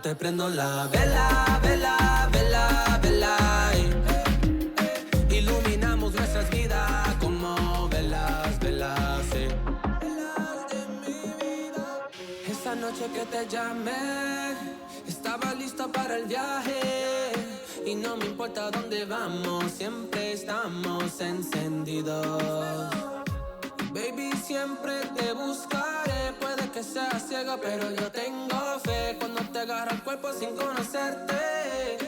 te prendo la vela, vela, vela, vela. Iluminamos nuestras vidas como velas, velas, velas de mi vida. Esa noche que te llamé, estaba lista para el viaje. Y no me importa dónde vamos, siempre estamos encendidos. Baby, siempre te buscaré. Puede que seas ciega, pero yo tengo fe. Cuando te agarro el cuerpo sin conocerte.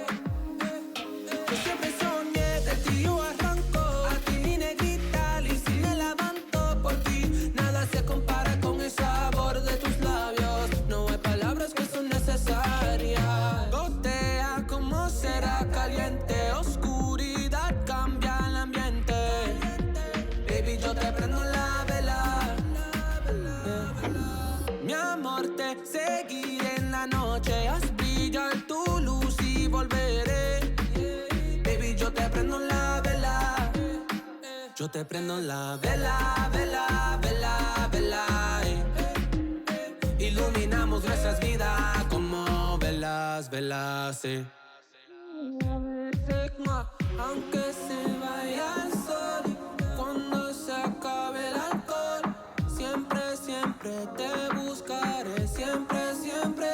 Yo siempre soñé de ti, yo arranco. A ti mi negrita, y si me levanto por ti. Nada se compara con el sabor de tus labios. No hay palabras que son necesarias. Gotea como será caliente. Oscuridad cambia el ambiente. Baby, yo te prendo la vela. Mi amor, te seguiré en la noche. Haz brillar tu luz y volveré. Baby, yo te prendo la vela. Yo te prendo la vela, vela, vela, vela. Iluminamos nuestras vidas como velas, velas, aunque se vaya el sol, cuando se acabe el alcohol, siempre, siempre te buscaré, siempre, siempre.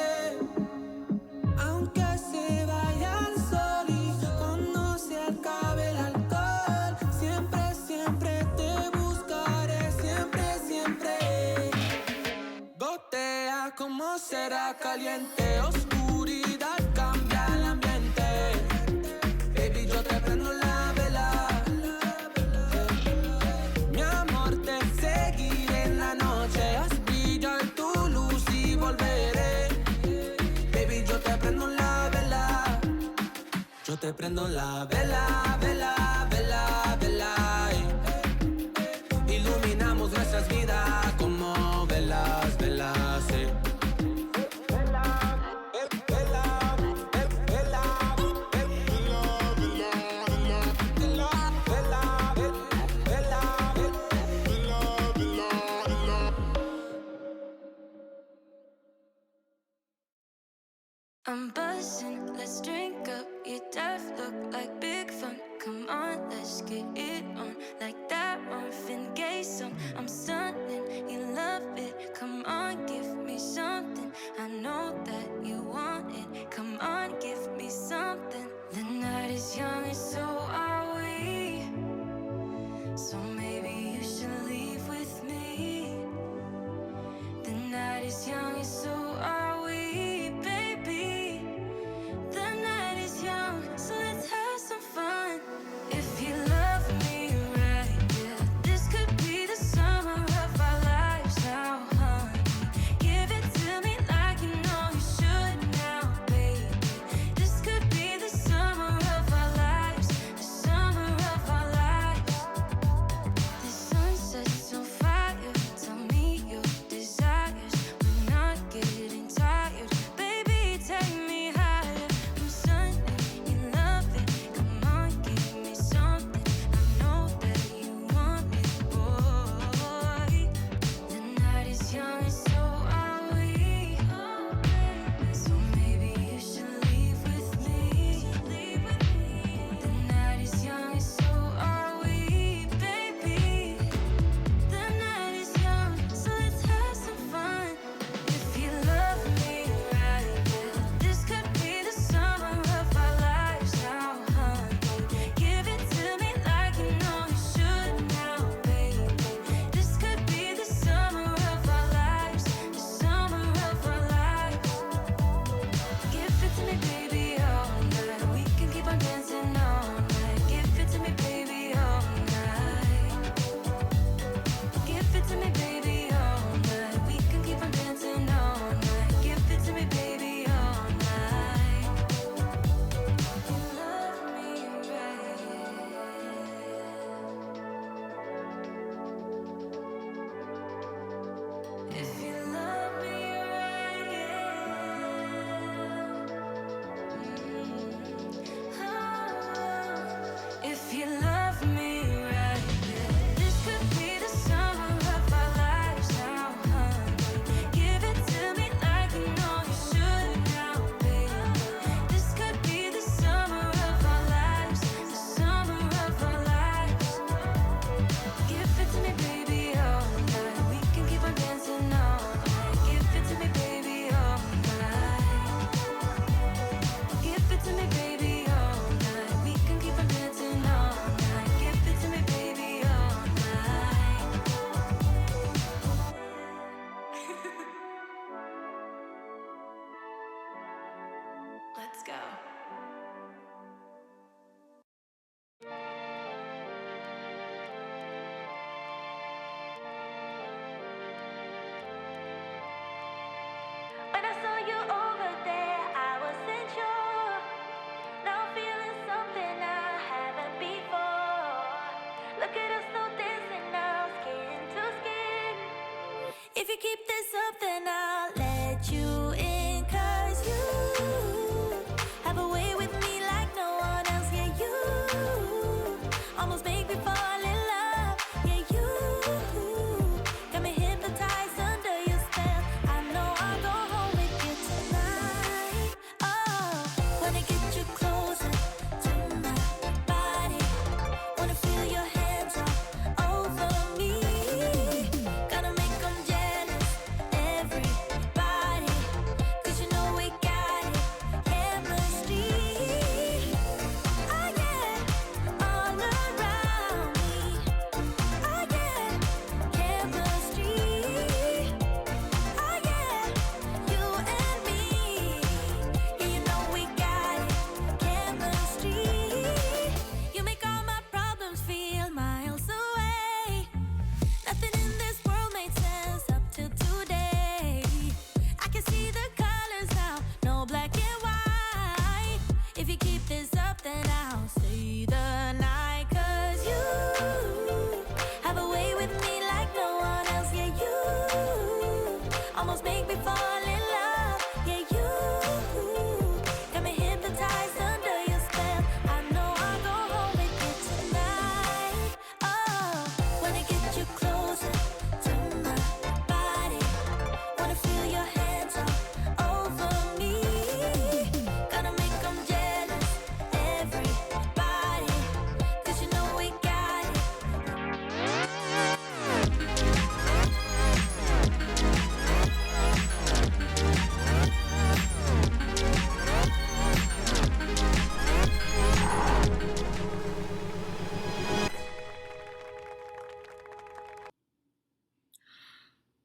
Aunque se vaya el sol y cuando se acabe el alcohol, siempre, siempre te buscaré, siempre, siempre. Gotea como será caliente, oscuridad cambia el ambiente. Baby, yo te prendo la vela. Mi amor, te seguiré en la noche. Haz brillar tu luz y volveré. Baby, yo te prendo la vela. Yo te prendo la vela, vela, vela, vela. Iluminamos nuestras vidas como velas, velas, I'm buzzing, let's drink up. Your death look like big fun. Come on, let's get it on. Like that Marvin Gaye song. I'm stunning, you love it. Come on, give me something. I know that you want it. Come on, give me something. The night is young and so are we. So maybe you should leave with me. The night is young and so are we, baby. The night is young, so let's have some fun. If you love If you keep this up, then I'll let you in, 'cause you have a way with me like no one else. Yeah, you almost make me fall in love. Yeah, you got me hypnotized under your spell. I know I'll go home with you tonight. Oh, wanna get you closer to my body. Wanna feel your hands all over me. Gonna make them jealous, everybody. 'Cause you know we got it, chemistry. Oh yeah, all around me. Oh yeah, chemistry. Oh yeah, you and me. Yeah, you know we got it, chemistry. You make all my problems feel miles away. Nothing in this world made sense up till today. I can see the colors now, no black and white. If you keep this up, then I'll stay the night. 'Cause you have a way with me like no one else. Yeah, you almost make me fall in love. Yeah, you got me hypnotized under your spell. I know I'll go home with you tonight. Oh, wanna get you closer to my body. Wanna feel your hands all over me. Gonna make them jealous, everybody. 'Cause you know we got it.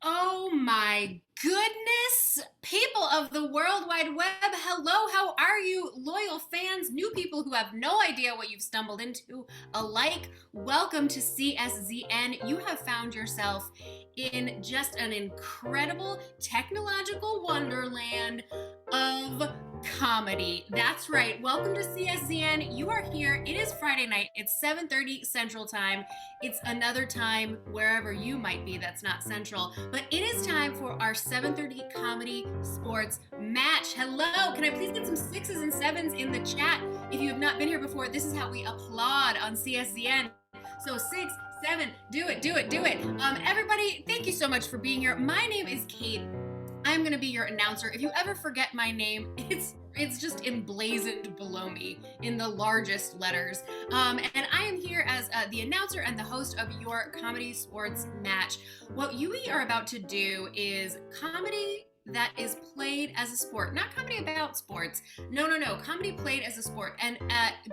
Oh my goodness! People of the World Wide Web, hello, how are you? Loyal fans, new people who have no idea what you've stumbled into alike, welcome to CSZN. You have found yourself in just an incredible technological wonderland of comedy. That's right, welcome to CSZN. You are here, it is Friday night, it's 7:30 Central Time. It's another time wherever you might be that's not Central, but it is time for our 7:30 Comedy Sports Match. Hello, can I please get some 6s and 7s in the chat? If you have not been here before, this is how we applaud on CSZN. So 6, 7, do it, do it, do it. Everybody, thank you so much for being here. My name is Kate. I'm gonna be your announcer. If you ever forget my name, it's just emblazoned below me in the largest letters. And I am here as the announcer and the host of your Comedy Sports Match. What you are about to do is comedy that is played as a sport, not comedy about sports. No, comedy played as a sport. And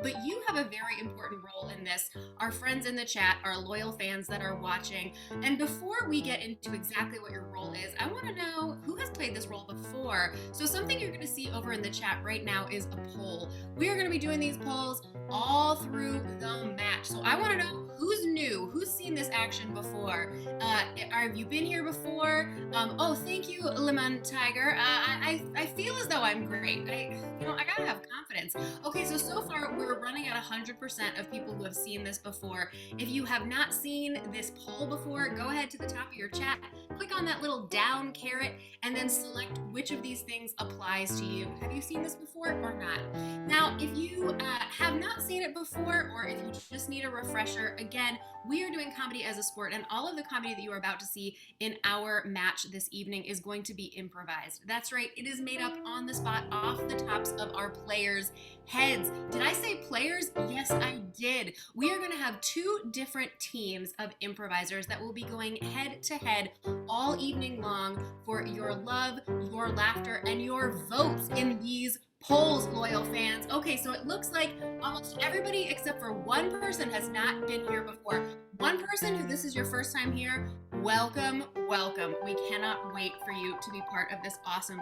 but you have a very important role in this. Our friends in the chat, our loyal fans that are watching. And before we get into exactly what your role is, I want to know who has played this role before. So something you're going to see over in the chat right now is a poll. We are going to be doing these polls all through the match. So I want to know who's new, who's seen this action before. Have you been here before? Oh, thank you, Lemon Tiger. I feel as though I'm great. I gotta have confidence. Okay, so far we're running at 100% of people who have seen this before. If you have not seen this poll before, go ahead to the top of your chat, click on that little down caret, and then select which of these things applies to you. Have you seen this before or not? Now, if you have not seen it before, or if you just need a refresher, again, we are doing comedy as a sport, and all of the comedy that you are about to see in our match this evening is going to be improvised. That's right, it is made up on the spot off the tops of our players' heads. Did I say players? Yes, I did. We are going to have 2 different teams of improvisers that will be going head to head all evening long for your love, your laughter, and your votes in these polls, loyal fans. Okay, so it looks like almost everybody except for one person has not been here before. One person who this is your first time here, welcome, welcome. We cannot wait for you to be part of this awesome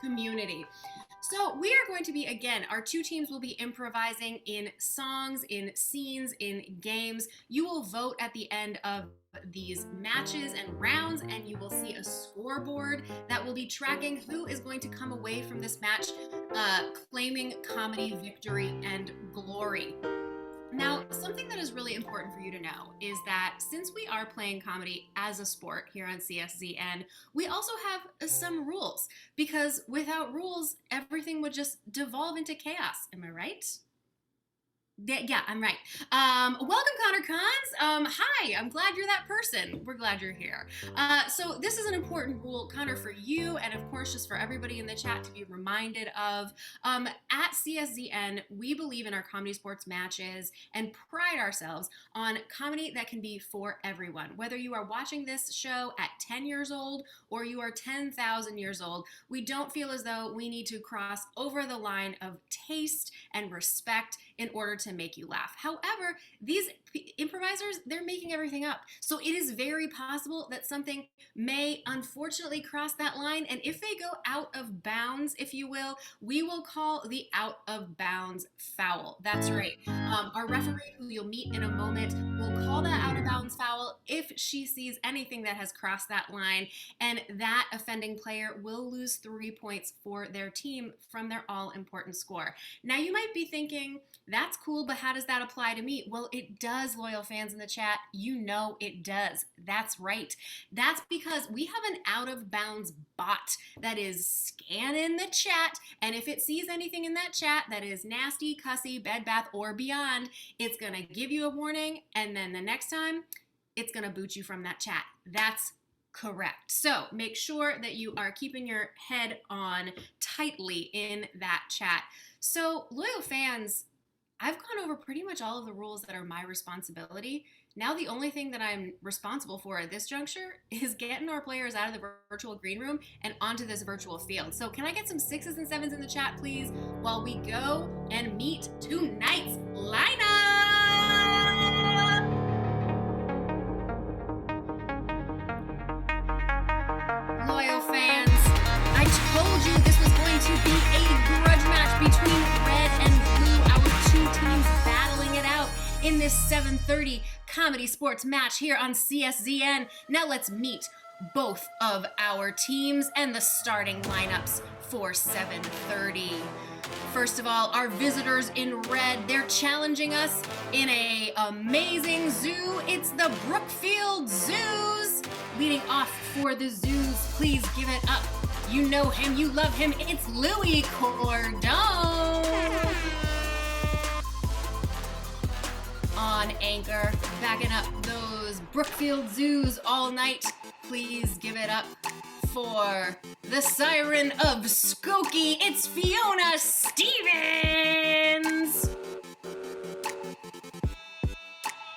community. So we are going to be, again, our 2 teams will be improvising in songs, in scenes, in games. You will vote at the end of these matches and rounds, and you will see a scoreboard that will be tracking who is going to come away from this match claiming comedy victory and glory. Now, something that is really important for you to know is that since we are playing comedy as a sport here on CSZN, we also have some rules, because without rules, everything would just devolve into chaos. Am I right? Yeah, I'm right. Welcome, Connor Cons. Hi, I'm glad you're that person. We're glad you're here. So this is an important rule, Connor, for you, and of course, just for everybody in the chat to be reminded of. At CSZN, we believe in our comedy sports matches and pride ourselves on comedy that can be for everyone. Whether you are watching this show at 10 years old or you are 10,000 years old, we don't feel as though we need to cross over the line of taste and respect in order to make you laugh. However, these improvisers, they're making everything up. So it is very possible that something may unfortunately cross that line. And if they go out of bounds, if you will, we will call the out of bounds foul. That's right. Our referee, who you'll meet in a moment, will call that out of bounds foul if she sees anything that has crossed that line. And that offending player will lose 3 points for their team from their all-important score. Now, you might be thinking, that's cool, but how does that apply to me? Well, it does, loyal fans in the chat. You know it does. That's right. That's because we have an out-of-bounds bot that is scanning the chat, and if it sees anything in that chat that is nasty, cussy, bed, bath, or beyond, it's going to give you a warning, and then the next time, it's going to boot you from that chat. That's correct. So make sure that you are keeping your head on tightly in that chat. So, loyal fans, I've gone over pretty much all of the rules that are my responsibility. Now the only thing that I'm responsible for at this juncture is getting our players out of the virtual green room and onto this virtual field. So can I get some 6s and 7s in the chat, please, while we go and meet tonight's lineup? Loyal fans, I told you this was going to be a grudge match between red and blue, our two teams battling it out in this 7:30 comedy sports match here on CSZN. Now let's meet both of our teams and the starting lineups for 7:30. First of all, our visitors in red, they're challenging us in a amazing zoo. It's the Brookfield Zoos. Leading off for the Zoos, please give it up. You know him, you love him, it's Louis Cordone. On anchor, backing up those Brookfield Zoos all night, please give it up for the Siren of Skokie, it's Fiona Stevens.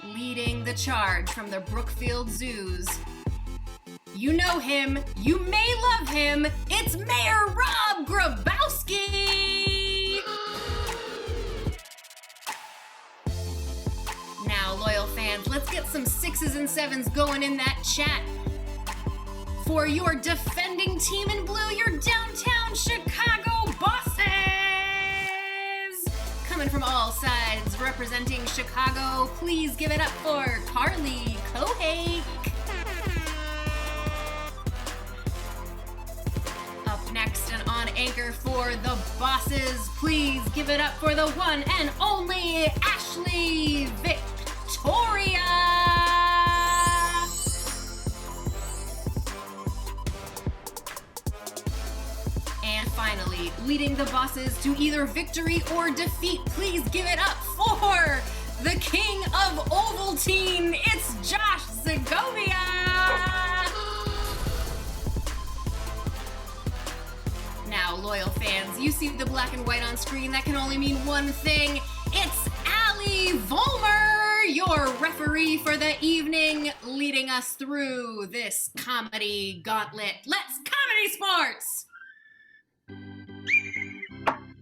Leading the charge from the Brookfield Zoos, you know him, you may love him, it's Mayor Rob Grabowski! Now, loyal fans, let's get some 6s and 7s going in that chat. For your defending team in blue, your downtown Chicago bosses! Coming from all sides, representing Chicago, please give it up for Carly Kohake. Next and on anchor for the bosses, please give it up for the one and only Ashley Victoria. And finally, leading the bosses to either victory or defeat, please give it up for the king of Ovaltine, it's Josh Segovia. Now, loyal fans, you see the black and white on screen. That can only mean one thing. It's Allie Vollmer, your referee for the evening, leading us through this comedy gauntlet. Let's comedy sports!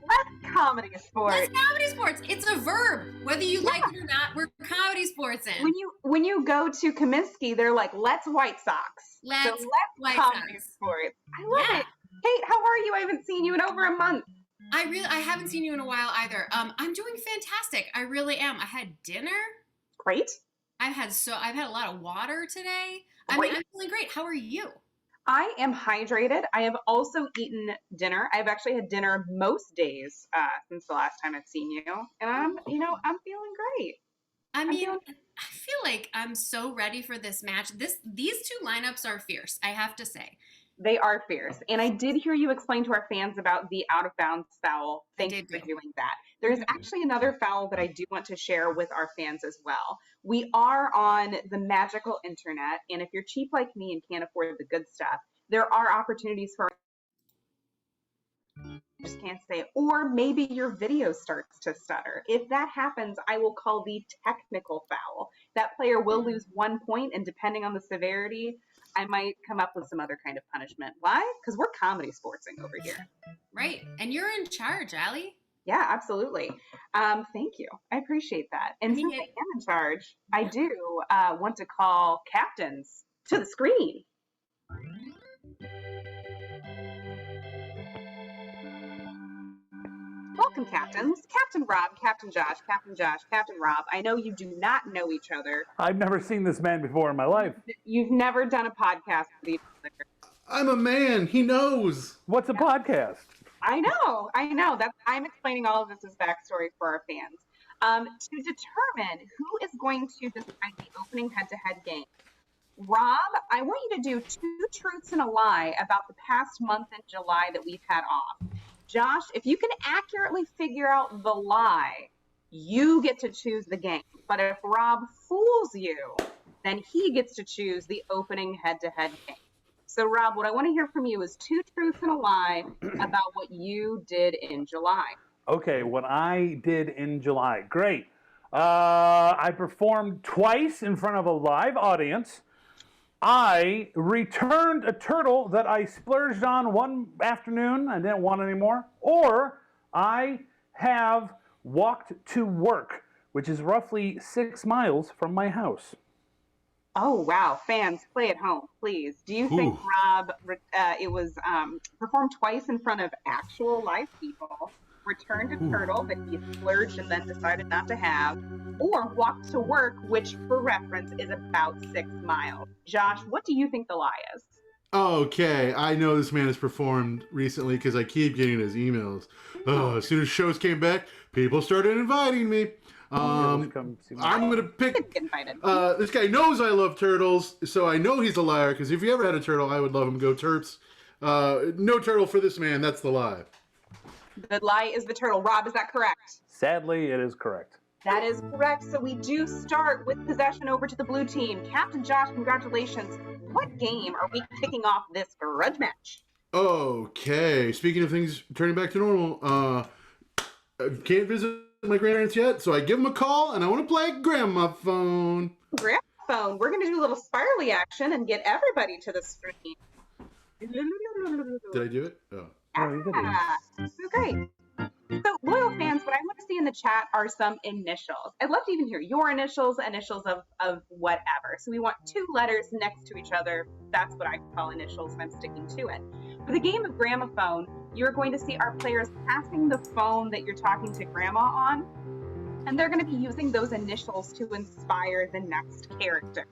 Let's comedy sports. Let's comedy sports. It's a verb. Whether you like it or not, we're comedy sports in. When you go to Comiskey, they're like, let's White Sox. Let's White comedy Sox. sports. I love it. Kate, how are you? I haven't seen you in over a month. I haven't seen you in a while either. I'm doing fantastic. I really am. I had dinner. Great. I've had a lot of water today. Great. I mean, I'm feeling great. How are you? I am hydrated. I have also eaten dinner. I've actually had dinner most days since the last time I've seen you, and I'm feeling great. I mean, I feel like I'm so ready for this match. These two lineups are fierce, I have to say. They are fierce. And I did hear you explain to our fans about the out of bounds foul. Thank you for doing that. There's actually another foul that I do want to share with our fans as well. We are on the magical internet, and if you're cheap like me and can't afford the good stuff, there are opportunities for just can't say it. Or maybe your video starts to stutter. If that happens, I will call the technical foul. That player will lose 1 point, and depending on the severity, I might come up with some other kind of punishment. Why? Because we're comedy sportsing over here. Right. And you're in charge, Allie. Yeah, absolutely. Thank you. I appreciate that. And since I am in charge, I do want to call captains to the screen. Welcome, captains. Captain Rob, Captain Josh, Captain Rob. I know you do not know each other. I've never seen this man before in my life. You've never done a podcast with each other. I'm a man. He knows. What's a podcast? I know. I'm explaining all of this as backstory for our fans. To determine who is going to decide the opening head-to-head game, Rob, I want you to do 2 truths and a lie about the past month in July that we've had off. Josh, if you can accurately figure out the lie, you get to choose the game. But if Rob fools you, then he gets to choose the opening head-to-head game. So, Rob, what I want to hear from you is 2 truths and a lie about what you did in July. Okay, what I did in July. Great. I performed twice in front of a live audience. I returned a turtle that I splurged on one afternoon and didn't want anymore. Or I have walked to work, which is roughly 6 miles from my house. Oh, wow. Fans, play at home, please. Do you think Rob, performed twice in front of actual live people, returned a turtle that he splurged and then decided not to have, or walked to work, which, for reference, is about 6 miles? Josh, what do you think the lie is? Okay, I know this man has performed recently because I keep getting his emails. As soon as shows came back, people started inviting me. I'm going to pick... this guy knows I love turtles, so I know he's a liar, because if he ever had a turtle, I would love him. Go Terps. No turtle for this man. That's the lie. The lie is the turtle. Rob, is that correct? Sadly, it is correct. That is correct. So we do start with possession over to the blue team. Captain Josh, congratulations. What game are we kicking off this grudge match? Okay. Speaking of things turning back to normal, I can't visit my grandparents yet, so I give them a call, and I want to play grandma phone. Grandma phone. We're going to do a little spirally action and get everybody to the screen. Did I do it? Oh. So great. So, loyal fans, what I want to see in the chat are some initials. I'd love to even hear your initials of whatever. So we want 2 letters next to each other. That's what I call initials, and I'm sticking to it. For the game of Gramophone, you're going to see our players passing the phone that you're talking to Grandma on, and they're going to be using those initials to inspire the next character.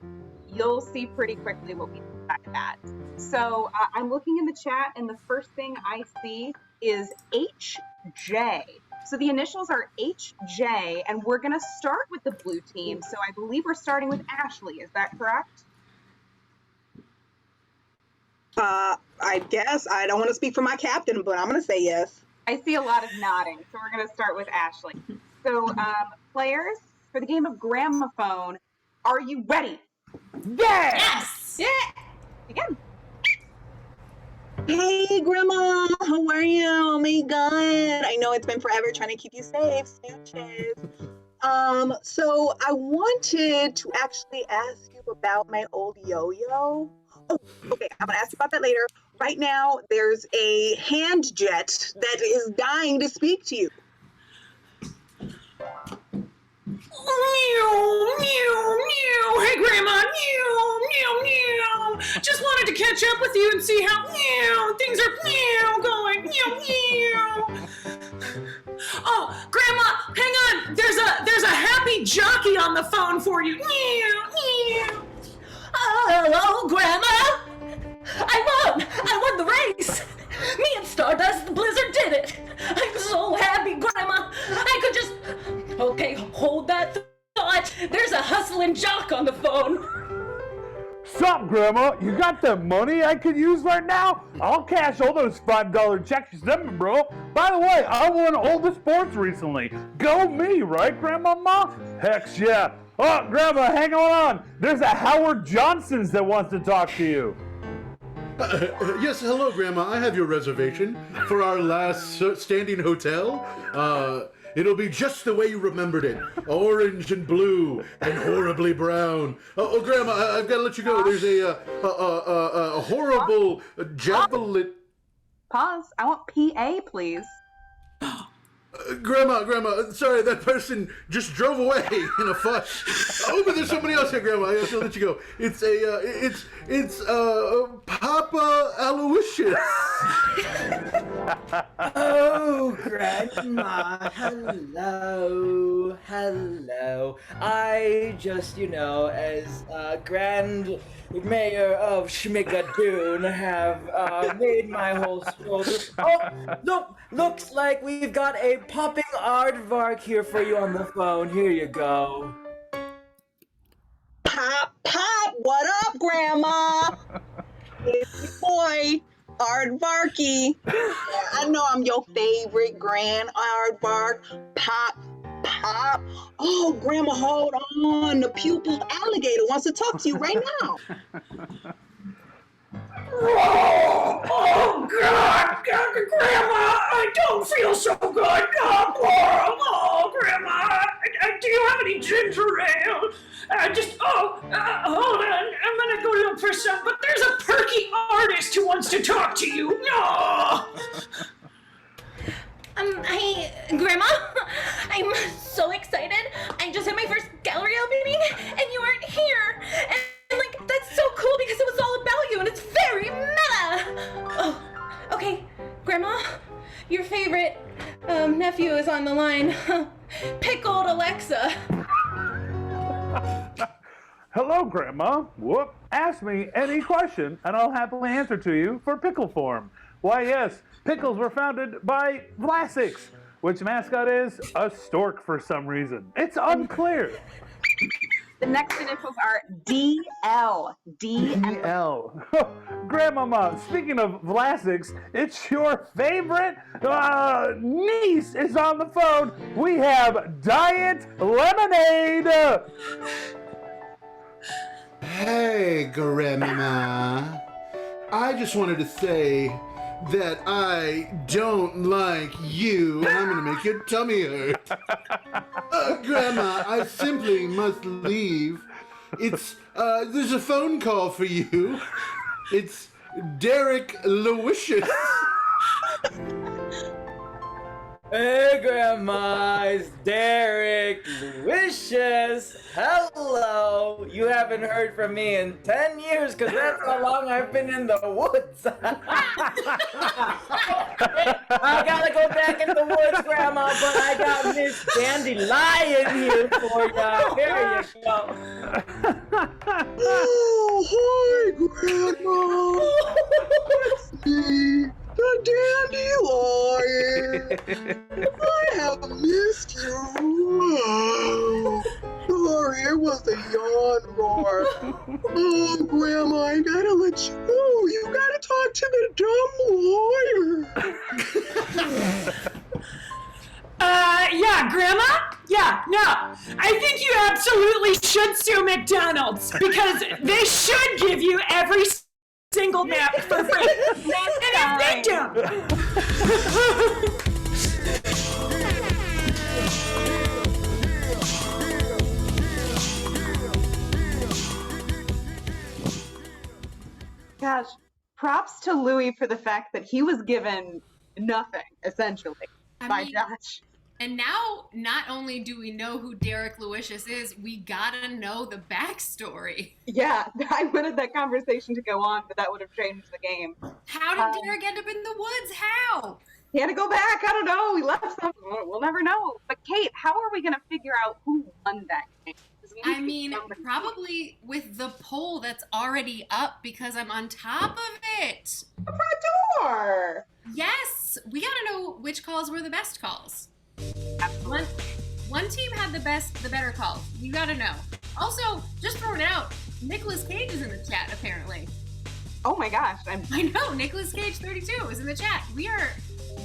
You'll see pretty quickly what we mean by that. So I'm looking in the chat, and the first thing I see is HJ. So the initials are HJ, and we're going to start with the blue team. So I believe we're starting with Ashley. Is that correct? I guess. I don't want to speak for my captain, but I'm going to say yes. I see a lot of nodding, so we're going to start with Ashley. So players, for the game of Gramophone, are you ready? Yes! Yeah! Begin. Hey, Grandma. How are you? Oh, my God. I know it's been forever trying to keep you safe. Snooches. So I wanted to actually ask you about my old yo-yo. Oh, okay. I'm going to ask you about that later. Right now, there's a hand jet that is dying to speak to you. Meow, meow, meow. Hey, Grandma. Meow, meow, meow. Just wanted to catch up with you and see how things are going. Meow. Oh, Grandma, hang on. There's a happy jockey on the phone for you. Meow. Hello, Grandma. I won the race. Me and Stardust the Blizzard did it. I'm so happy, Grandma. I could just... Okay, hold that thought. There's a hustling jock on the phone. Sup, Grandma? You got the money I could use right now? I'll cash all those $5 checks you sent me, bro. By the way, I won Comedysportz recently. Go me, right, Grandmama? Heck yeah. Oh, Grandma, hang on. There's a Howard Johnson's that wants to talk to you. Yes, hello, Grandma. I have your reservation for our last standing hotel. It'll be just the way you remembered it. Orange and blue and horribly brown. Oh, Grandma, I've got to let you go. There's a horrible javelin. Pause. I want PA, please. Grandma, sorry, that person just drove away in a fuss. Oh, but there's somebody else here, Grandma. I have to let you go. It's Papa Aloysius. Oh, Grandma, hello. I just, as Grand Mayor of Schmigadoon have made my whole stroll. Oh, looks like we've got a popping aardvark here for you on the phone. Here you go. Pop, what up, Grandma? It's your boy, Aardvarky. I know I'm your favorite Grand Aardvark. Pop. Oh, Grandma, hold on. The pupil alligator wants to talk to you right now. Oh, God, Grandma, I don't feel so good. Oh, Grandma, do you have any ginger ale? Hold on, I'm gonna go look for some, but there's a perky artist who wants to talk to you. No! Hey, Grandma, I'm so excited. I just had my first gallery opening, and you weren't here. And, that's so cool because it was all about you, and it's very meta. Oh, okay, Grandma, your favorite nephew is on the line. Pickled Alexa. Hello, Grandma. Whoop. Ask me any question, and I'll happily answer to you for pickle form. Why, yes, pickles were founded by Vlasics, which mascot is a stork for some reason. It's unclear. The next initials are DL. DL. Grandmama, speaking of Vlasics, it's your favorite niece is on the phone. We have Diet Lemonade. Hey, Grandma. I just wanted to say that I don't like you, and I'm gonna make your tummy hurt. Grandma, I simply must leave. There's a phone call for you. It's Derek Lewicious. Hey, Grandma, it's Derek Lewicious. Hello. You haven't heard from me in 10 years because that's how long I've been in the woods. I gotta go back in the woods, Grandma, but I got Miss Dandelion here for you. Here you go. Oh, hi, Grandma. It's me, the Dandelion. I have missed you. Sorry, it was a yawn roar. Oh, Grandma, I gotta let you go. You gotta talk to the dumb lawyer. Yeah, Grandma? Yeah, no. I think you absolutely should sue McDonald's because they should give you every single nap for free. And if they don't... Gosh, props to Louis for the fact that he was given nothing, essentially, by Josh. And now, not only do we know who Derek Lewicious is, we gotta know the backstory. Yeah, I wanted that conversation to go on, but that would have changed the game. How did Derek end up in the woods? How? He had to go back. I don't know. We left something. We'll never know. But Kate, how are we going to figure out who won that game? I mean, probably with the poll that's already up because I'm on top of it. The front door. Yes, we gotta know which calls were the best calls. one team had the better calls. You gotta know. Also, just throwing it out, Nicolas Cage is in the chat apparently. Oh my gosh, I know, Nicolas Cage 32 is in the chat. We are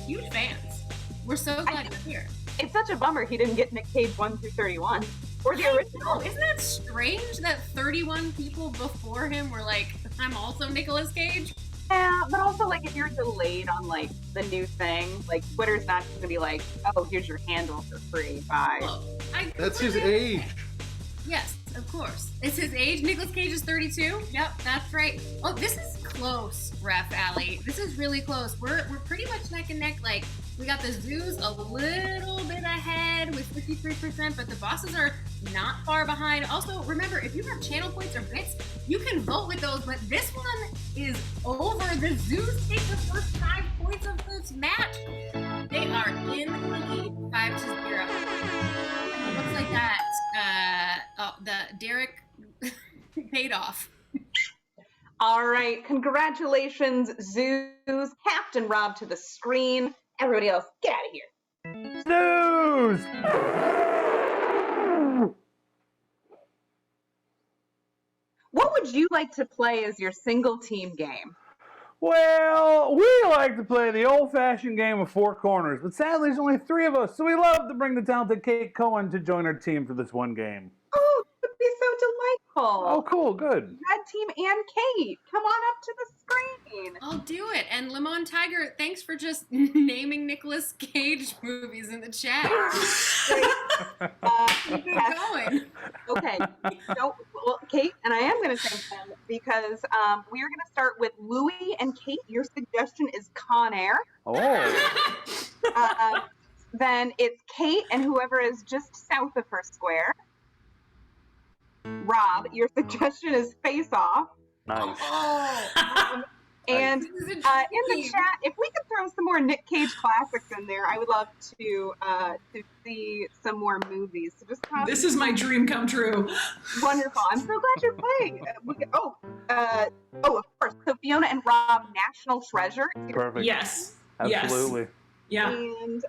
huge fans. We're so glad you're here. It's such a bummer he didn't get Nick Cage 1 through 31. Or the original. Isn't that strange that 31 people before him were like, I'm also Nicolas Cage? Yeah, but also like if you're delayed on like the new thing, like Twitter's not just gonna be like, oh, here's your handle for free, bye. Well, That's his age. Yes, of course. It's his age. Nicolas Cage is 32. Yep, that's right. Oh, this is close, Ref Alley. This is really close. We're pretty much neck and neck. Like, we got the Zoos a little bit ahead with 53%, but the bosses are not far behind. Also, remember, if you have channel points or bits, you can vote with those, but this one is over. The Zoos take the first 5 points of this match. They are in the lead, 5-0. It looks like that, the Derek paid off. All right, congratulations, Zoos. Captain Rob to the screen. Everybody else, get out of here. Zoos! What would you like to play as your single team game? Well, we like to play the old-fashioned game of 4 corners, but sadly there's only 3 of us, so we love to bring the talented Kate Cohen to join our team for this one game. Oh, that would be so delightful. Oh, cool, good. Red team and Kate, come on up to the screen. I'll do it. And Lemon Tiger, thanks for just naming Nicolas Cage movies in the chat. Keep it going. Okay. So, well, Kate, and I am going to thank them because we are going to start with Louie and Kate. Your suggestion is Con Air. Oh. Then it's Kate and whoever is just south of her square. Rob, your suggestion is Face Off. Nice. And in the chat, if we could throw some more Nick Cage classics in there, I would love to see some more movies. So just This is my dream come true. Wonderful. I'm so glad you're playing. Of course. So Fiona and Rob, National Treasure. Perfect. Yes. Absolutely. Yes. And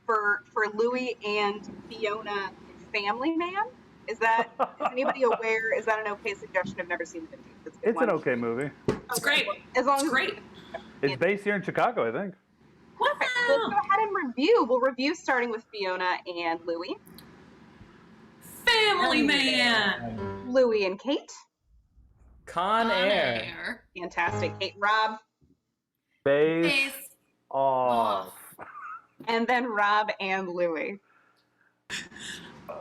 for Louie and Fiona, Family Man. Is anybody aware? Is that an okay suggestion? I've never seen the movie. It's an okay movie. It's great. As long It's as great. It's based here in Chicago, I think. Perfect. Let's go ahead and review. We'll review starting with Fiona and Louie. Family Man. Louie and Kate. Con Air. Fantastic. Kate, Rob. Face Off. And then Rob and Louie.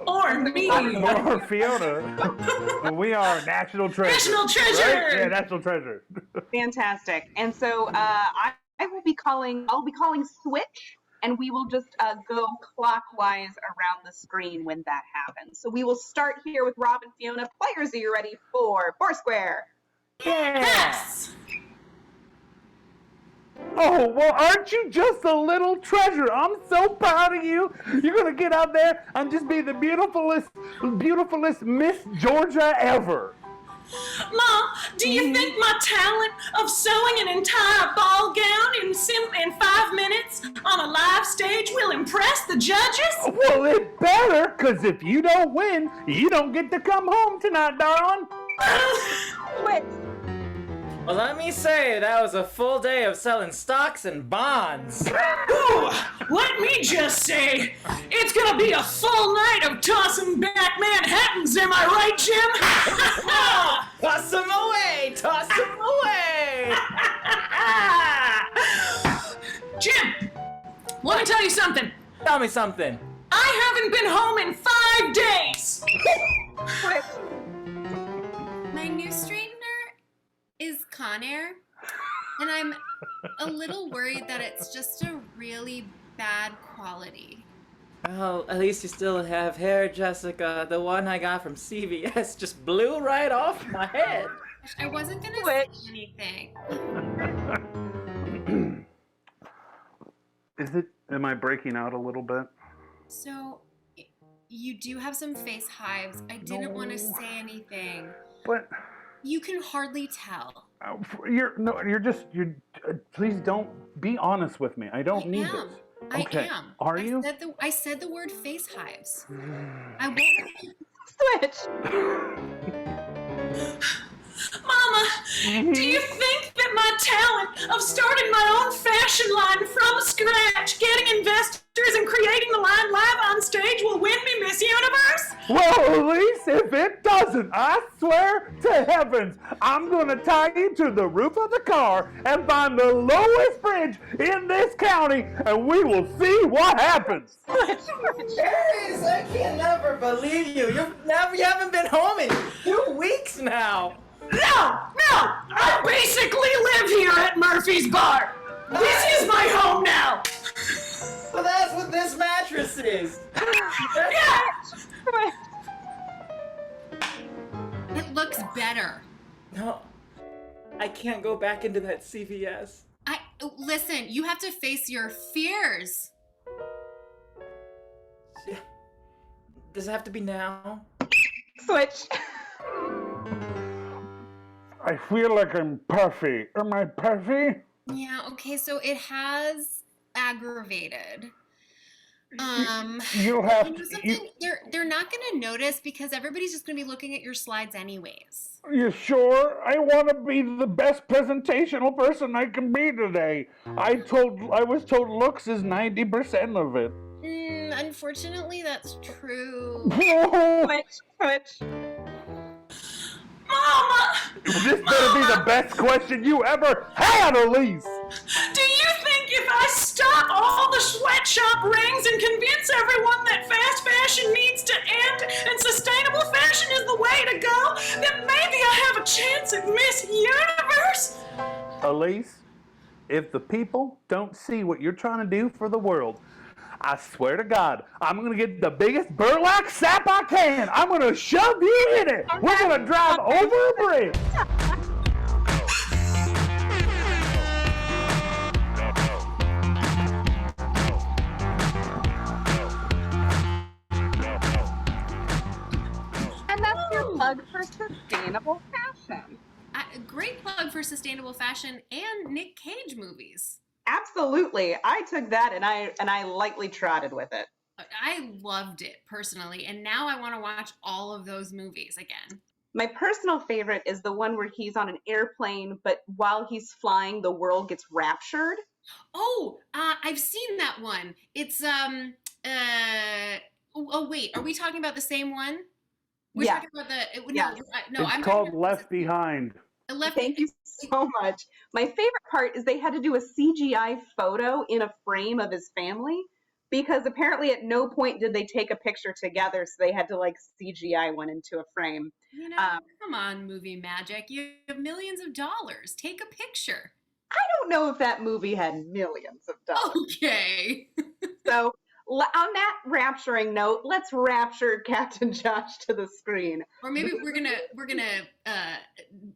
Or me. Or Fiona. We are National Treasure. National Treasure. Right? Yeah, National Treasure. Fantastic. And so I will be calling. I'll be calling switch, and we will just go clockwise around the screen when that happens. So we will start here with Rob and Fiona. Players, are you ready for Foursquare? Yes. Oh, well, aren't you just a little treasure? I'm so proud of you. You're going to get out there and just be the beautifulest Miss Georgia ever. Mom, do you think my talent of sewing an entire ball gown in 5 minutes on a live stage will impress the judges? Well, it better, because if you don't win, you don't get to come home tonight, darling. Switch. Well, let me say, that was a full day of selling stocks and bonds. Ooh, let me just say, it's gonna be a full night of tossing back Manhattans, am I right, Jim? Toss them away! Toss them away! Jim, let me tell you something. Tell me something. I haven't been home in 5 days. My new straightener is Con Air, and I'm a little worried that it's just a really bad quality. Well, at least you still have hair, Jessica. The one I got from CVS just blew right off my head. I wasn't gonna say anything. Am I breaking out a little bit? So, you do have some face hives. I didn't want to say anything. But you can hardly tell. Please don't be honest with me. I don't need this. Okay. I am. Are you? I said the word face hives. I won't. Switch. Mama, do you think that my talent of starting my own fashion line from scratch, getting investors and creating the line live on stage will win me Miss Universe? Well, Elise, if it doesn't, I swear to heavens, I'm going to tie you to the roof of the car and find the lowest bridge in this county, and we will see what happens. Aries, I can never believe you. You haven't been home in 2 weeks now. No! I basically live here at Murphy's Bar. This is my home now. Well, that's what this mattress is. Yeah! It looks better. No, I can't go back into that CVS. Listen, you have to face your fears. Does it have to be now? Switch. I feel like I'm puffy. Am I puffy? Yeah, okay, so it has aggravated. You'll have you know something? They're not gonna notice because everybody's just gonna be looking at your slides anyways. You sure? I want to be the best presentational person I can be today. I was told looks is 90% of it. Unfortunately, that's true. Switch. Mama! This better be the best question you ever had, Elise! Do you think if I stop all the sweatshop rings and convince everyone that fast fashion needs to end and sustainable fashion is the way to go, that maybe I have a chance at Miss Universe? Elise, if the people don't see what you're trying to do for the world, I swear to God, I'm going to get the biggest burlap sack I can. I'm going to shove you in it. We're going to drive over a bridge. And that's your plug for sustainable fashion. A great plug for sustainable fashion and Nick Cage movies. Absolutely. I took that and I lightly trotted with it. I loved it personally, and now I want to watch all of those movies again. My personal favorite is the one where he's on an airplane, but while he's flying, the world gets raptured. Oh, I've seen that one. It's oh wait, are we talking about the same one? We're talking about the Yeah. no, It's I'm called Left Behind. Thank you so much. My favorite part is they had to do a CGI photo in a frame of his family because apparently at no point did they take a picture together, so they had to like CGI one into a frame. You know, come on, movie magic. You have millions of dollars. Take a picture. I don't know if that movie had millions of dollars. Okay. So on that rapturing note, let's rapture Captain Josh to the screen. Or maybe we're gonna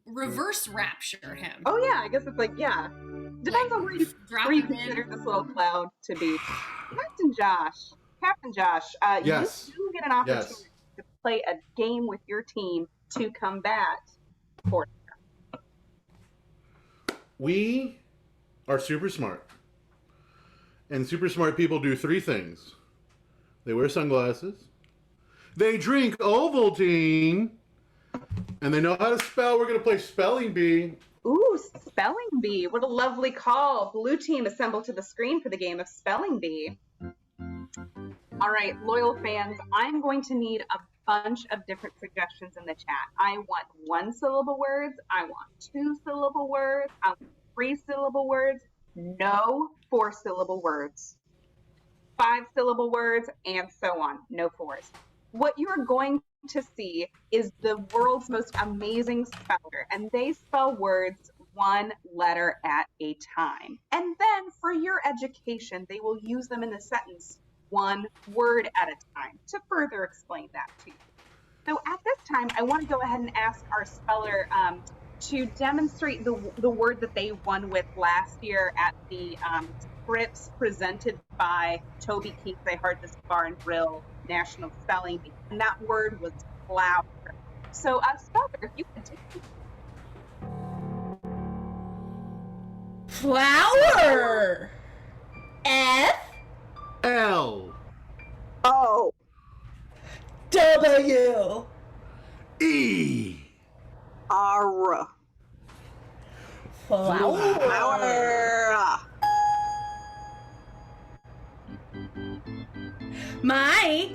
reverse rapture him. Oh yeah, I guess it's like depends on where you consider this little cloud to be. Captain Josh, Yes. you get an opportunity to play a game with your team to combat Porter. We are super smart. And super smart people do 3 things. They wear sunglasses, they drink Ovaltine, and they know how to spell. We're going to play Spelling Bee. Ooh, Spelling Bee. What a lovely call. Blue team assemble to the screen for the game of Spelling Bee. All right, loyal fans, I'm going to need a bunch of different suggestions in the chat. I want 1-syllable words. I want 2-syllable words. I want 3-syllable words. No 4-syllable words. 5-syllable words, and so on. No 4s. What you're going to see is the world's most amazing speller, and they spell words 1 letter at a time. And then for your education, they will use them in a sentence 1 word at a time to further explain that to you. So at this time, I want to go ahead and ask our speller to demonstrate the word that they won with last year at the scripts presented by Toby Keith's I Heart This Bar and Grill National Spelling Bee. And that word was flower. So speller, if you could take it. Flower. L. O. W. E. R. Flower. Flower. My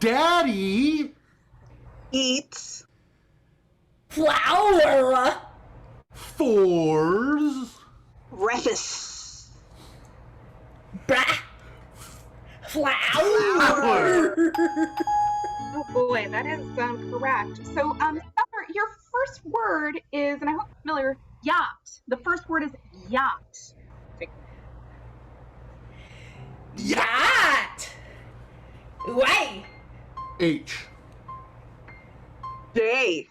Daddy. Eats. flower. Fours. Breakfast. Blah. Flower. Flower. Oh boy, that is correct. So, Summer, your first word is, and I hope you're familiar, yacht. The first word is yacht. Yacht. Y. H. J.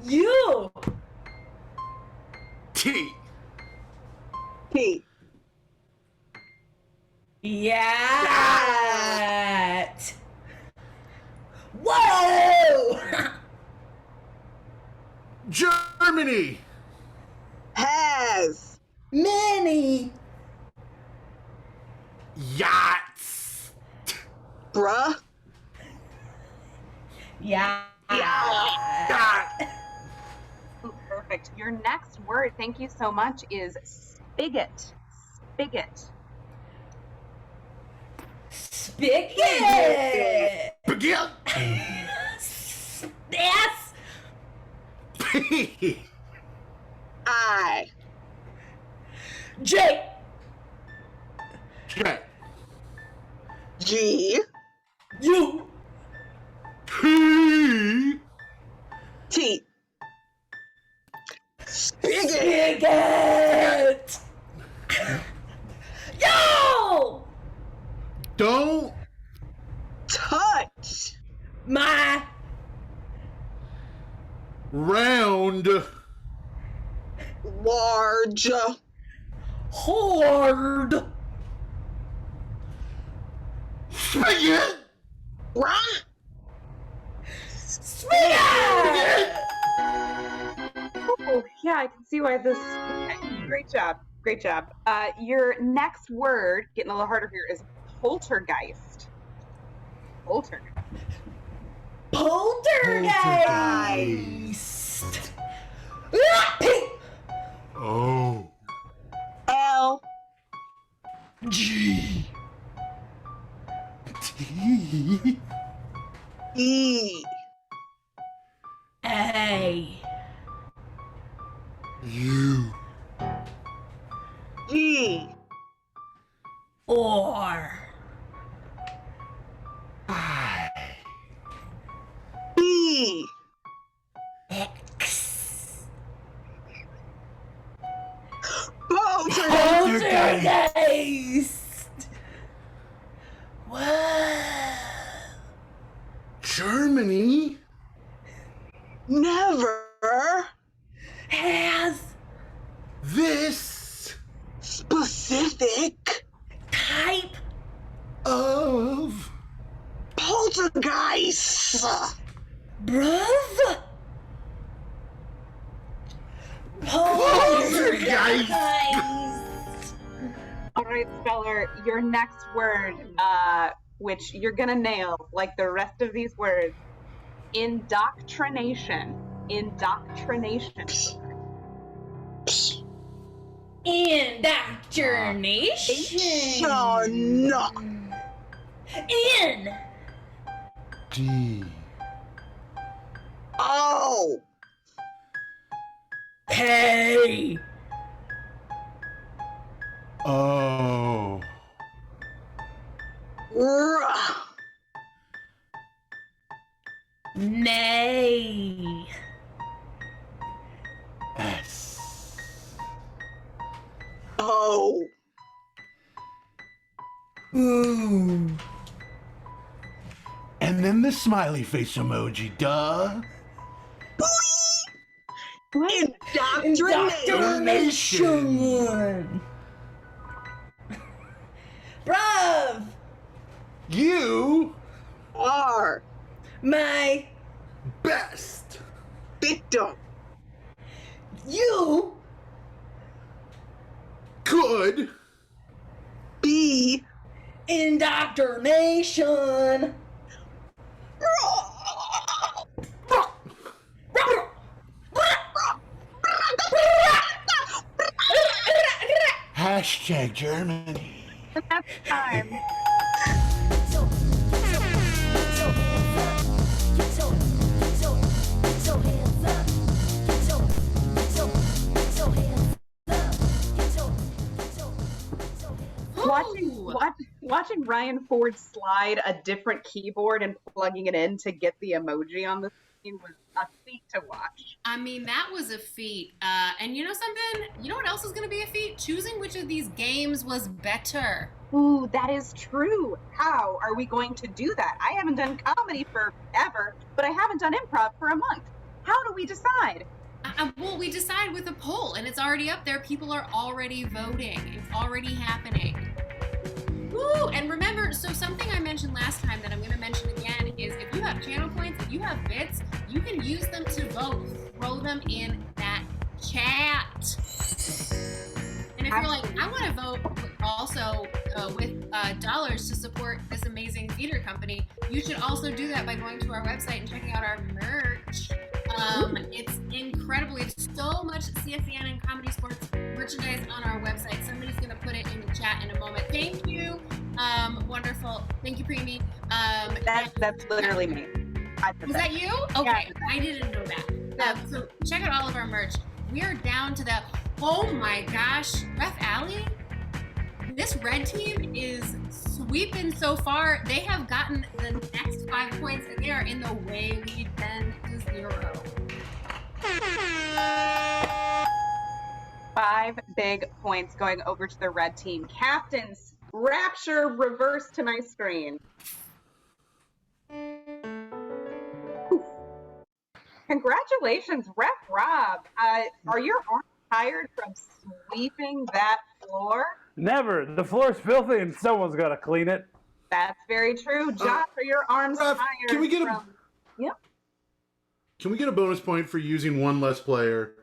U. T. P. Yacht. Whoa. Germany. Has. Many. Yachts. Bruh. Yacht. Yacht. Oh, perfect. Your next word, thank you so much, is spigot. Spigot. Spigot. Begin. S. P. I. J. J. G. U. P. T. Spigot. Spigot. Yo. Don't Touch. My round Large. horde. spigot. Bruh. Spigot. Oh, yeah, I can see why this. Okay, great job. Great job. Your next word, getting a little harder here, is poltergeist. Poltergeist. Poltergeist. P. O. L. G. T. E. A. U. G. Or. I. B. X. Poltergeist. Whoa. Germany. Never. Has This Specific. type of Poltergeist. bruv. Poltergeist. All right, Speller, your next word, which you're gonna nail like the rest of these words, indoctrination. Indoctrination. Indoctrination. Shun. In. D. O. Pay. O. R. Nay. S. O. Ooh. And then the smiley face emoji, duh. Indoctrination. Bruv. You R. My. best. Victim. You. Could Be. be indoctrination. Hashtag Germany. And that's time. Watching Ryan Ford slide a different keyboard and plugging it in to get the emoji on the screen was a feat to watch. I mean, that was a feat. And you know something? You know what else is going to be a feat? Choosing which of these games was better. Ooh, that is true. How are we going to do that? I haven't done comedy forever, but I haven't done improv for a month. How do we decide? Well, we decide with a poll, and it's already up there. People are already voting. It's already happening. Woo! And remember, so something I mentioned last time that I'm going to mention again is if you have channel points, if you have bits, you can use them to vote. Throw them in that chat. And if you're like, I want to vote also with dollars to support this amazing theater company, you should also do that by going to our website and checking out our merch. It's incredible. We have so much CSCN and Comedy Sports merchandise on our website. Somebody's going to put it in the chat in a moment. Thank you. Wonderful. Thank you, Preemie. That's literally me. Was that you? Okay, Yeah. I didn't know that. So check out all of our merch. We are down to the, oh my gosh, Ref Alley? This red team is sweeping so far. They have gotten the next 5 points, and they are in the way lead 10 to 0. 5 big points going over to the red team. Captains, rapture reverse to my screen. Oof. Congratulations, Ref Rob. Are your arms tired from sweeping that floor? Never. The floor's filthy and someone's got to clean it. That's very true. Josh, are your arms Ref, tired? can we get Yep. Can we get a bonus point for using one less player?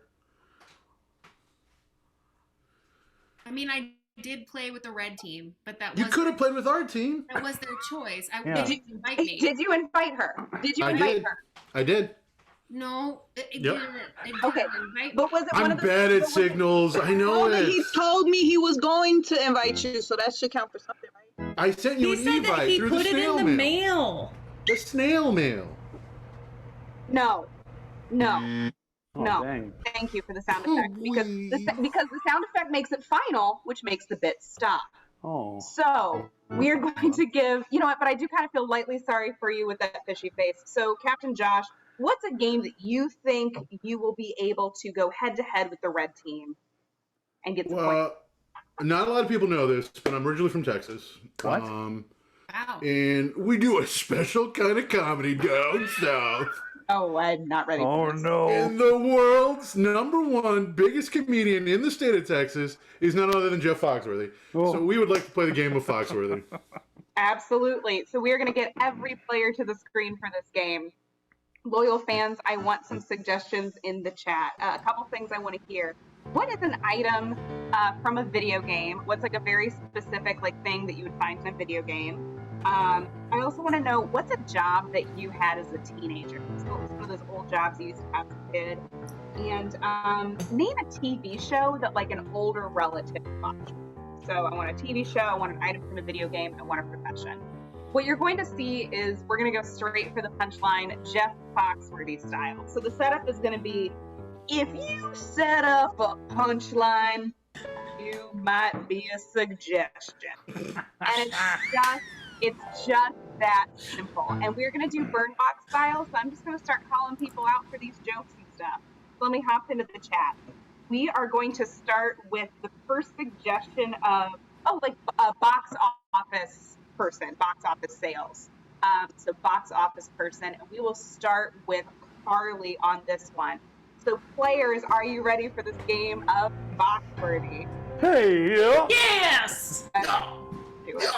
I mean, I did play with the red team, but that You was could have played with our team. that was their choice. Yeah. They didn't invite me. Did you invite her? Did you I invite did. her? I did. No, it Yep. didn't. It didn't Okay, invite me. but was it one I'm of the bad at signals. I know Oh, but he it. told me he was going to invite you, so that should count for something, right? I sent you He an said that invite he through put the it snail in the mail. mail. The snail mail. No. Oh, No. dang. Thank you for the sound effect because the sound effect makes it final, which makes the bit stop. Oh. So we're going to give, you know what, but I do kind of feel lightly sorry for you with that fishy face. So Captain Josh, what's a game that you think you will be able to go head to head with the red team and get some points? Well, not a lot of people know this, but I'm originally from Texas. What? Wow. And we do a special kind of comedy down south. Oh, I'm not ready Oh, for this. no. And the world's #1 biggest comedian in the state of Texas is none other than Jeff Foxworthy. Oh. So we would like to play the game of Foxworthy. Absolutely. So we're going to get every player to the screen for this game. Loyal fans, I want some suggestions in the chat. A couple things I want to hear. What is an item from a video game? What's like a very specific thing that you would find in a video game? I also want to know what's a job that you had as a teenager. So what was one of those old jobs you used to have as a kid? And name a TV show that an older relative watched. So I want a TV show, I want an item from a video game, I want a profession. What you're going to see is we're going to go straight for the punchline, Jeff Foxworthy style. So the setup is going to be, if you set up a punchline, you might be a suggestion. And it's just that simple. And we're going to do Bird Box style, so I'm just going to start calling people out for these jokes and stuff. So let me hop into the chat. We are going to start with the first suggestion of, a box office person, box office sales. So box office person. And we will start with Carly on this one. So players, are you ready for this game of Foxworthy? Hey, you. Yes! Do it.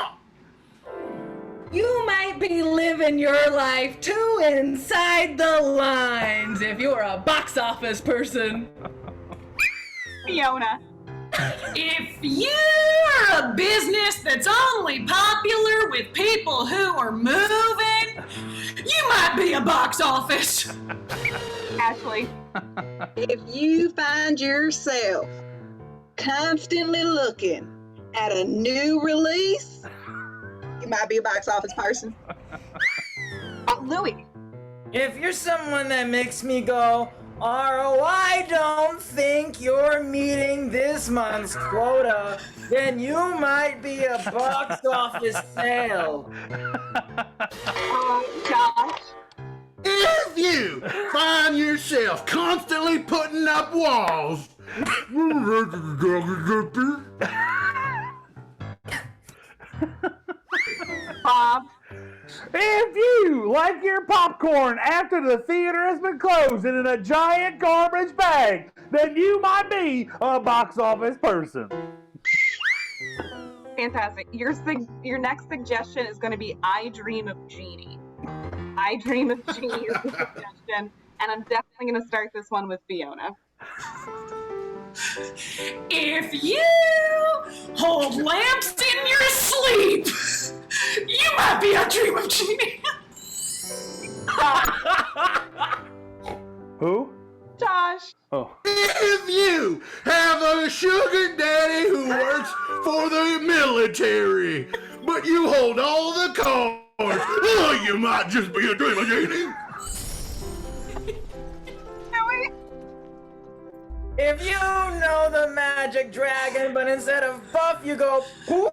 You might be living your life too inside the lines if you're a box office person. Fiona. If you're a business that's only popular with people who are moving, you might be a box office. Ashley. If you find yourself constantly looking at a new release, you might be a box office person. Louis. If you're someone that makes me go, I don't think you're meeting this month's quota, then you might be a box office sale. Josh. If you find yourself constantly putting up walls, Bob. If you like your popcorn after the theater has been closed and in a giant garbage bag, then you might be a box office person. Fantastic. Your next suggestion is going to be I Dream of Jeannie. I Dream of Jeannie is the suggestion, and I'm definitely going to start this one with Fiona. If you hold lamps in your sleep, you might be a dream of Jeannie. Who? Josh. Oh. if you have a sugar daddy who works for the military, but you hold all the cards, you might just be a dream of Jeannie. If you know the magic dragon, but instead of puff, you go poof.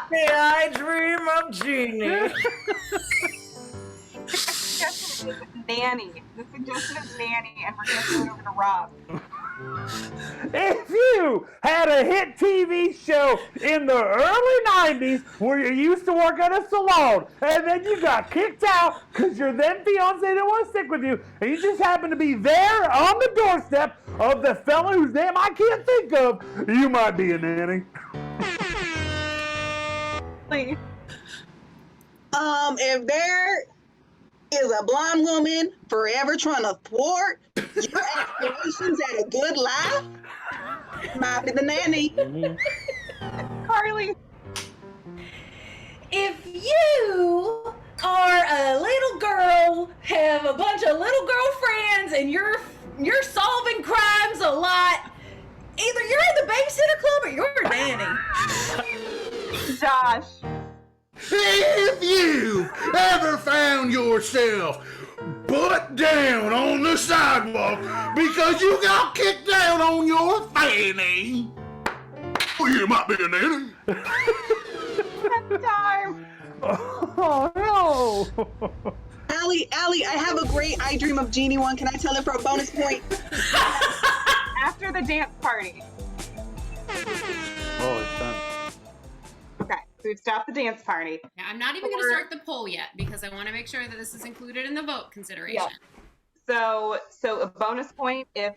I dream of Jeannie. The suggestion is Nanny. The suggestion is Nanny, and we're going to throw it over to Rob. If you had a hit TV show in the early 90s where you used to work at a salon and then you got kicked out because your then fiance didn't want to stick with you and you just happened to be there on the doorstep of the fella whose name I can't think of, you might be a nanny. Please. If there is a blonde woman forever trying to thwart your aspirations at a good life, might be the nanny. Carly. If you are a little girl, have a bunch of little girlfriends, and you're solving crimes a lot, either you're in the babysitter club or you're a nanny. Josh. If you ever found yourself butt down on the sidewalk because you got kicked down on your fanny, you might be a nanny. Time. Oh no! Allie, I have a great I Dream of Jeannie one. Can I tell it for a bonus point? After the dance party. Oh, it's done. Okay, so we've stopped the dance party. Yeah, I'm not even going to start the poll yet because I want to make sure that this is included in the vote consideration. Yeah. So a bonus point if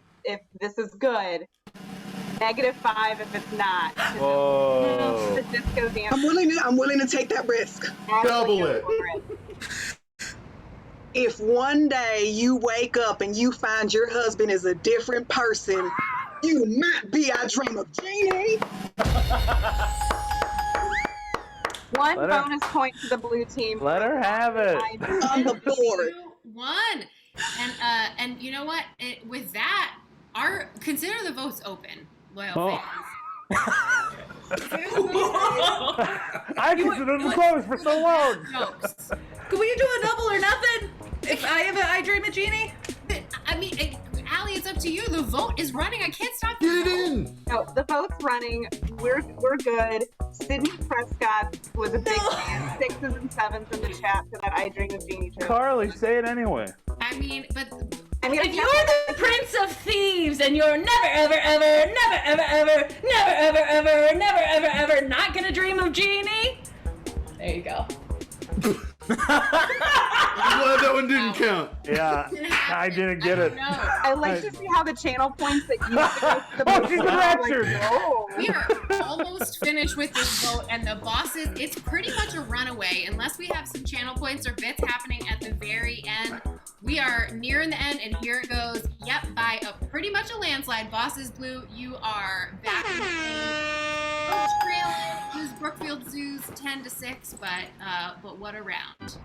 this is good. -5 if it's not. Whoa. The disco dance. I'm willing to take that risk. Double it. If one day you wake up and you find your husband is a different person, you might be I Dream of Jeannie. One bonus point to the blue team. Let her have it. On the board. 2-1. And you know what? With that, consider the votes open, loyal fans. I considered them closed for so long. Jokes. Could we do a double or nothing? If I have an I Dream of Jeannie? I mean, Allie, it's up to you. The vote is running. I can't stop Get the it vote. in. No, the vote's running. We're good. Sydney Prescott was a big fan. 6s and 7s in the chat for that I Dream of Jeannie joke. Carly, say it anyway. I mean, but If you're the Prince of Thieves and you're never, ever, ever, never, ever, ever, never, ever, ever, never, ever, ever not gonna dream of Jeannie, there you go. I'm glad that one didn't count. Yeah, I didn't get it. No. I like to see how the channel points that you used to go to the Oh, movie she's been are raptured. oh. We are almost finished with this vote, and the bosses, it's pretty much a runaway. Unless we have some channel points or bits happening at the very end, We are nearing the end, and here it goes. Yep, by pretty much a landslide. Boss is blue. You are back in the game. Trailing is Brookfield Zoo's 10-6, but what a round.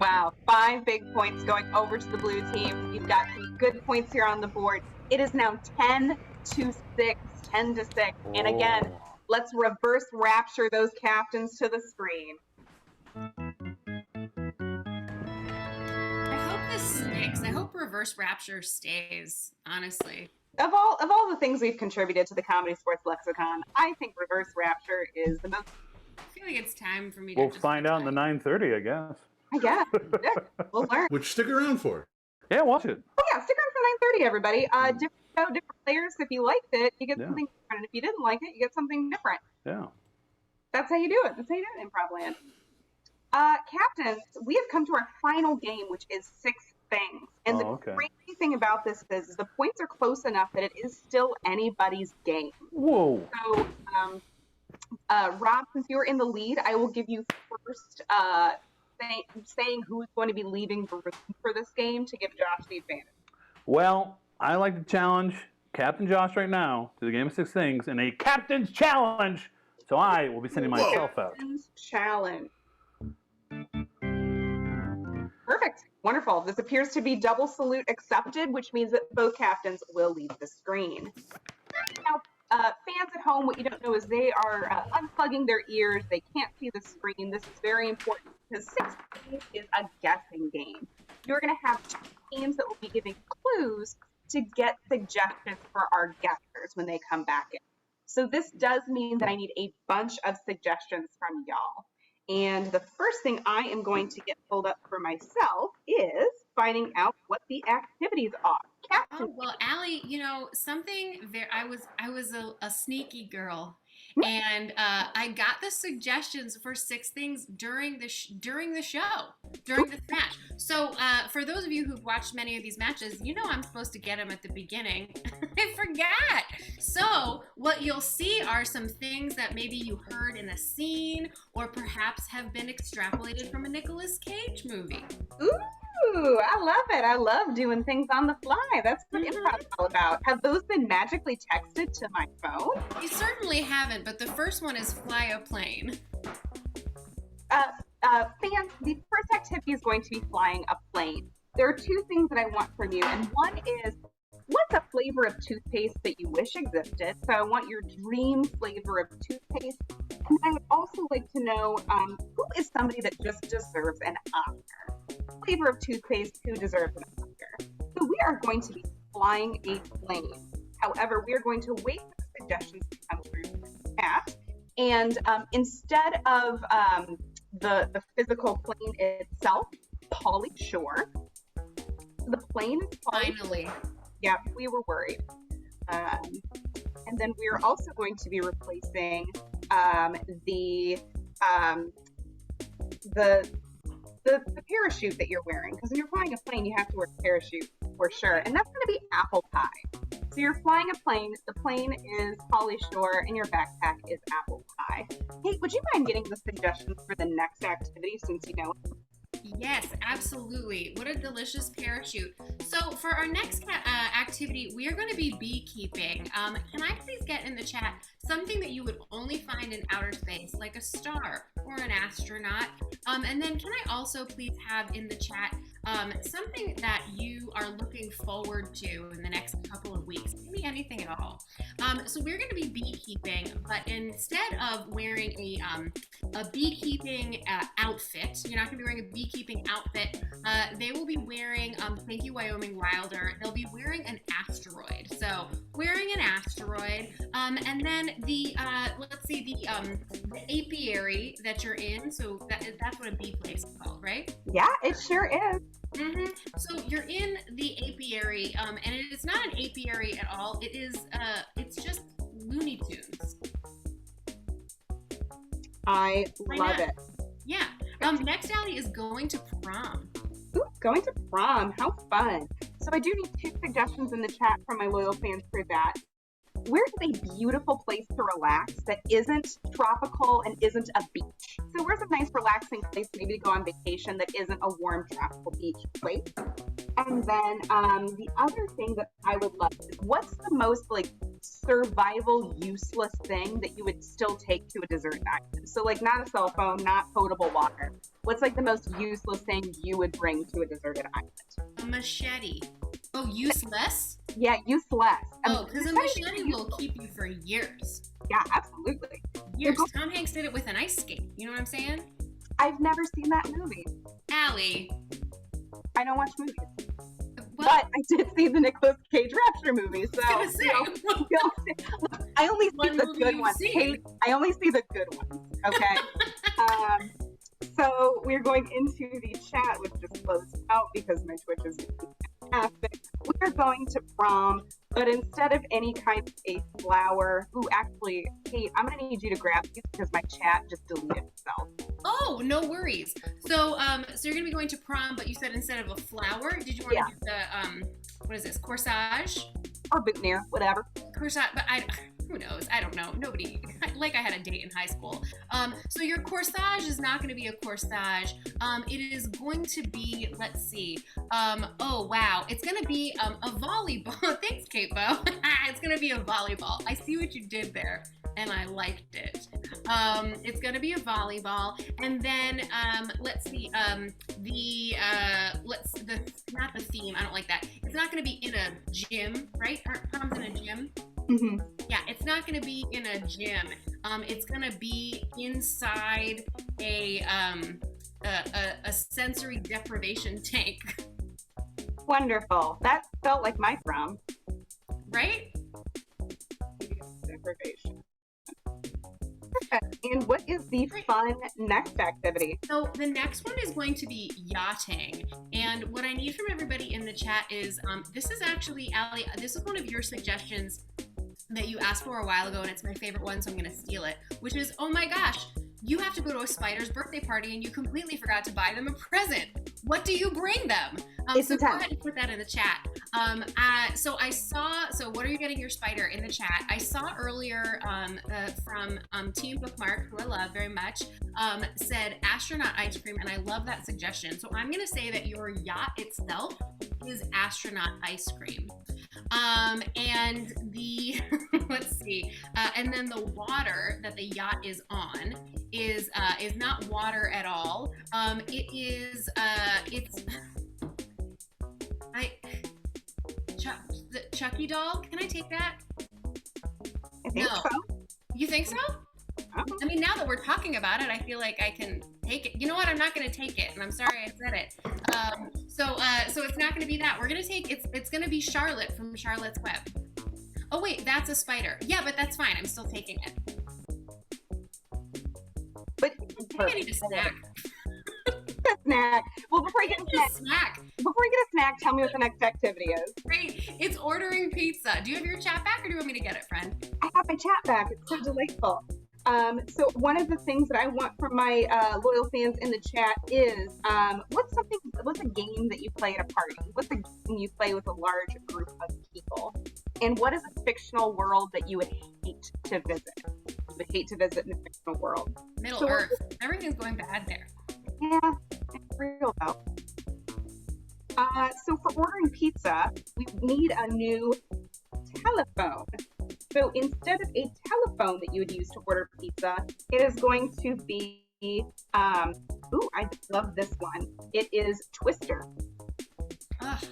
Wow, 5 big points going over to the blue team. You've got some good points here on the board. It is now 10-6, 10-6. And again, let's reverse rapture those captains to the screen. I hope this sticks. I hope reverse rapture stays, honestly. Of all the things we've contributed to the Comedy Sports Lexicon, I think reverse rapture is the most. I feel like it's time for me to. We'll find out in the 9:30, I guess. I guess. We'll learn. Which stick around for. Yeah, watch it. Oh yeah, stick around for 9:30, everybody. Different show, different players. If you liked it, you get something different. And if you didn't like it, you get something different. Yeah. That's how you do it. That's how you do it in Improv Land. Captains, we have come to our final game, which is 6 things. And the crazy thing about this is the points are close enough that it is still anybody's game. Whoa. So, Rob, since you're in the lead, I will give you first saying who is going to be leaving for this game to give Josh the advantage. Well, I like to challenge Captain Josh right now to the game of 6 things in a Captain's Challenge. So I will be sending myself out. Captain's Challenge. Perfect. Wonderful. This appears to be double salute accepted, which means that both captains will leave the screen. Now, fans at home, what you don't know is they are unplugging their ears. They can't see the screen. This is very important because 6 things is a guessing game. You're going to have 2 teams that will be giving clues to get suggestions for our guessers when they come back in. So this does mean that I need a bunch of suggestions from y'all. And the first thing I am going to get pulled up for myself is finding out what the activities are. Captain. Oh, well, Allie, you know, something very, I was a sneaky girl, and I got the suggestions for 6 things during the show, during this match. So for those of you who've watched many of these matches, you know I'm supposed to get them at the beginning. I forgot. So what you'll see are some things that maybe you heard in a scene, or perhaps have been extrapolated from a Nicolas Cage movie. Ooh, I love it. I love doing things on the fly. That's what improv is all about. Have those been magically texted to my phone? You certainly haven't, but the first one is fly a plane. Fans, the first activity is going to be flying a plane. There are 2 things that I want from you, and one is, what's a flavor of toothpaste that you wish existed? So I want your dream flavor of toothpaste. And I would also like to know who is somebody that just deserves an Oscar? Flavor of toothpaste, who deserves an Oscar? So we are going to be flying a plane. However, we are going to wait for the suggestions to come through the chat. And instead of the physical plane itself, Pauly Shore. The plane is Finally. Yeah, we were worried. And then we are also going to be replacing the parachute that you're wearing, because when you're flying a plane, you have to wear a parachute for sure. And that's going to be apple pie. So you're flying a plane. The plane is Pauly Shore, and your backpack is apple pie. Hey, would you mind getting the suggestions for the next activity since you know? Yes, absolutely. What a delicious parachute. So for our next activity, we are going to be beekeeping. Can I please get in the chat something that you would only find in outer space, like a star or an astronaut? And then can I also please have in the chat something that you are looking forward to in the next couple of weeks? Maybe anything at all. So we're going to be beekeeping, but instead of wearing a beekeeping outfit, you're not going to be wearing a beekeeping outfit. They will be wearing, thank you Wyoming Wilder, they'll be wearing an asteroid. So wearing an asteroid, and then the let's see, the apiary that you're in. So that's what a bee place is called, right? Yeah, it sure is. So you're in the apiary, and it is not an apiary at all. It is, it's just Looney Tunes. I love it. Yeah. Next, Allie is going to prom. Ooh, going to prom. How fun. So I do need 2 suggestions in the chat from my loyal fans for that. where's a beautiful place to relax that isn't tropical and isn't a beach? So where's a nice relaxing place maybe to go on vacation that isn't a warm tropical beach place? And then the other thing that I would love is, what's the most like survival useless thing that you would still take to a desert island? So like not a cell phone, not potable water. What's like the most useless thing you would bring to a deserted island? A machete. Oh, useless? Yeah, useless. Oh, because a machete will keep you for years. Yeah, absolutely. Years. Tom Hanks did it with an ice skate. You know what I'm saying? I've never seen that movie. Allie. I don't watch movies. Well, but I did see the Nicolas Cage Rapture movie, so I only see the good ones. Kate, I only see the good ones. Okay. So we're going into the chat, which just closed out because my Twitch is fantastic. We're going to prom, but instead of any kind of a flower, actually, Kate, I'm gonna need you to grab these because my chat just deleted itself. Oh, no worries. So, so you're gonna be going to prom, but you said instead of a flower, did you want to do the what is this, corsage? Or boutonniere, whatever. Corsage, but who knows? I don't know. Nobody, like I had a date in high school. So your corsage is not going to be a corsage. It is going to be, let's see. Oh, wow. It's going to be a volleyball. Thanks, Kate Bo. It's going to be a volleyball. I see what you did there, and I liked it. It's going to be a volleyball. And then, let's see, not the theme. I don't like that. It's not going to be in a gym, right? Aren't proms in a gym? Mm-hmm. Yeah, it's not going to be in a gym. It's going to be inside a sensory deprivation tank. Wonderful. That felt like my prom. Right? Deprivation. And what is the fun next activity? So the next one is going to be yachting. And what I need from everybody in the chat is, this is actually, Allie, this is one of your suggestions that you asked for a while ago, and it's my favorite one, so I'm gonna steal it, which is, oh my gosh, you have to go to a spider's birthday party and you completely forgot to buy them a present. What do you bring them? So go ahead and put that in the chat. So what are you getting your spider in the chat? I saw earlier from Team Bookmark, who I love very much, said astronaut ice cream, and I love that suggestion. So I'm gonna say that your yacht itself is astronaut ice cream. And the, let's see, and then the water that the yacht is on is not water at all. The Chucky doll, can I take that? I think so. You think so? I mean, now that we're talking about it, I feel like I can take it. You know what? I'm not going to take it, and I'm sorry I said it. So it's not going to be that. We're going to take it's going to be Charlotte from Charlotte's Web. Oh wait, that's a spider. Yeah, but that's fine. I'm still taking it. But I need a snack. Snack. Well, before you get a snack, tell me what the next activity is. Great. It's ordering pizza. Do you have your chat back, or do you want me to get it, friend? I have my chat back. It's so delightful. So one of the things that I want from my loyal fans in the chat is, what's a game that you play at a party? What's a game you play with a large group of people? And what is a fictional world that you would hate to visit? You would hate to visit in a fictional world. Middle Earth. Everything's going bad there. Yeah, it's real though. So for ordering pizza, we need a new telephone. So instead of a telephone that you would use to order pizza, it is going to be, I love this one. It is Twister. Ugh,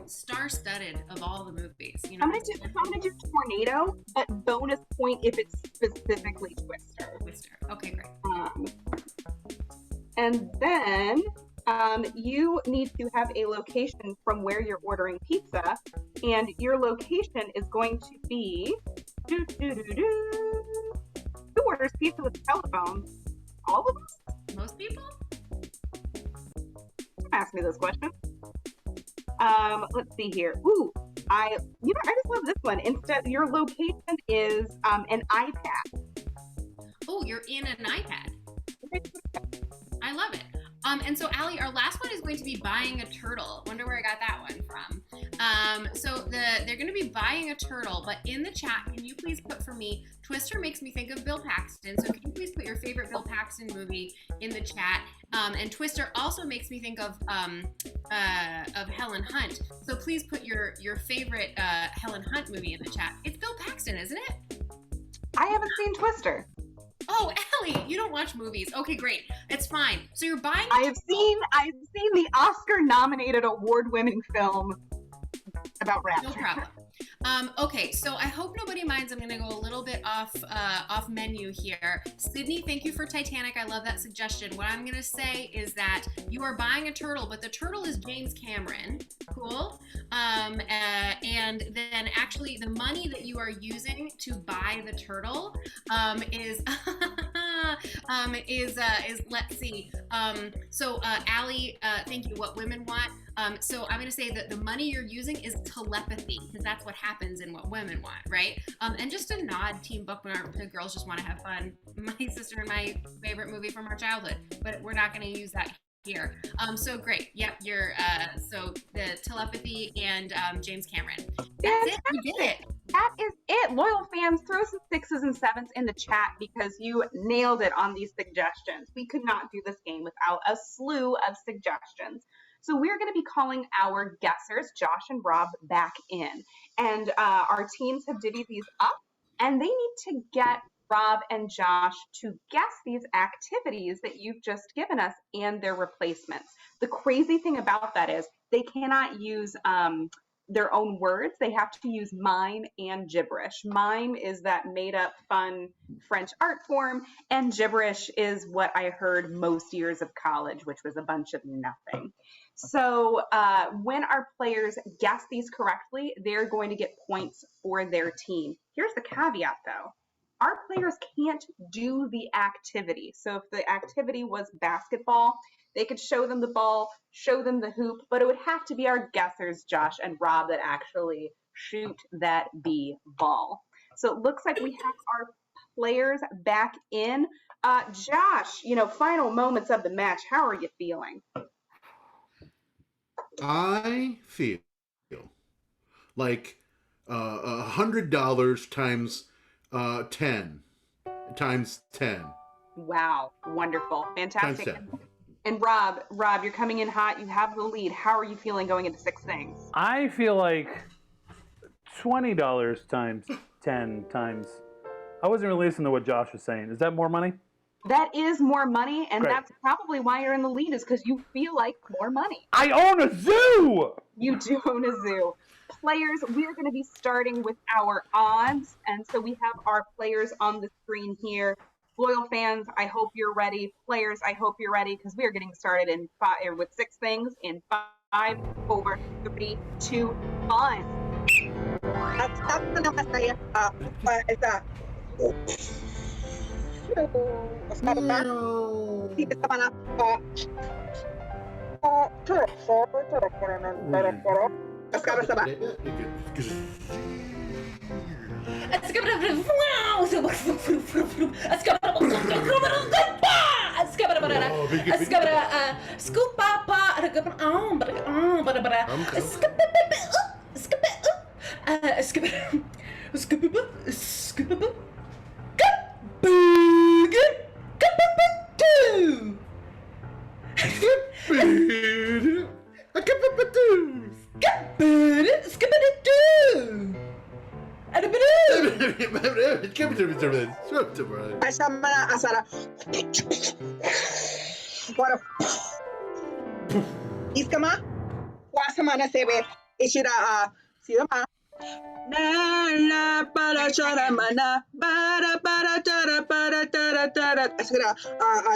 star-studded of all the movies. You know, I'm gonna do Tornado, but bonus point if it's specifically Twister. Twister. Okay, great. And then you need to have a location from where you're ordering pizza, and your location is going to be who orders pizza with a telephone? All of us? Most people? Ask me this question. Let's see here. Ooh, I just love this one. Instead, your location is an iPad. Oh, you're in an iPad. I love it. And so, Allie, our last one is going to be buying a turtle. Wonder where I got that one from. So they're going to be buying a turtle, but in the chat, can you please put for me, Twister makes me think of Bill Paxton, so can you please put your favorite Bill Paxton movie in the chat? And Twister also makes me think of Helen Hunt, so please put your favorite Helen Hunt movie in the chat. It's Bill Paxton, isn't it? I haven't seen Twister. Oh, Ellie, you don't watch movies. Okay, great. It's fine. So you're buying. I've seen the Oscar-nominated, award-winning film about rats. No problem. Okay, so I hope nobody minds. I'm going to go a little bit off menu here. Sydney, thank you for Titanic. I love that suggestion. What I'm going to say is that you are buying a turtle, but the turtle is James Cameron. Cool. And then actually the money that you are using to buy the turtle is let's see. So Allie, thank you. What women want. So I'm going to say that the money you're using is telepathy, because that's what happens in What Women Want, right? And just a nod, Team Bookmark, the girls just want to have fun. My sister and my favorite movie from our childhood, but we're not going to use that here. So great. Yep, you're, so the telepathy and James Cameron. That's it. You did it. That is it. Loyal fans, throw some 6s and 7s in the chat because you nailed it on these suggestions. We could not do this game without a slew of suggestions. So we're going to be calling our guessers, Josh and Rob, back in. And our teams have divvied these up, and they need to get Rob and Josh to guess these activities that you've just given us and their replacements. The crazy thing about that is they cannot use their own words. They have to use mime and gibberish. Mime is that made-up, fun French art form, and gibberish is what I heard most years of college, which was a bunch of nothing. So when our players guess these correctly, they're going to get points for their team. Here's the caveat, though. Our players can't do the activity. So if the activity was basketball, they could show them the ball, show them the hoop, but it would have to be our guessers, Josh and Rob, that actually shoot that ball. So it looks like we have our players back in. Josh, final moments of the match. How are you feeling? I feel like $100 times 10 times 10. Wow, wonderful, fantastic. Times 10. And Rob, you're coming in hot. You have the lead. How are you feeling going into 6 things? I feel like $20 times 10 times. I wasn't really listening to what Josh was saying. Is that more money? That is more money, and Great. That's probably why you're in the lead, is because you feel like more money. I own a zoo! You do own a zoo. Players, we're going to be starting with our odds, and so we have our players on the screen here. Loyal fans, I hope you're ready. Players, I hope you're ready, because we are getting started in with 6 things in 5, 4, 3, 2, 1. Iskama, wasamana sebe, ishira sidama. Nala para chara mana, para tara para tara tara. Asira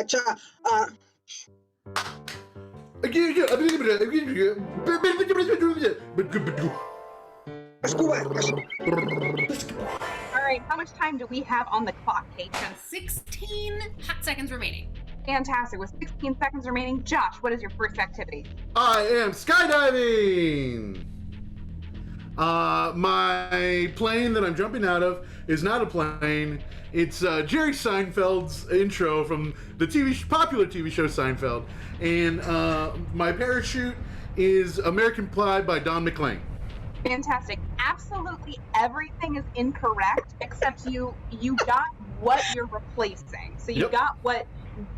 cha All right, how much time do we have on the clock, Kate? 16 hot seconds remaining. Fantastic. With 16 seconds remaining, Josh, what is your first activity? I am skydiving! My plane that I'm jumping out of is not a plane. It's Jerry Seinfeld's intro from the popular TV show Seinfeld. And my parachute is American Pie by Don McLean. Fantastic. Absolutely everything is incorrect except you got what you're replacing. So you got what,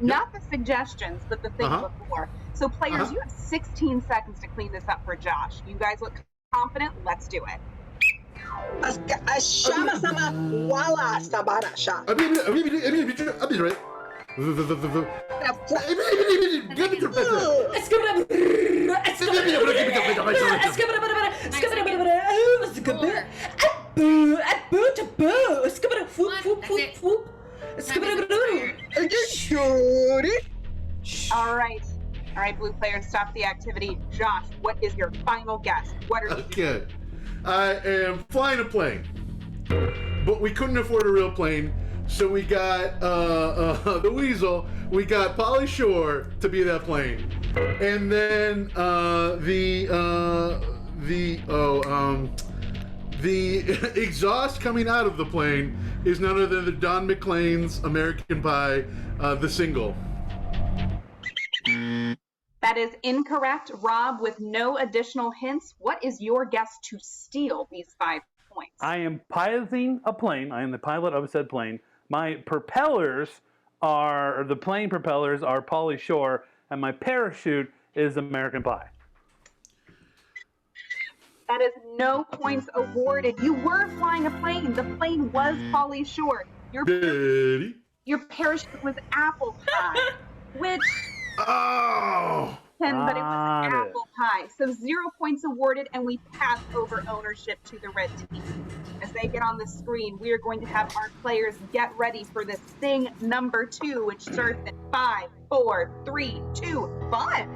not the suggestions, but the thing before. So players, you have 16 seconds to clean this up for Josh. You guys look confident. Let's do it. Shama sama wala sabara sha. All right, blue players, stop the activity. Josh, what is your final guess? What are you Okay. I am flying a plane, but we couldn't afford a real plane, so we got the Weasel. We got Pauly Shore to be that plane, and then the exhaust coming out of the plane is none other than Don McLean's American Pie, the single. That is incorrect, Rob, with no additional hints. What is your guess to steal these 5 points? I am piloting a plane. I am the pilot of said plane. My propellers are, the plane propellers are Pauly Shore, and my parachute is American Pie. That is no points awarded. You were flying a plane. The plane was Pauly Shore. Your parachute was apple pie, which... Oh! But it was apple pie. So 0 points awarded, and we pass over ownership to the red team. As they get on the screen, we are going to have our players get ready for this thing number 2, which starts in 5, 4, 3, 2, 1.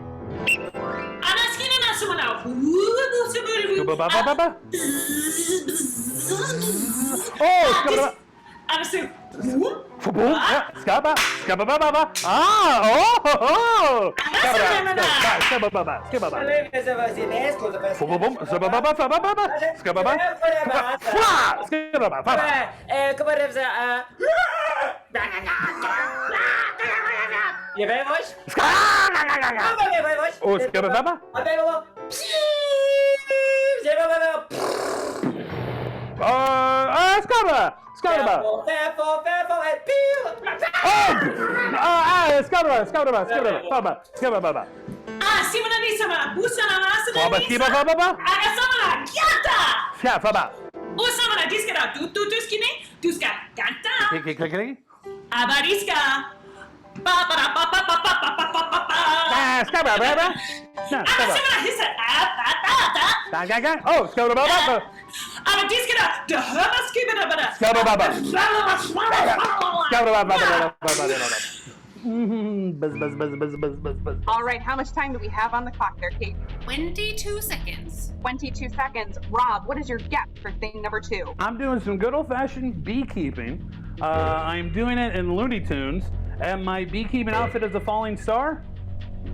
All right, how much time do we have on the clock there, Kate? 22 seconds. 22 seconds. Rob, what is your guess for thing number 2? I'm doing some good old-fashioned beekeeping. I'm doing it in Looney Tunes, and my beekeeping outfit is a falling star.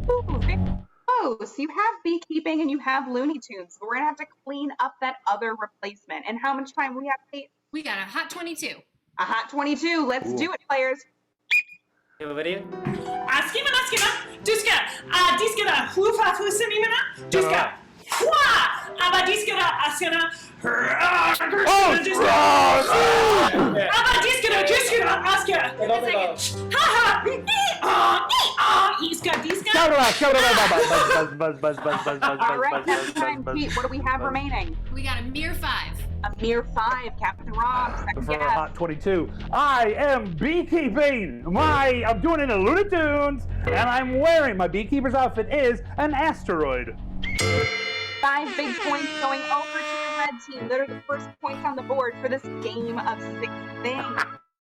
Ooh, close. You have beekeeping and you have Looney Tunes. So we're gonna have to clean up that other replacement. And how much time we have, Kate? We got a hot 22. A hot 22. Let's do it, players. All right, next time, Pete, what do we have remaining? We got a mere 5. A mere 5, Captain Rob. Second For a guess. hot 22. I am beekeeping. I'm doing it in Looney Tunes, and I'm wearing my beekeeper's outfit is an asteroid. 5 big points going over to the red team. That are the first points on the board for this game of 6 things.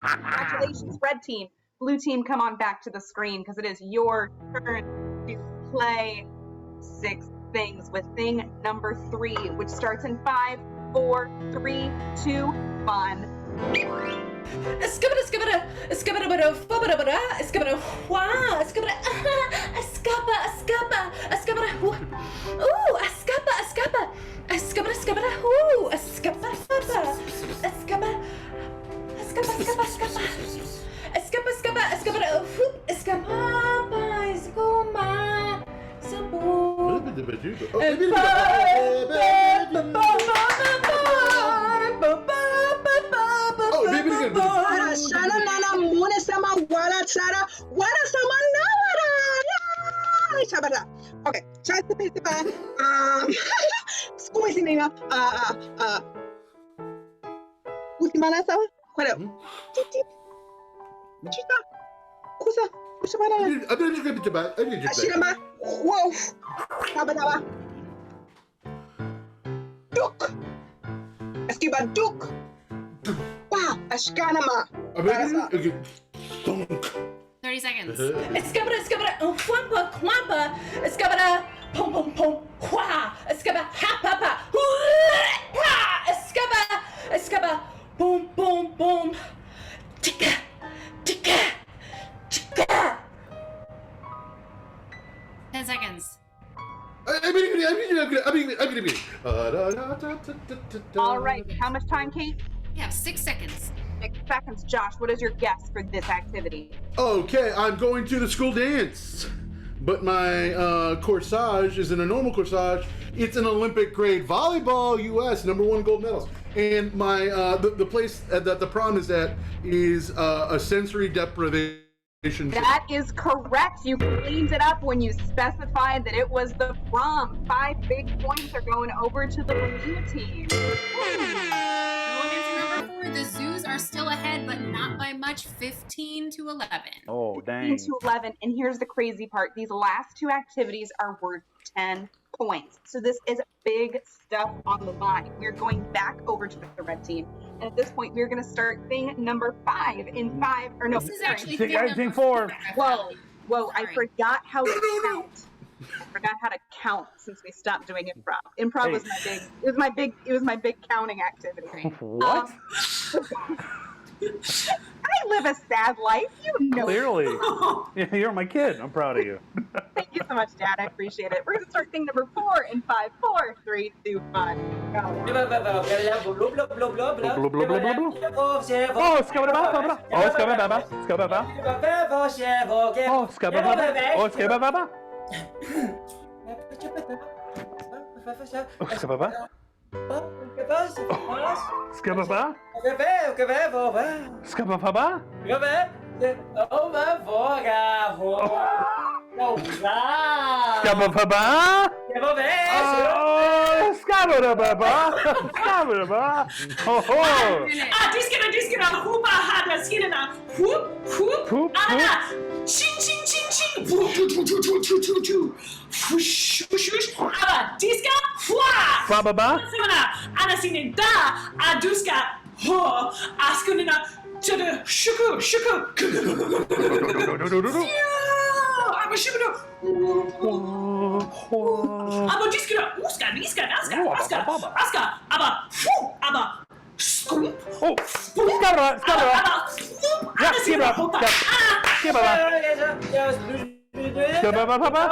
Congratulations, red team. Blue team, come on back to the screen because it is your turn to play 6 things with thing number 3, which starts in 5, 4, 3, 2, 1. Shana nana mune sama wala chara wala sama nawara. Okay, try to piece it back. Squeeze me up. Usimana sawa? Kwa leo. Chita. Kusa. Usimana. Ashirama. Wow. Sabadawa. Duk. Eskiba duk. Wow. Ashkanama. 30 seconds. Escabada, whampa, quampa, escabada, pom pom pom, qua, escaba, ha pa pa, pa, escaba, boom boom boom, ticka, ticka, ticka. 10 seconds. All right. How much time, Kate? You have 6 seconds. 6 seconds. Josh, what is your guess for this activity? Okay, I'm going to the school dance, but my corsage isn't a normal corsage. It's an Olympic grade volleyball U.S. #1 gold medals, and my the place that the prom is at is a sensory deprivation. That is correct. You cleaned it up when you specified that it was the prom. 5 big points are going over to the blue team. Going into number 4, the zoos are still ahead, but not by much, 15 to 11. Oh, dang. 15 to 11. And here's the crazy part. These last 2 activities are worth 10 points. So this is big stuff on the line. We're going back over to the red team. And at this point, we're going to start thing number 5 in 5, or no. This is actually thing 4. Whoa, I Sorry. forgot how to count. I forgot how to count since we stopped doing improv. Improv was my big, it was my big counting activity. What? I live a sad life, you know. Clearly. Yeah, you're my kid. I'm proud of you. Thank you so much, Dad. I appreciate it. We're going to start thing number 4 in 5, 4, 3, 2, 1. Go. Oh, skabba-ba-ba-ba. Oh, skabba-ba-ba. Skabba-ba. Oh, skabba-ba-ba. Oh, skabba-ba-ba. Oh, skabba-ba. Skabba-ba. Skabba-ba-ba. Skabba-ba-ba. Oh, skabba-ba-ba. Skabba-ba. Oh, Diskina, hoopa, hada, skinina, whoop, whoop, Whoop, anana, ching, ching, ching, ching, whoop, choo, choo, choo, choo, choo, choo, choo, whoosh, whoosh, whoosh, aba, diska, fwa, Ba-ba-ba. simana, anasinin da, aduska, ho, askunina, chada, shuku, shuku, aba, shuku, aba, diskina, uska, niska, naska, aska, aska, aba, fu, aba, scoop, Oh, skabba-ba. Skabba-ba. Yeah, skabba-ba. Skabba-ba. Skabba-ba-ba-ba.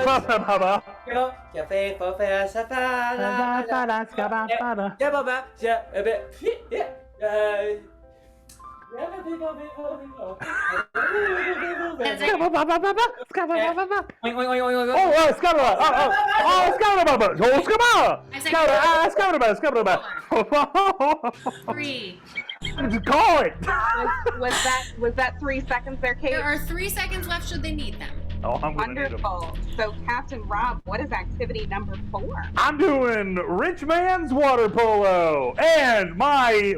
Ba-ba-ba-ba. Skabba-ba-ba-ba-ba. Skabba-ba-ba-ba. Oh, skabba-ba. Oh, skabba-ba-ba. Oh, skabba. Skabba-ba. Skabba-ba. 3. Call it. Was that 3 seconds there, Kate? There are 3 seconds left should they need them. Oh, I'm gonna need them. Wonderful. So, Captain Rob, what is activity number 4? I'm doing rich man's water polo, and my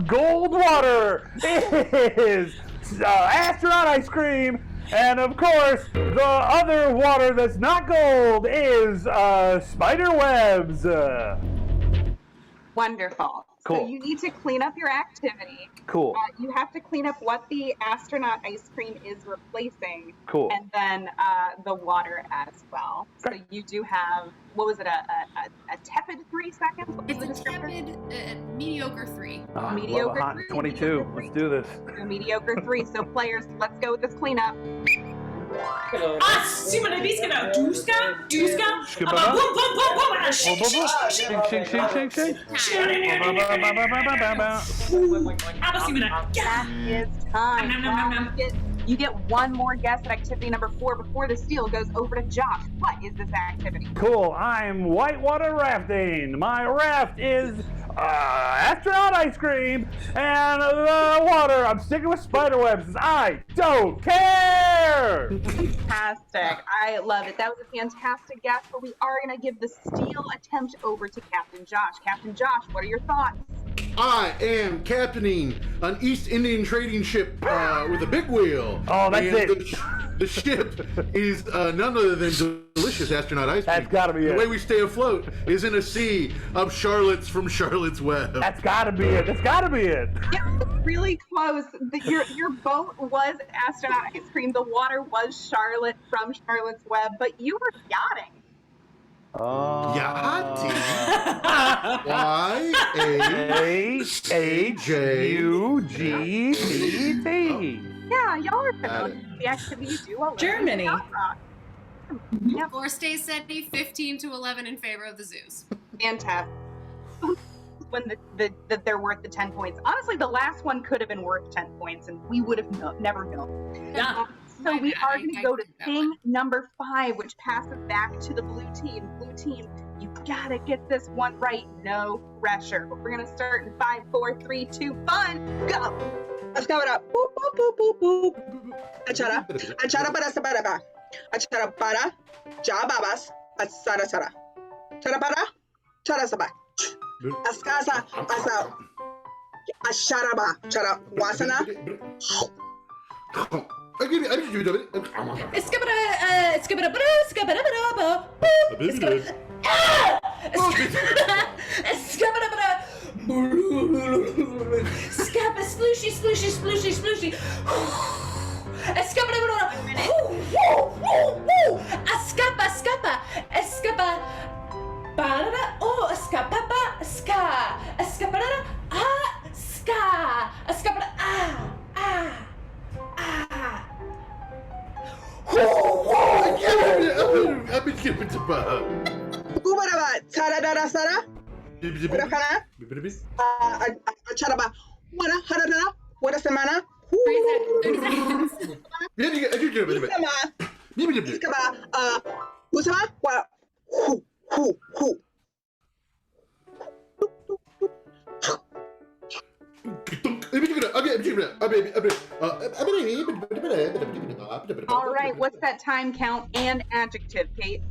gold water is astronaut ice cream, and of course, the other water that's not gold is spider webs. Wonderful. Cool. So you need to clean up your activity. Cool. You have to clean up what the astronaut ice cream is replacing. Cool. And then the water as well. Great. So you do have, what was it, a tepid 3 seconds? What was It's a the descriptor? tepid, mediocre 3. Mediocre hot 3, 22. mediocre Let's do this. A mediocre 3. So players, let's go with this cleanup. simana, diskina, duska, aba, boom, boom, boom, boom, and shing, shing, shing, Shing, shing, shing, shing, shing. aba, simana, That is time. Nom, nom, nom, nom. Get You get one more guess at activity number 4 before the steal goes over to Josh. What is this activity? Cool. I'm whitewater rafting. My raft is astronaut ice cream and water. I'm sticking with spider webs. I don't care. Fantastic. I love it. That was a fantastic guess, but we are going to give the steal attempt over to Captain Josh. Captain Josh, what are your thoughts? I am captaining an East Indian trading ship with a big wheel. Oh, that's and it. The ship is none other than delicious astronaut ice cream. That's gotta be the it. way we stay afloat is in a sea of Charlottes from Charlotte's Web. That's gotta be it. That's gotta be it. Yeah, really close. Your boat was astronaut ice cream. The water was Charlotte from Charlotte's Web, but you were yachting. Yachting. YAHUGCT. Yeah, y'all are familiar with the activity you do already. Germany. Yacht rock. Yeah, Or stay steady, 15 to 11 in favor of the Zeus. fantastic. When they're worth the 10 points. Honestly, the last one could have been worth 10 points, and we would have never known. Yeah. So we are going I to go to agree with that thing number 5, which passes back to the blue team. Blue team, you gotta get this one right. No pressure. But we're going to start in 5, 4, 3, 2, fun, go. Let's go it up. Boop, boop, boop, boop, boop. Achara. Achara para sabara. Achara para. Jababas. Asara sara. Chara para. Chara saba. Askasa. Asa. Asharaba. Chara. Wasana. Scabba, splooshy, splooshy, splooshy, splooshy. Escapa, escapa, escapa. Barada, oh, escapapa, ska, escaparada, ah, ska, escapada, ah, ah, ah. Gubaraba. Taradara sara. Burakana. Acharaba. Wara harada. Wara semana. 30 seconds. Iskama. Iskaba. Usama. Wa. Hu. All right, what's that time count and adjective, Kate?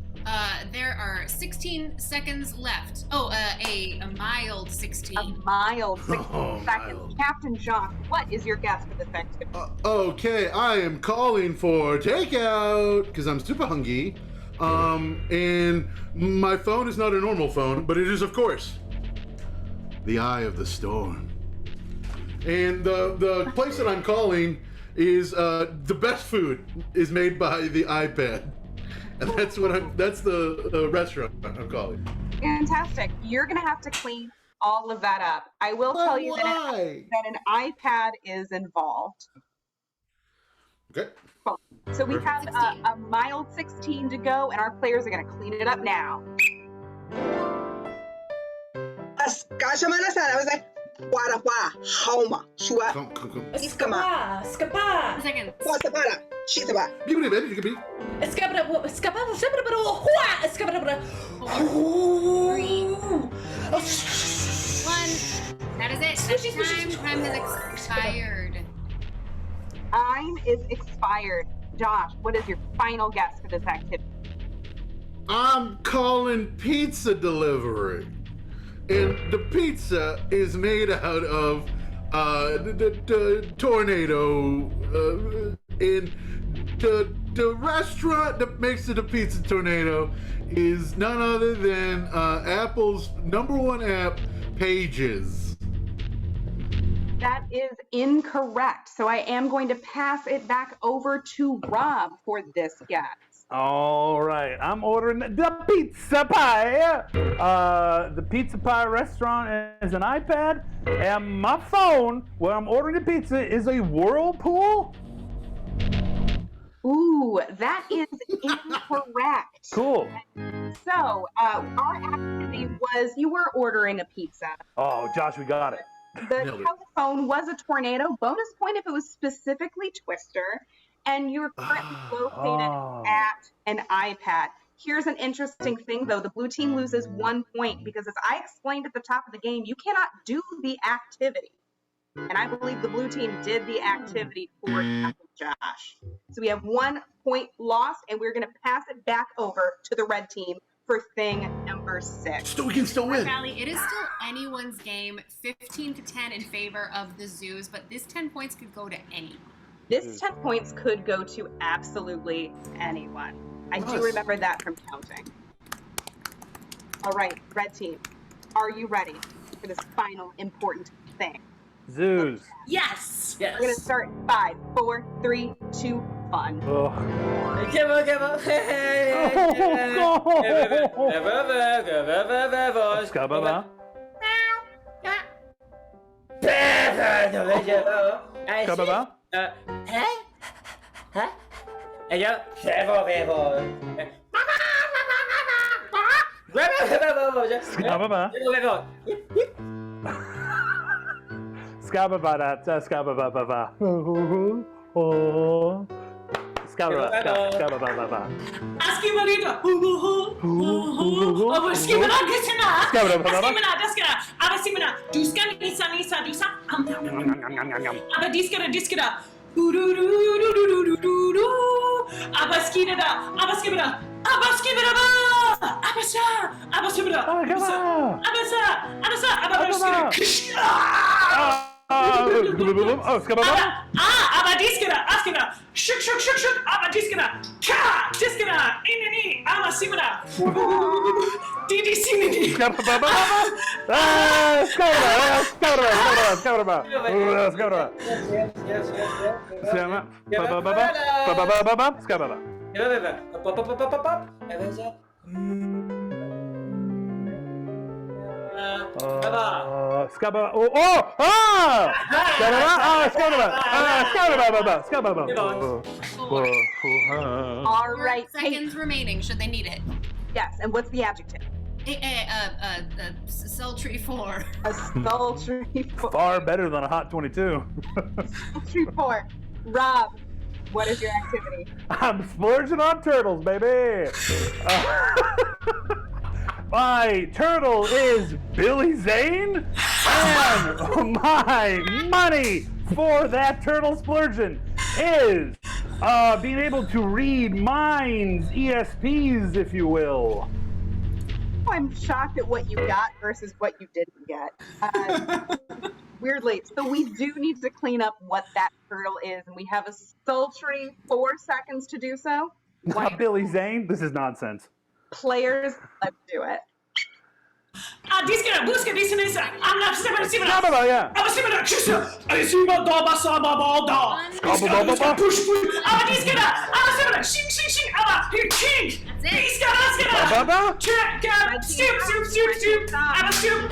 There are 16 seconds left. Oh, a mild 16. A mild 16 Oh, seconds. mild. Captain Josh, what is your guess for this activity? Okay, I am calling for takeout because I'm super hungry. And my phone is not a normal phone, but it is, of course, the eye of the storm. And the place that I'm calling is the best food is made by the iPad, and that's the restaurant I'm calling. Fantastic. You're going to have to clean all of that up. I will tell you that an iPad is involved. Okay. So we have a mild 16 to go, and our players are going to clean it up now. Askashamana sana. I was like, wara wa. Hauma. Shua. Come. Iskama. Scapa. 2 seconds. Wasabara. Shisaba. Escapa, escapa, That is it. Time has expired. Time is expired. Josh, what is your final guess for this activity? I'm calling pizza delivery, and the pizza is made out of the tornado, and the restaurant that makes it a pizza tornado is none other than Apple's #1 app, Pages. That is incorrect. So I am going to pass it back over to Rob for this guess. All right, I'm ordering the pizza pie. The pizza pie restaurant is an iPad, and my phone, where I'm ordering the pizza, is a whirlpool. Ooh, that is incorrect. Cool. So our activity was you were ordering a pizza. Oh, Josh, we got it. The telephone was a tornado. Bonus point if it was specifically Twister. and you're currently located at an iPad. Here's an interesting thing, though. The blue team loses 1 point because, as I explained at the top of the game, you cannot do the activity. And I believe the blue team did the activity for Josh. So we have 1 point lost, and we're going to pass it back over to the red team for thing number 6. So we can still win. Callie, it is still anyone's game, 15-10 in favor of the Zoos, but this 10 points could go to anyone. This 10 points could go to absolutely anyone. I do remember that from counting. All right, red team, are you ready for this final important thing? Zoos. Yes. We're going to start in 5, 4, 3, 2, fun. Oh. Skababa. Skababa. Skababa. Skababa. Skababa. Skababa. Askimarita. Abaskimana kisina. Askimana daskara. Abasimana. Duska nisa nisa dusa. Abadiskara diskara. Abaskida. Abaskimana. Abaskimana. Abasa. Abasimana. Abasa. Abasa. Abaskida. Oh, skababa. Abadiskara. Askida. Shuk. Abadiskara. Ka. Diskara. Inani. Abasimana. Didi simini. Skababa. Skababa. Skababa. All right. 4 seconds remaining, should they need it. Yes, and what's the adjective? Sultry 4. A sultry 4. Far better than a hot 22. Sultry 4. Rob, what is your activity? I'm splurging on turtles, baby. My turtle is Billy Zane, and my money for that turtle splurging is being able to read minds, ESPs, if you will. I'm shocked at what you got versus what you didn't get. Weirdly, so we do need to clean up what that turtle is, and we have a sultry 4 seconds to do so. Not Billy Zane. This is nonsense. Players, let's do it. Diskara. Buska. Disinisa. I'm not simina. Skababa, yeah. Abasimana. Kisa. Aisima. Doba. Saba. Balda. Skababa. Push. Abadiskara. Abasimana. Shing. Aba. Here. King. Diskara. Skababa. Check. Stoop. Abastoop.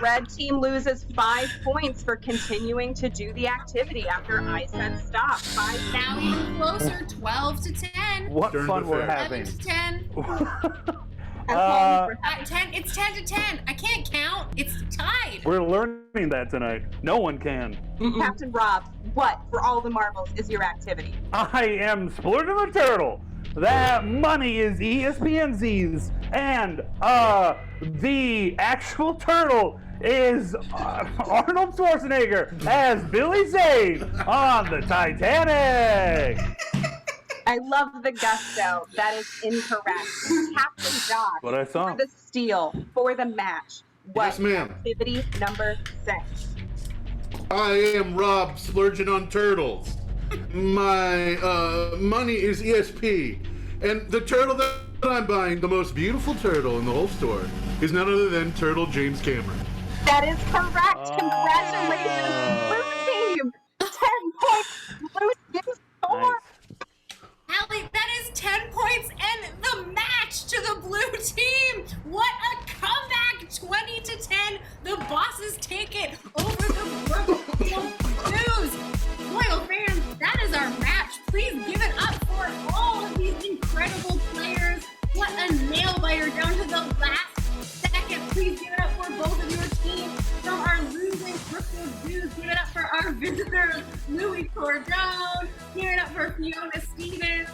Red team loses 5 points for continuing to do the activity after I said stop. 5 Now even closer, 12-10. What Turn fun to we're fair. having. 11-10. I'm calling for 10. It's 10-10. I can't count. It's tied. We're learning that tonight. No one can. Captain Rob, what, for all the marbles, is your activity? I am splurging the turtle. That money is ESPNZ's, and the actual turtle is Arnold Schwarzenegger as Billy Zane on the Titanic. I love the gusto. That is incorrect. Captain Josh, What I saw. for the steal, for the match, what Yes, ma'am. activity number 6? I am Rob splurging on turtles. My money is ESP. And the turtle that I'm buying, the most beautiful turtle in the whole store, is none other than Turtle James Cameron. That is correct. Congratulations, blue team. 10 points. Blue team score. Allie, that is 10 points and the match to the blue team. What a comeback. 20-10. The bosses take it over the Brookfield Blues. Loyal fans, that is our match. Please give it up for all of these incredible players. What a nail biter down to the last second. Please give it up for both of your teams. From our losing Brookfield Blues, give it up for Fiona Stevens,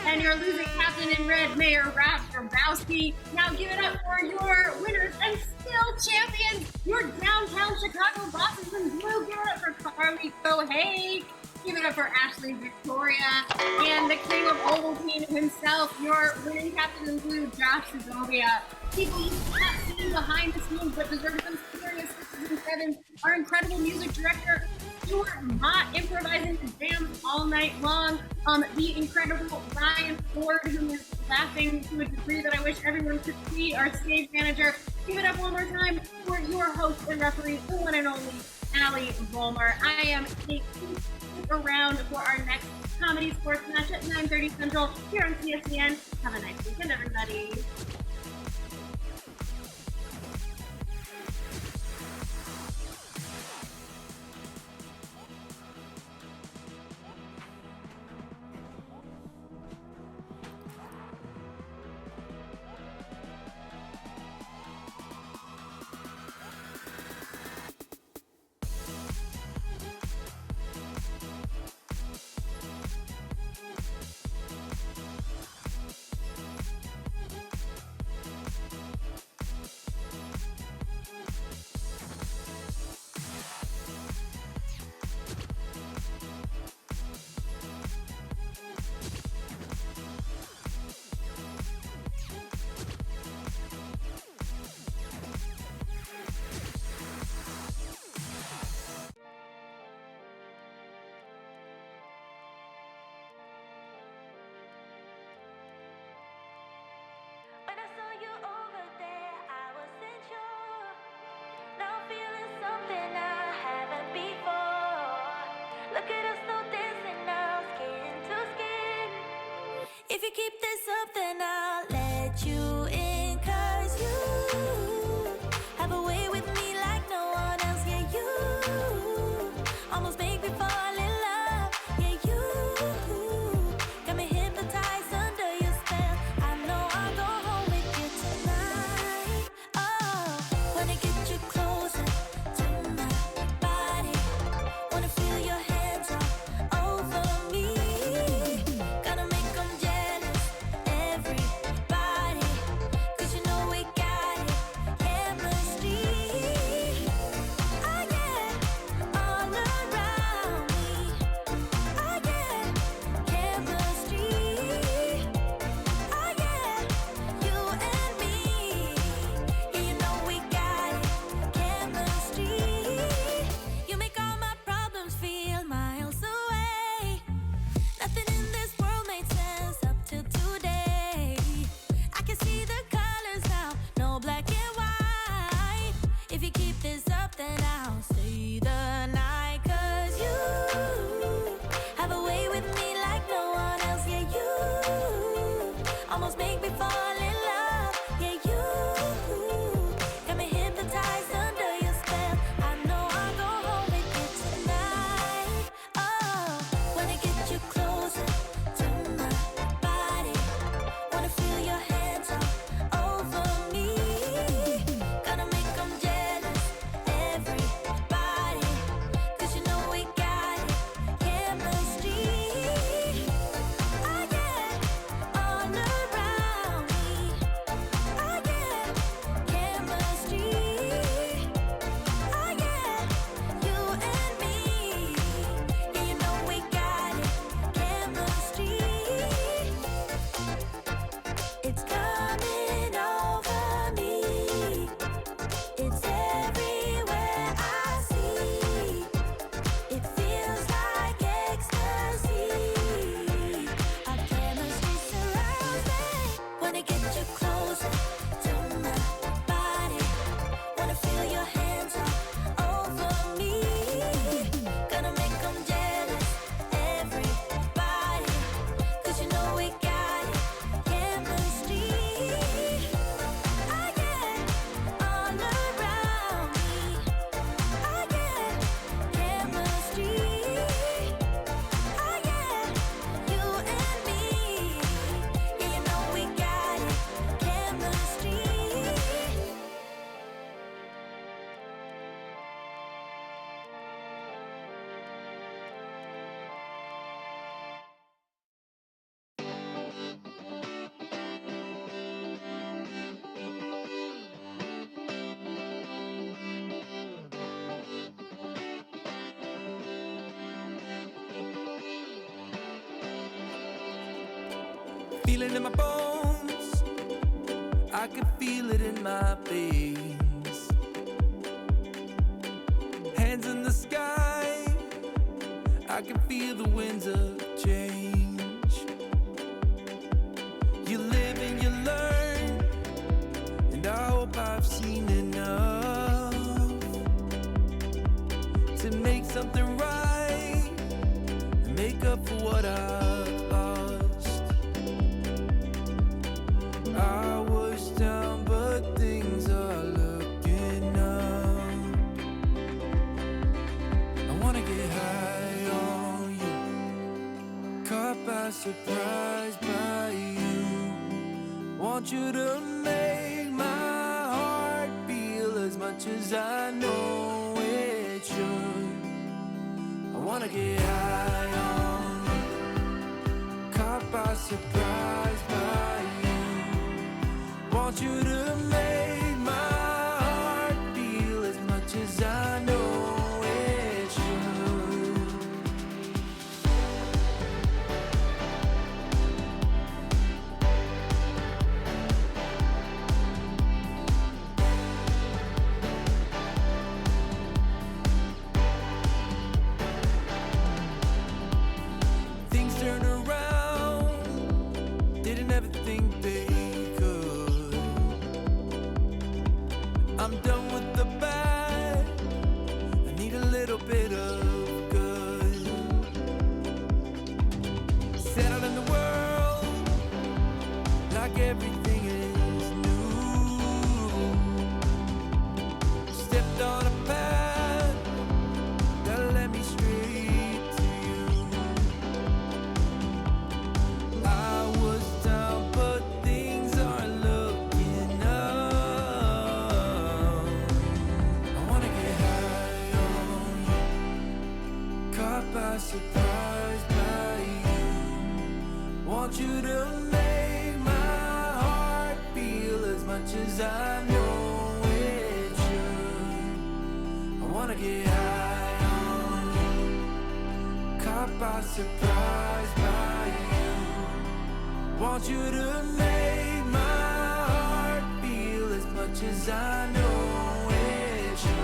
and your losing captain in red, Mayor Rob Grabowski. Now give it up for your winners and still champions, your downtown Chicago bosses in blue. Give it up for Carly Cohake. Give it up for Ashley Victoria. And the king of Ovaltine himself, your winning captain in blue, Josh Segovia. People you have seen behind the scenes but deserve some serious sixes and sevens. Our incredible music director, Stuart Mott, improvising the jams all night long. The incredible Ryan Ford, who is laughing to a degree that I wish everyone could see. Our stage manager. Give it up one more time for your host and referee, the one and only Allie Volmer. I am Kate. Stick around for our next comedy sports match at 9:30 Central here on CSCN. Have a nice weekend, everybody. When I saw you over there, I wasn't sure. Now I'm feeling something I haven't before. Look at us now dancing now, skin to skin. If you keep this up, then I'll let you in, 'cause you have a way with me like no one else. Yeah, you almost make me fall in love. Yeah, you got me hypnotized under your spell. I know I'll go home with you tonight. Oh, wanna get you closer to my body. Wanna feel your hands all over me. Gotta make 'em jealous, everybody. feel it in my bones, I can feel it in my veins. Hands in the sky, I can feel the winds of change. You live and you learn, and I hope I've seen enough to make something right and make up for what I've lost. I was down, but things are looking up. I wanna get high on you, caught by surprise by you. Want you to make my heart feel as much as I know it should. I wanna get high on you, caught by surprise by you. Want you to make my heart feel as much as I know it should. Things turn around, didn't ever think they could. I'm done with the bad, I need a little bit of good. Settled in the world, like everything is new. Stepped on a path, that led me straight to you. I was down, but things are looking up. I wanna get high on you, caught by surprise by you. Want you to make my heart feel as much as I know it should. I wanna get high on you, caught by surprise by you. Want you to make my heart feel as much as I know it should.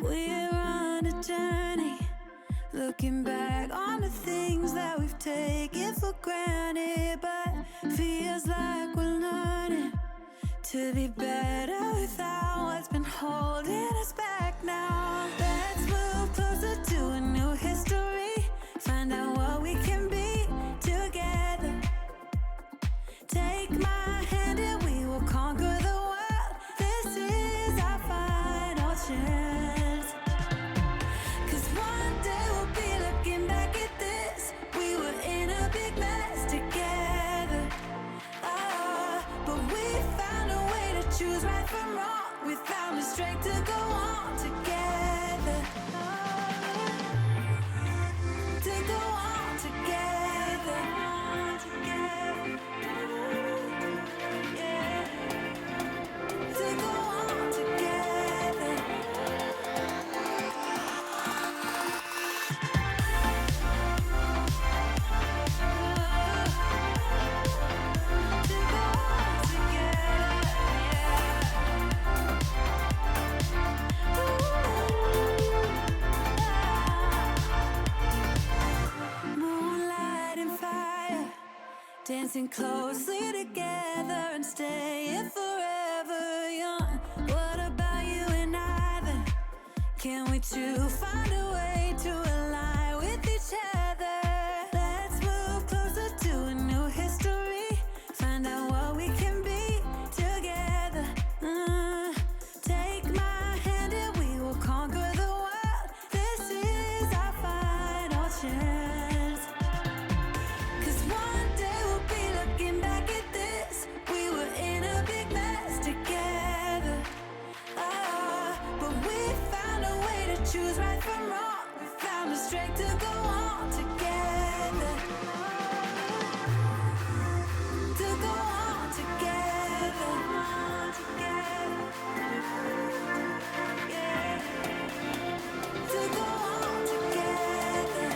We're on a journey, looking back on the things that we've taken for granted, but feels like we're learning to be better without what's been holding us back now. Let's move closer to a new history, find out what we can be together. Take my hand and we will conquer the world. This is our final chance. 'Cause one day we'll be looking back at this. We were in a big mess together. But we found a way to choose right from wrong. We found the strength to go on. dancing closely together and staying forever young. What about you and I then? Can we two find a way to align with each other? Let's move closer to a new history. Find out what we can be together. Take my hand and we will conquer the world. This is our final chance. 'Cause one day we'll be looking back at this. We were in a big mess together. But we found a way to choose right from wrong. We found the strength to go on together. To go on together. Yeah. To go on together.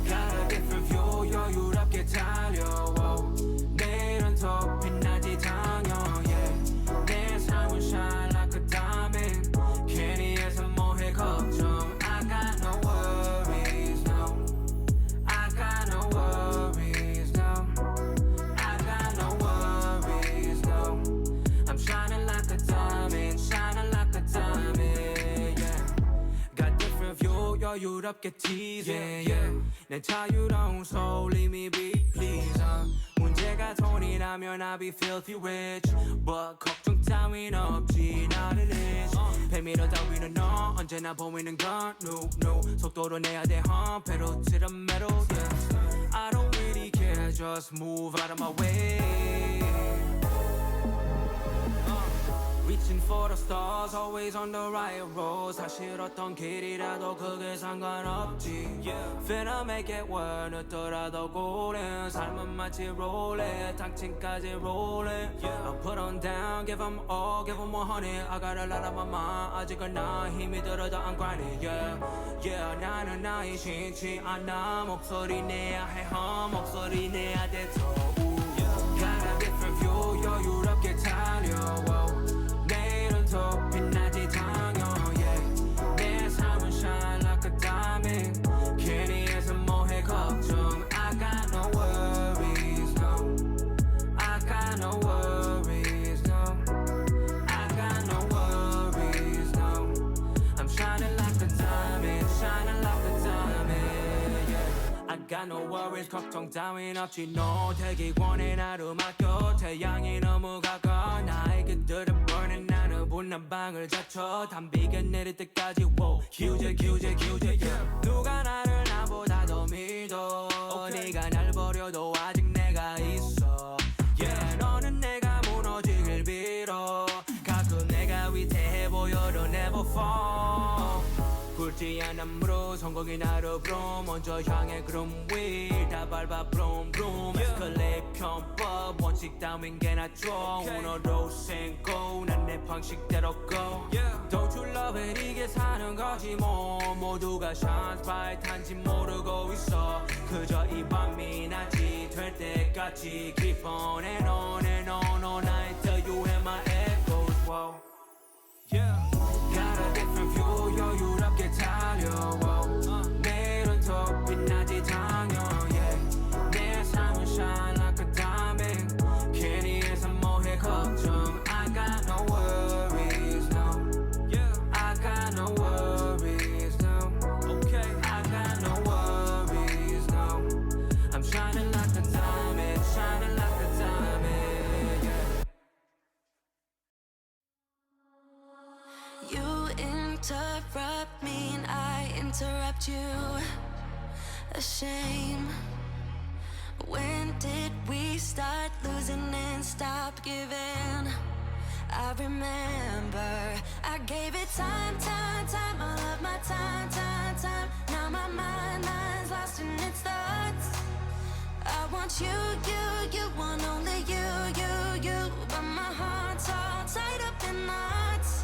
Got a different view 여유롭게 달려와 내일은 더 빛나지 당연 yeah. 내 삶은 shine like a diamond 괜히 해서 뭐해 걱정 I got no worries no I got no worries no I got no worries no I'm shining like a diamond yeah. Got different view 여유롭게 tease yeah. 내 자유로운 soul leave me be please 문제가 돈이라면 I'll be filthy rich But 걱정 따윈 없지 not it is 100m 따위는 너 언제나 보이는 건 no 속도로 내야 돼 pedal to the metal yeah. I don't really care just move out of my way Reaching for the stars, always on the right road 사실 어떤 길이라도 그게 상관없지 Finna make it work 늦더라도 고른 삶은 마치 롤렛 당층까지 rolling I put on down, give 'em all, give 'em 100 I got a lot on my mind, 아직은 나 힘이 들어도 I'm grinding yeah 나는 나이 싫지 않아 목소리 내야 해 목소리 내야 돼 더 Got a different view 여유롭게 달려와 내일은 더 빛나지 당연 yeah. 내 삶은 shine like a diamond 괜히 해서 뭐해 걱정 I got no worries no I got no worries no I got no worries no I'm shining like a diamond yeah. I got no worries 걱정 따윈 없지 no 되기 원해 나를 맡겨 태양이 너무 가까워 나의 그들은 burning 나는 분한 방을 닫혀 담비가 내릴 때까지 wow. 기우제 yeah. 누가 나를 나보다 더 믿어 네가 날 버려도 아직 내가 있어 yeah. 너는 내가 무너지길 빌어 가끔 내가 위태해 보여도 never fall 굵지 않은 무릎 성공이 나를 부름 먼저 향해 구름 위 다 밟아 브룸 브룸 에스컬레이트 편법 원칙 따윈 개나 줘 오늘도 생고 난 내 방식대로 go Don't you love it 이게 사는 거지 뭐 모두가 shine bright한지 모르고 있어 그저 이 밤이 낮이 될 때까지 keep on and on and on all night till you hear my echoes whoa. Got a different view 여유롭게 달려와 내일은 더 빛나지 당연 yeah. 내 삶은 shine like a diamond 괜히 해서 뭐해 걱정 I got no worries no I got no worries no I got no worries no I'm shining like a diamond yeah. You interrupt me and I interrupt you. a shame. When did we start losing and stop giving? I remember I gave it time, all of my time. Now my mind's lost in its thoughts. I want you want only you, but my heart's all tied up in knots.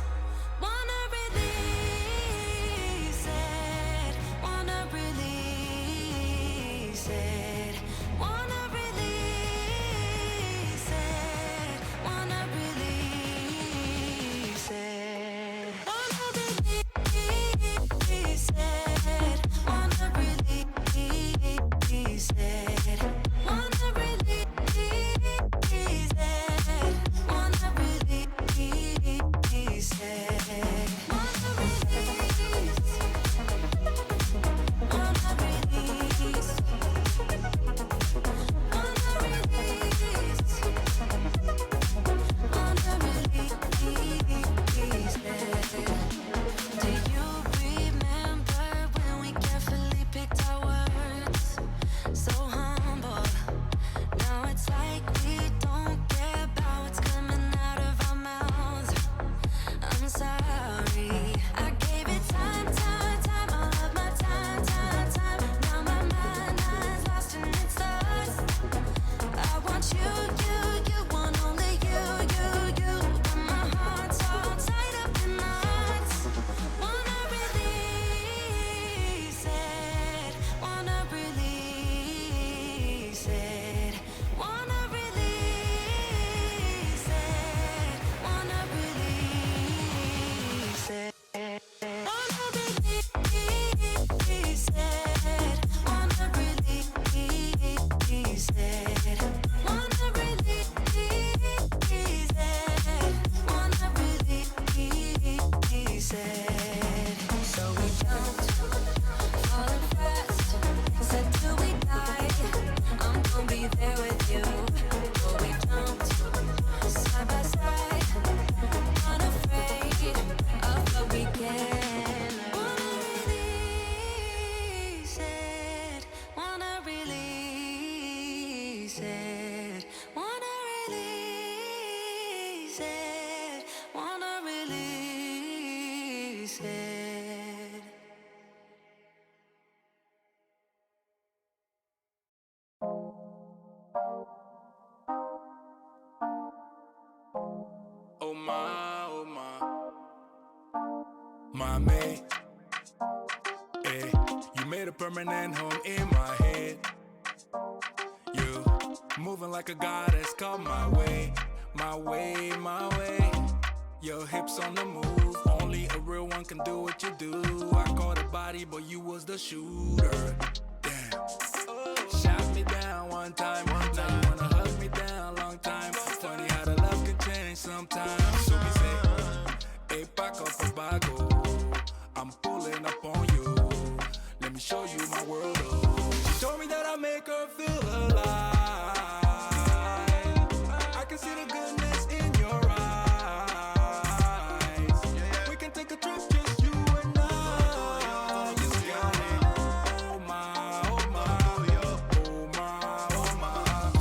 Wanna release it, wanna release it, wanna release it, wanna release it, wanna release it, wanna release it, wanna release it, wanna release it. Oh my, mommy, eh, you made a permanent home in my head. You moving like a goddess, come my way, my way, my way. Your hips on the move, only a real one can do what you do. I caught a body, but you was the shooter. Damn, shot me down one time. Now you wanna hug me down, long time. Funny how the love can change sometimes. So we say, hey, Paco for Bago, I'm pulling up on you. Let me show you my world. Oh. She told me that I make her feel alive. I can see the goodness in your eyes. We can take a trip, just you and I. You got it. Oh my, oh my, oh my, oh my,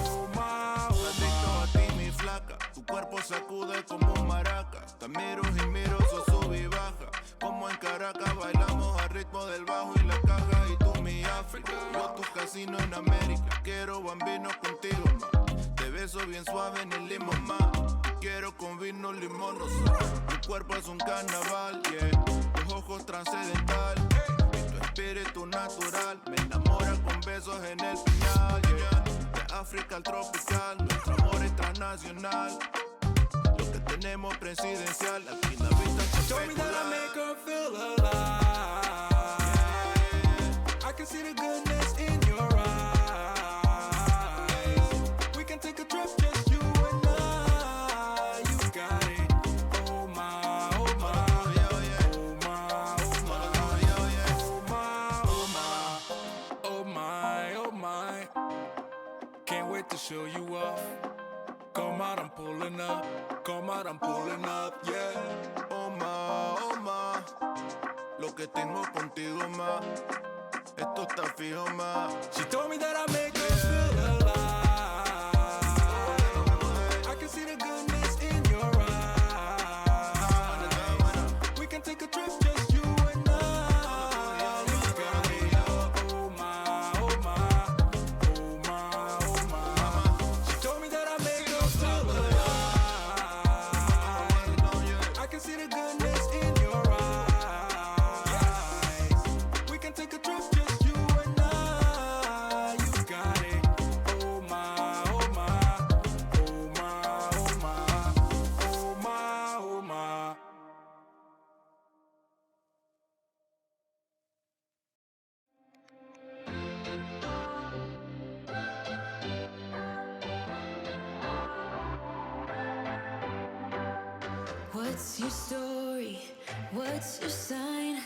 oh my. Adicto a ti, mi flaca. Tu cuerpo sacude como un maraca. Te miro y miro, so sube y baja. Como en Caracas bailamos al ritmo del bajo y la caja. Y tú mi África, yo tu casino en América. Quiero bambino contigo, ma. Te beso bien suave en el limón, ma. Te quiero con vino, limón, no sal. Tu cuerpo es un carnaval, yeah. Tus ojos trascendental y tu espíritu natural. Me enamora con besos en el final, yeah. De África al tropical, nuestro amor es transnacional. Lo que tenemos presidencial, aquí la vista es Told me that I make her feel alive. I can see the goodness in your eyes. We can take a trip, just you and I. You got it. Oh my, oh my, oh my, oh my, oh my, oh my, oh my. Can't wait to show you off. Come out, I'm pulling up. Come out, I'm pulling up, yeah. oh ma, lo que tengo contigo, ma. Esto está fijo más. She told me that I make her feel alive. I can see the goodness in your eyes. We can take a trip, just you and I. You got me, oh my, oh my, oh my, oh my. She told me that I make her feel alive. I can see the goodness in your eyes. We can take a trip, just you and I. You got it. Oh my, oh my, oh my, oh my, oh my, oh my. What's your story? What's your sign?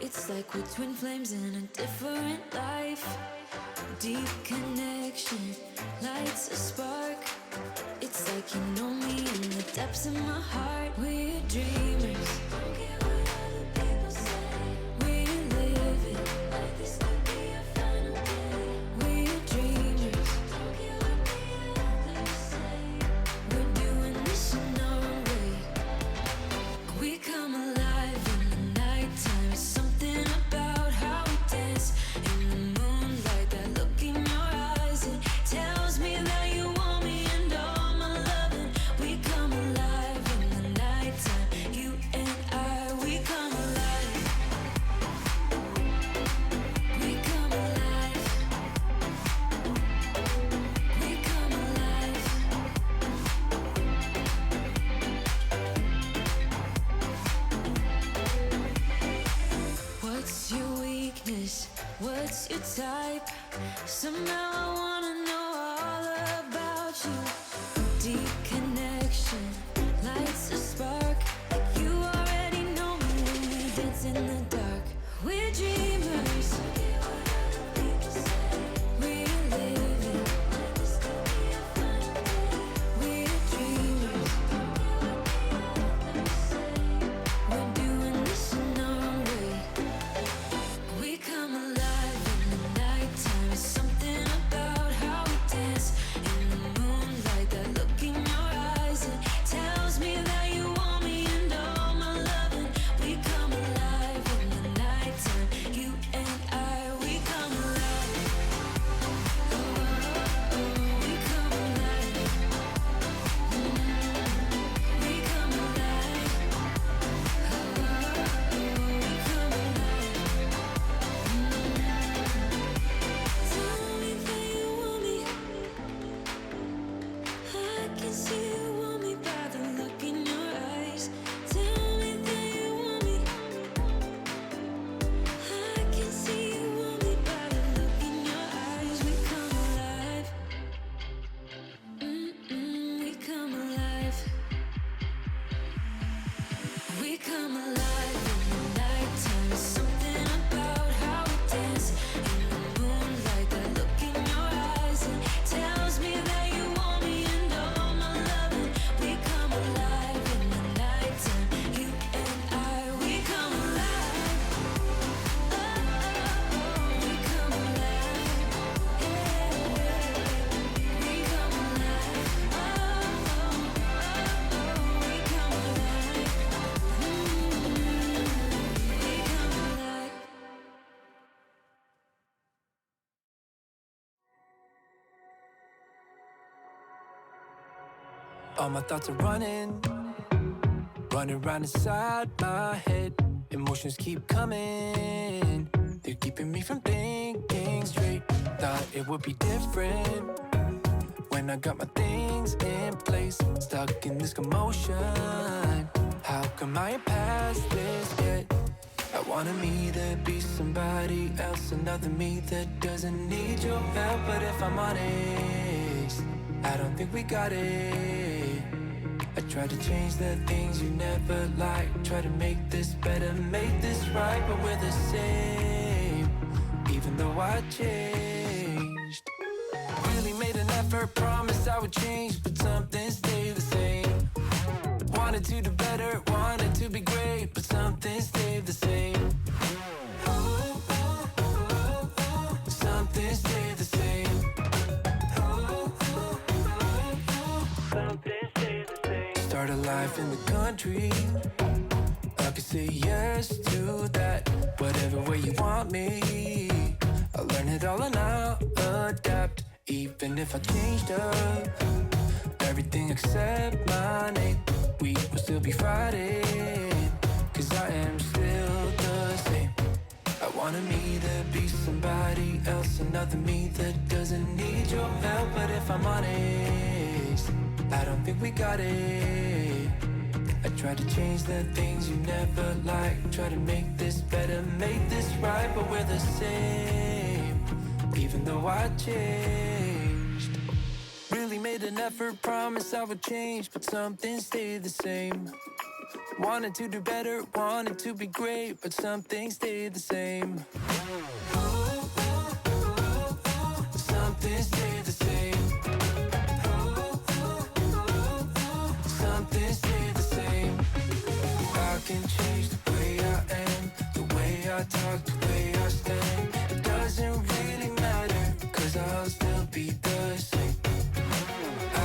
It's like we're twin flames in a different life. Deep connection lights a spark. It's like you know me in the depths of my heart. We're dreamers. Don't care what other people say. We're living like this could be our final day. We're dreamers. Don't care what the others say. We're doing this in our way. We come alive in the nighttime. Something about how we dance in the moonlight. That look in your eyes, it tells me that you want me and all my loving. We come alive in the nighttime. You and I, we come alive. We come alive. We come alive. What's your weakness? What's your type? Somehow I wanna know all about you. Deep connection lights a spark. Like you already know me when we dance in the dark. We're dreamers. We're living. We're dreamers. We're doing this in our way. We come alive in the nighttime. Something about how we dance in the moonlight. That look in your eyes, it tells me that you want me and all my loving. We come alive in the nighttime. You and I, we come alive. Oh, we come alive. We come alive. We come alive. Tell me that you want me. I can see you want me by the look in your eyes. Tell me that you want me. I can see you want me by the look in your eyes. We come alive. We come alive. We come alive in the nighttime. Something about how we dance in the moonlight. That look in your eyes, it tells me that you want me and all my loving. We come alive in the nighttime. You and I, we come alive. We come alive. We come alive. We come alive. All my thoughts are running round inside my head. Emotions keep coming, they're keeping me from thinking straight. Thought it would be different when I got my things in place. Stuck in this commotion, how come I ain't past this yet? I wanted me to be somebody else, another me that doesn't need your help. But if I'm honest, I don't think we got it. I tried to change the things you never liked, try to make this better, make this right, but we're the same, even though I changed. Really made an effort, promised I would change, but something stayed the same. Wanted to do better, wanted to be great, but something stayed the same. Oh, oh, oh. life in the country. I could say yes to that, whatever way you want me. I'll learn it all and I'll adapt. Even if I changed up everything except my name, we will still be fighting, cause I am still the same. I wanted me to be somebody else, another me that doesn't need your help. But if I'm honest, I don't think we got it. I try to change the things you never liked, try to make this better, make this right, but we're the same, even though I changed. Really made an effort, promised I would change, but something stayed the same. Wanted to do better, wanted to be great, but something stayed the same. Something stayed the same. Something stayed the same. I can change the way I am, the way I talk, the way I stand. It doesn't really matter, cause I'll still be the same.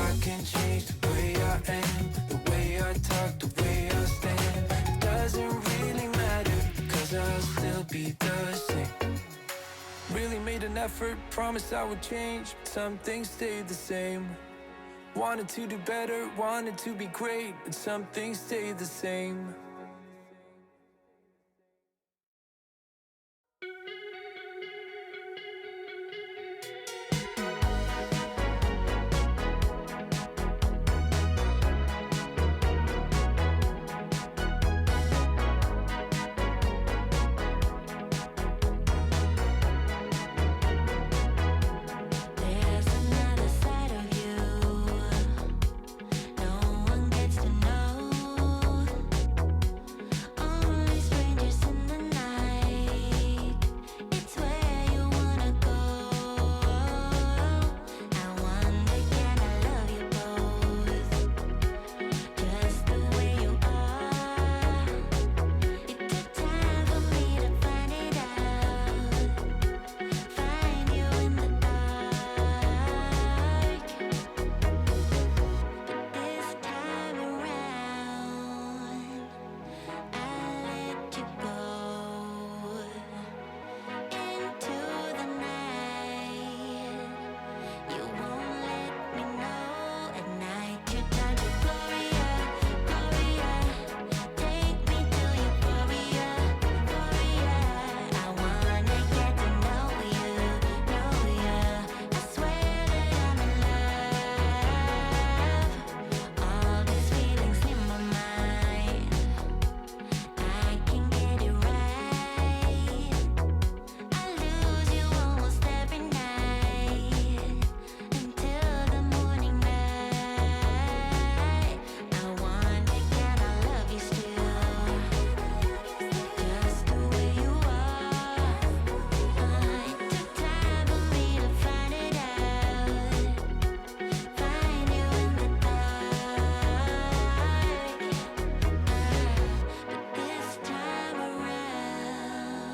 I can change the way I am, the way I talk, the way I stand. It doesn't really matter, cause I'll still be the same. Really made an effort, promised I would change, but some things stayed the same. Wanted to do better, wanted to be great, but some things stayed the same. There's another side of you no one gets to know. Only strangers in the night. It's where you wanna go. I wonder, can I love you both, just the way you are? It took time for me to find it out, find you in the dark. This time around, I let you go into the night. You won't let me know. At night you turn to Gloria, Gloria. Take me to euphoria, euphoria. I wanna get to know you, know you. I swear that I'm in love. All these feelings in my mind, I can get it right. I lose you almost every night, until the morning light. I wonder, can I love you still, just the way you are? It took time for me to find it out, find you in the dark. But this time around,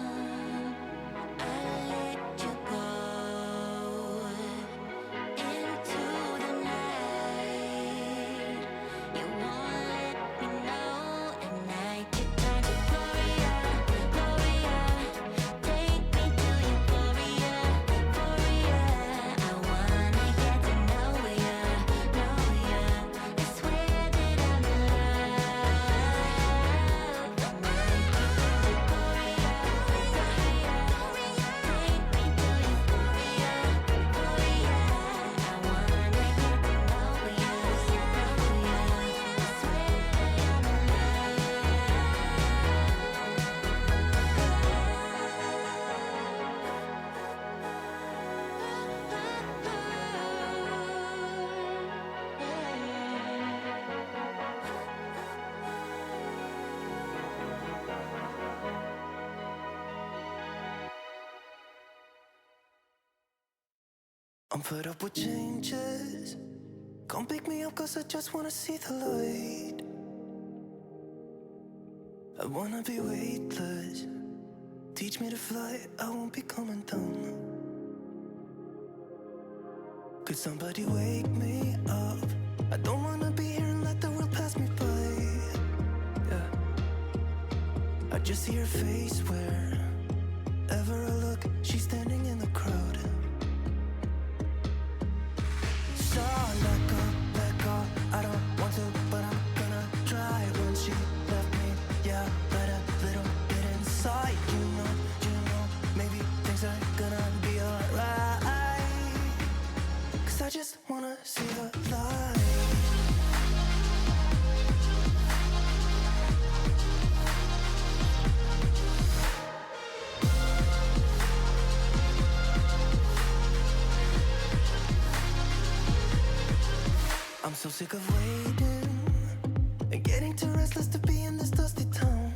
I let you go into the night. You won't let me know. At night you turn to Gloria, Gloria. Take me to euphoria, euphoria. I wanna get to know you, know you. I swear that I'm in love. At night you turn to Gloria, Gloria. Take me to euphoria, euphoria. I wanna get to know you, know you. I swear that I'm in I'm fed up with changes. Come pick me up cause I just wanna see the light. I wanna be weightless. Teach me to fly, I won't be coming down. Could somebody wake me up? I don't wanna be here and let the world pass me by. Just see her face wherever I look. She's standing in the crowd. So let go, I don't want to, but I'm gonna try. When she left me, yeah, let a little bit inside. You know, maybe things are gonna be alright. Cause I just wanna see the light. I'm so sick of waiting and getting too restless to be in this dusty town.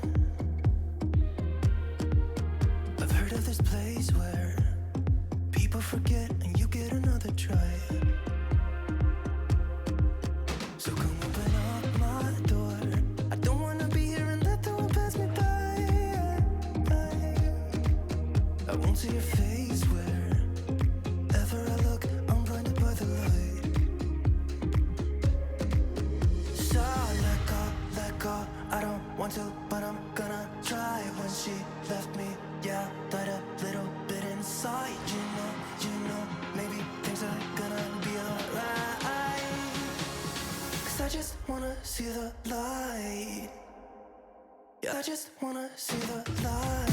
I've heard of this place where people forget and you get another try. So come open up my door. I don't wanna be here and let the one pass me by. I won't see your face wherever I look. I'm blinded by the light. I don't want to, but I'm gonna try. When she left me, yeah, died a little bit inside. You know, maybe things are gonna be alright. Cause I just wanna see the light. Yeah, I just wanna see the light.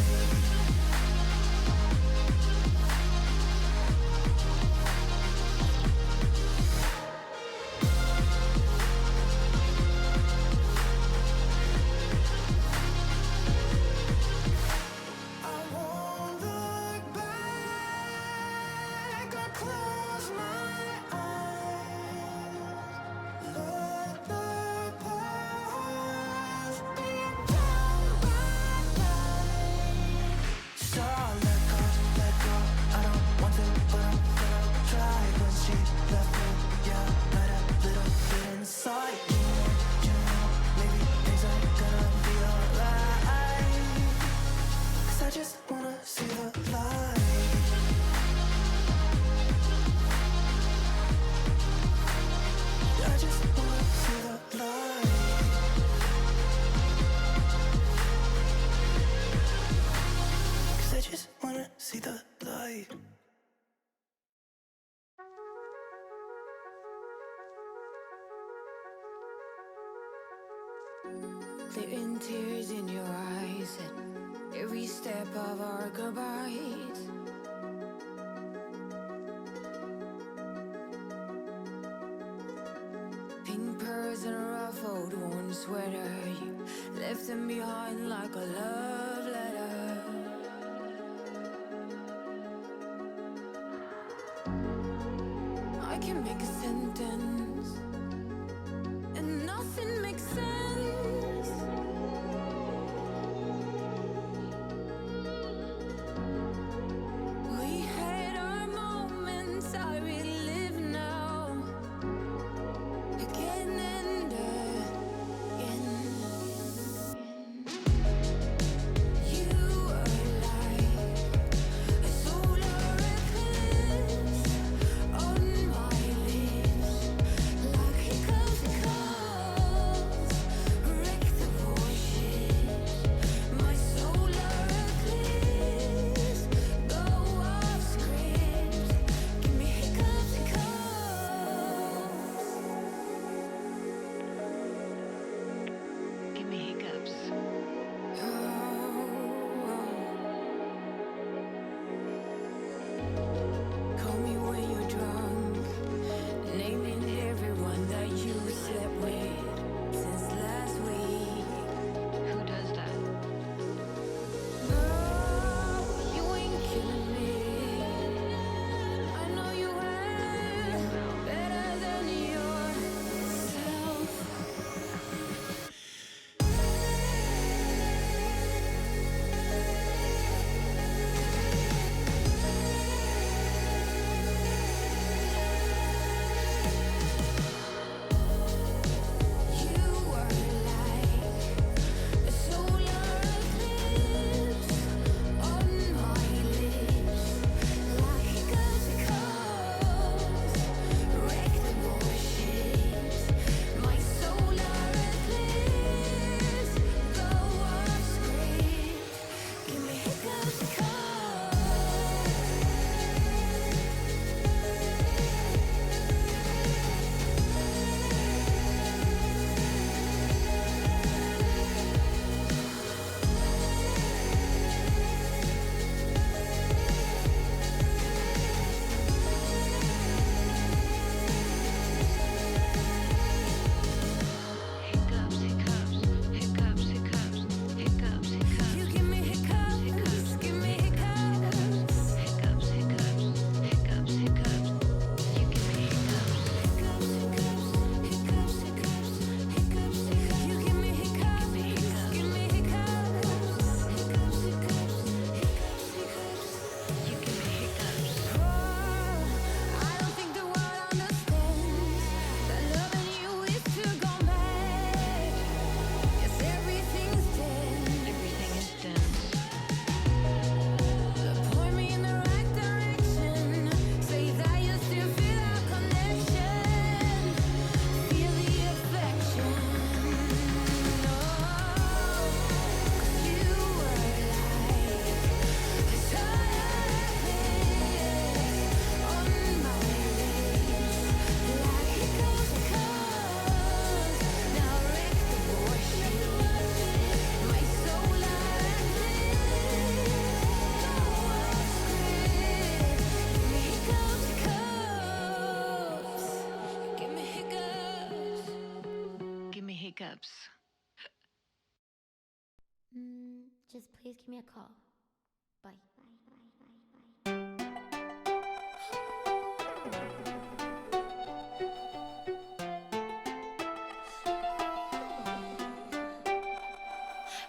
There in tears in your eyes at every step of our goodbyes. Pink pearls and a ruffled worn sweater, you left them behind like a love letter. I can make a sentence and nothing makes sense. We had our moments, I relive now, again and again. You were like a solar eclipse on my lips, like hiccups, just please give me a call. Bye.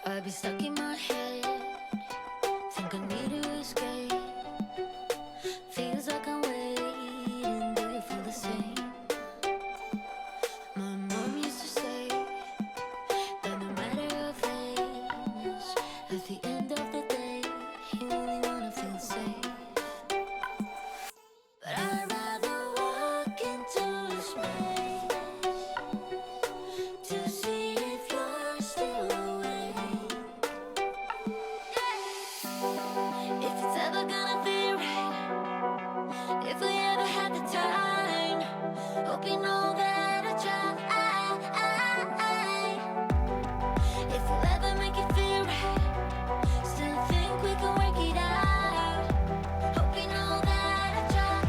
I've been stuck in my head, think I need to escape. Feels like I'm waiting, do you feel the same? My mom used to say that no matter your age, at the end of the day, you only wanna feel safe. But I'd rather walk into space to see if you're still awake. If it's ever gonna be right, if we ever had the time, hope you know that I try. If we'll ever make it feel right, still think we can work it out. Hope you know that I try.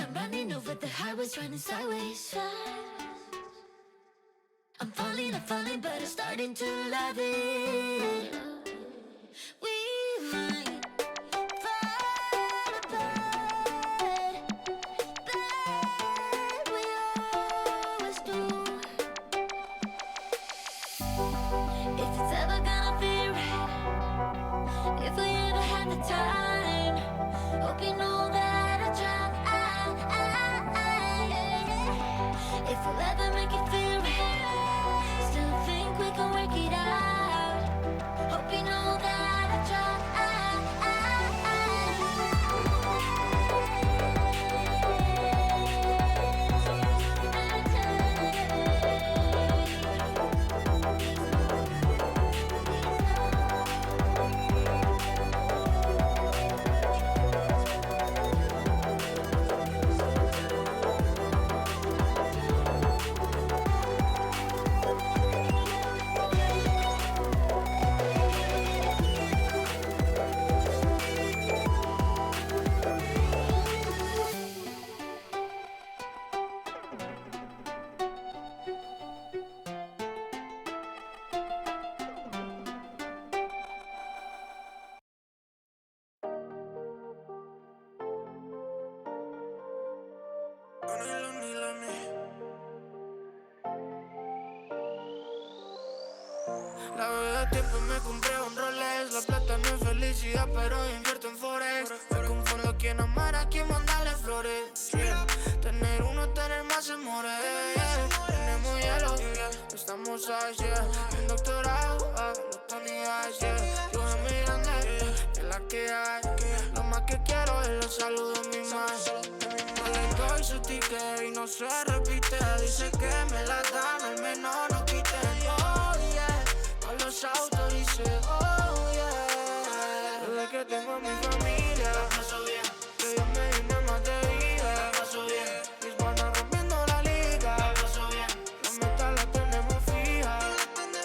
I'm running over the highways, running sideways. I'm falling, but I'm starting to love it. We might fall apart, but we always do. If it's ever gonna be right, if we ever had the time, hope you know that I try. If we'll ever make it feel right, still think we can work it out. Hope you know that I try. La verdad tiempo me compré un Rolex. La plata no es felicidad, pero invierto en Forex. Me confundo quién amar, a quién mandarle flores. Yeah. Tener uno, tener más amores. Yeah. Tenemos hielo, yeah. Estamos ice, yeah. Un doctorado, los Tony Ice, yeah. Yo en mi grande, yeah. Que la que hay. Lo más que quiero es los saludos de mi madre. No le doy su ticket y no se repite. Dice que me la dan, al menos no quiten. Oh yeah, no los autorice. Oh yeah, desde que tengo a mi familia, la paso bien. Que Dios me dio una más de vida, la paso bien. Mis panas rompiendo la liga, la paso bien. La meta la tenemos fija, desde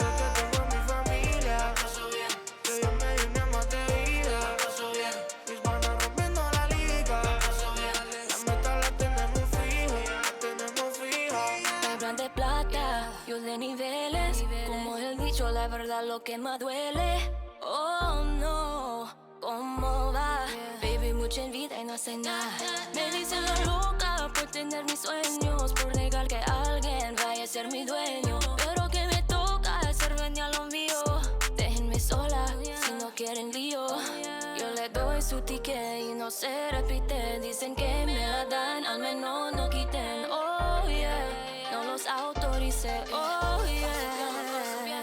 que tengo a mi familia, la paso bien. Que Dios me dio una más de vida, la paso bien. Mis panas rompiendo la liga, la paso bien. La meta la tenemos fija, la tenemos fija. Hablan de plata, yo de niveles. Como el dicho, la verdad lo que más duele. Oh no, ¿cómo va? Baby, mucha envidia y no hace nada. Me dicen la loca por tener mis sueños, por negar que alguien vaya a ser mi dueño. Pero que me toca hacer venir a lo mío. Déjenme sola si no quieren lío. Yo le doy su ticket y no se repite. Dicen que me la dan, al menos no quiten. Oh yeah, no los autorice. Oh yeah,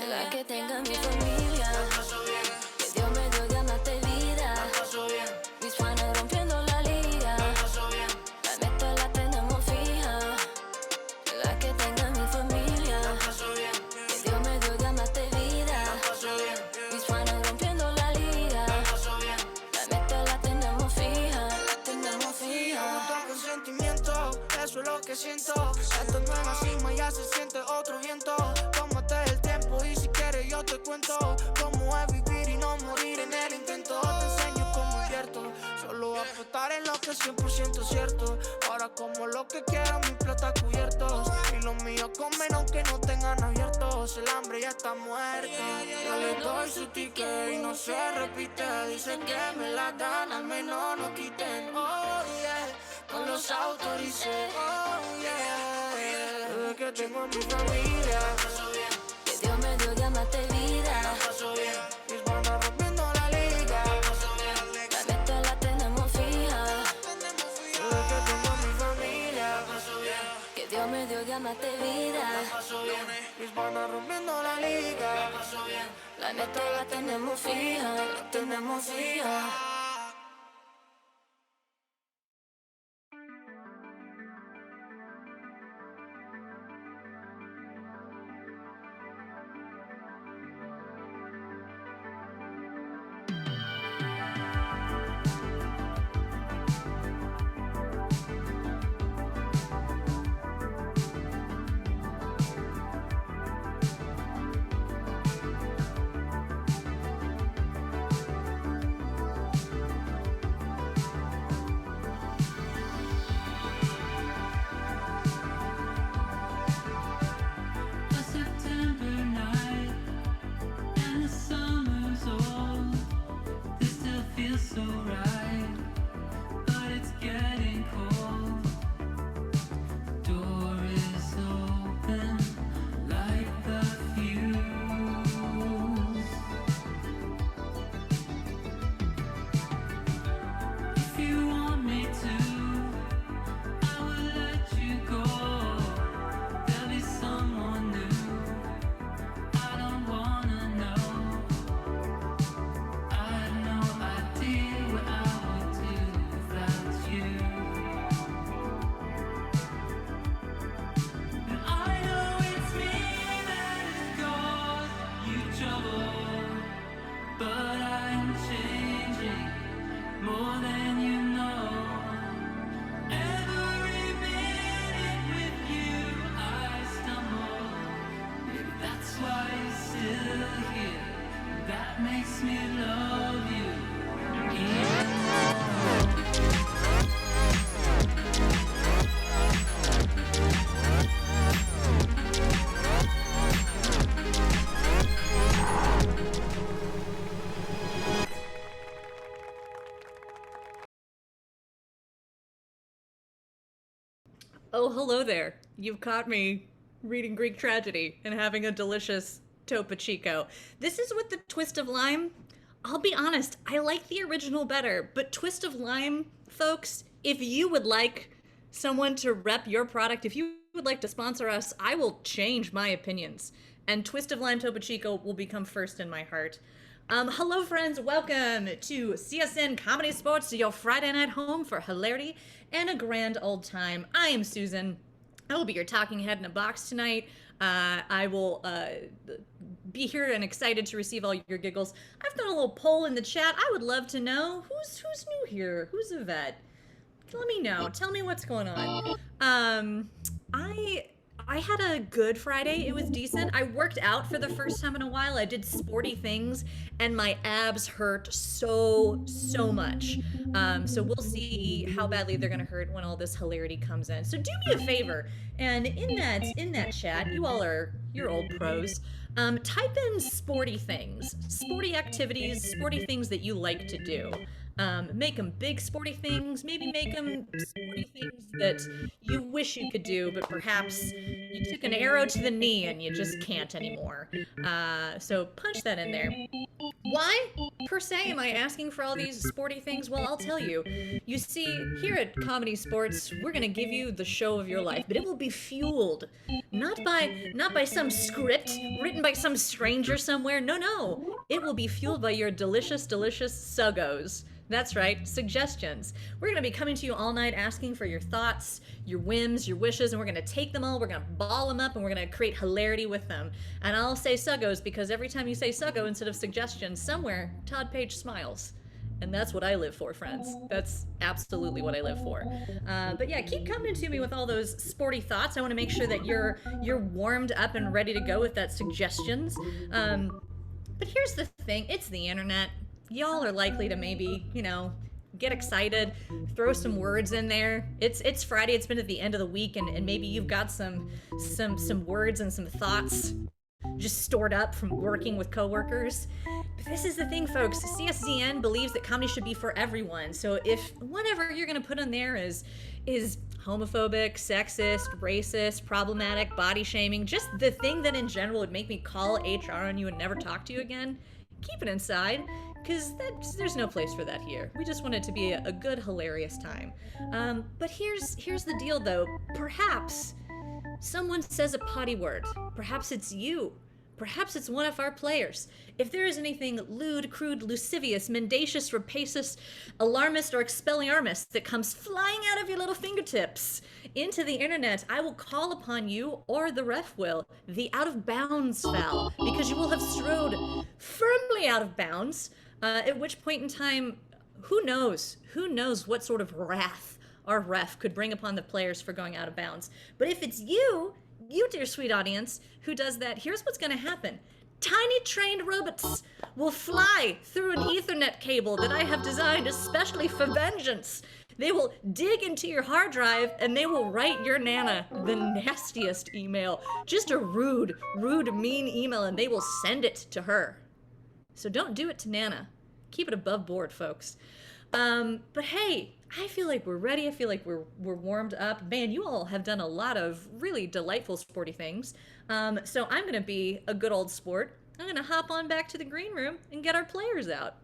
la que tenga mi familia. Que Dios me dio ganas de vida. Mis panas rompiendo la liga. La meta la tenemos fija. La que tenga mi familia. Que Dios me dio ganas de vida. Mis panas rompiendo la liga. La meta la tenemos fija. La tenemos fija. Con sentimiento. aliento. Tómate el tiempo y si quieres yo te cuento cómo es vivir y no morir en el intento. Te enseño cómo invierto, solo apostar en lo que es 100% cierto. Ahora como lo que quiera, mi plata cubiertos. Y los míos comen aunque no tengan abiertos. El hambre ya está muerto. Yo le doy su ticket y no se repite. Dicen que me la dan, al menos no quiten. Oh yeah, no los autoricé. Oh yeah, desde que tengo mi familia. Que Dios me dio de amarte vida. Mis bandas rompiendo la liga. La neta la tenemos fija. Desde que tengo mi familia. Que Dios me dio de amarte vida. Mis bandas rompiendo la liga. La neta la tenemos fija. La tenemos fija. A September night and the summer's old. This still feels so right, but it's getting cold. Door is open like the fuse. If you want me to, I will let you go. There'll be someone new. I don't wanna know. I had no idea what I would do without you. And I know it's me that has caused you trouble, but I'm changing more than you know. Every minute with you I stumble. Maybe that's why you're still here. That makes me love you even Oh, hello there. You've caught me reading Greek tragedy and having a delicious Topo Chico. This is with the twist of lime. I'll be honest, I like the original better, but twist of lime, folks, if you would like someone to rep your product, if you would like to sponsor us, I will change my opinions. And twist of lime Topo Chico will become first in my heart. Hello friends, welcome to CSN Comedysportz, your Friday night home for hilarity and a grand old time. I am Susan. I will be your talking head in a box tonight. I will be here and excited to receive all your giggles. I've thrown a little poll in the chat. I would love to know who's new here. Who's a vet? Let me know. Tell me what's going on. I had a good Friday. It was decent. I worked out for the first time in a while. I did sporty things, and my abs hurt so much. So we'll see how badly they're gonna hurt when all this hilarity comes in. So do me a favor, and in that chat, you're old pros. Type in sporty things, sporty activities, sporty things that you like to do. Make them big sporty things, maybe make them sporty things that you wish you could do, but perhaps you took an arrow to the knee and you just can't anymore. So punch that in there. Why, per se, am I asking for all these sporty things? Well, I'll tell you. You see, here at Comedysportz, we're gonna give you the show of your life, but it will be fueled not by some script written by some stranger somewhere. No. It will be fueled by your delicious suggos. That's right, suggestions. We're gonna be coming to you all night asking for your thoughts, your whims, your wishes, and we're gonna take them all, we're gonna ball them up, and we're gonna create hilarity with them. And I'll say suggos because every time you say suggo instead of suggestions, somewhere Todd Page smiles. And that's what I live for, friends. That's absolutely what I live for. But yeah, keep coming to me with all those sporty thoughts. I want to make sure that you're warmed up and ready to go with that suggestions. But here's the thing, it's the internet. Y'all are likely to maybe, get excited, throw some words in there. It's Friday, it's been at the end of the week, and maybe you've got some words and some thoughts just stored up from working with coworkers. But this is the thing, folks. CSZN believes that comedy should be for everyone. So if whatever you're gonna put on there is homophobic, sexist, racist, problematic, body shaming, just the thing that in general would make me call HR on you and never talk to you again, keep it inside, because there's no place for that here. We just want it to be a good, hilarious time. But here's the deal, though. Perhaps someone says a potty word. Perhaps it's you. Perhaps it's one of our players. If there is anything lewd, crude, lascivious, mendacious, rapacious, alarmist, or expelliarmus that comes flying out of your little fingertips into the internet, I will call upon you, or the ref will, the out-of-bounds foul, because you will have strode firmly out of bounds, at which point in time, who knows what sort of wrath our ref could bring upon the players for going out of bounds. But if it's you, dear sweet audience, who does that, here's what's gonna happen. Tiny trained robots will fly through an Ethernet cable that I have designed especially for vengeance. They will dig into your hard drive and they will write your Nana the nastiest email. Just a rude, mean email, and they will send it to her. So don't do it to Nana. Keep it above board, folks. But hey, I feel like we're ready. I feel like we're warmed up. Man, you all have done a lot of really delightful sporty things. So I'm going to be a good old sport. I'm going to hop on back to the green room and get our players out.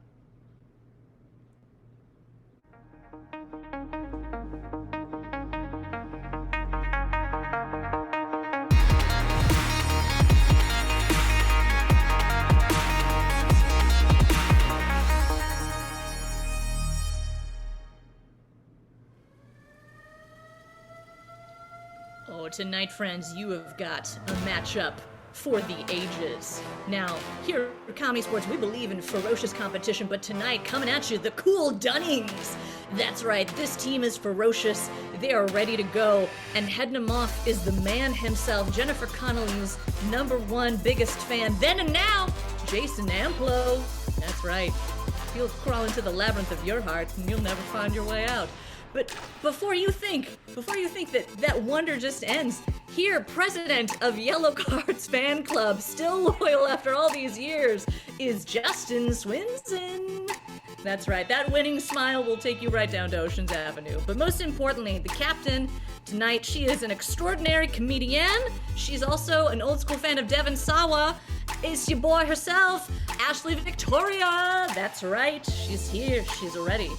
Oh, tonight, friends, you have got a matchup for the ages. Now, here at Comedysportz, we believe in ferocious competition, but tonight, coming at you, the Cool Dunnings. That's right, this team is ferocious. They are ready to go, and heading them off is the man himself, Jennifer Connelly's #1 biggest fan, then and now, Jason Amplo. That's right. You'll crawl into the labyrinth of your heart, and you'll never find your way out. But before you think that wonder just ends, here, president of Yellow Cards fan club, still loyal after all these years, is Justin Swinson. That's right, that winning smile will take you right down to Oceans Avenue. But most importantly, the captain tonight, she is an extraordinary comedian. She's also an old school fan of Devon Sawa. It's your boy herself, Ashley Victoria. That's right, she's here, she's ready.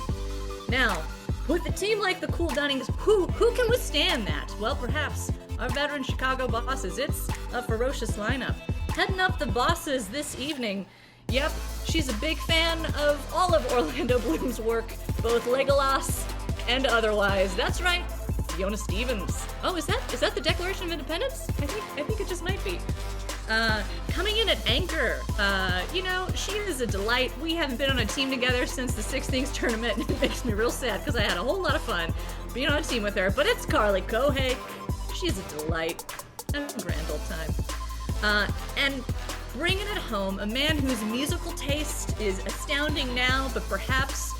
Now, with a team like the Cool Dunnings, who can withstand that? Well, perhaps our veteran Chicago bosses. It's a ferocious lineup. Heading up the bosses this evening. Yep, she's a big fan of all of Orlando Bloom's work, both Legolas and otherwise. That's right, Fiona Stevens. Oh, is that the Declaration of Independence? I think it just might be. Coming in at anchor, she is a delight. We haven't been on a team together since the Six Things tournament, and it makes me real sad because I had a whole lot of fun being on a team with her, but it's Carly Kohake. She's a delight. Have a grand old time. And bringing it home, a man whose musical taste is astounding now, but perhaps,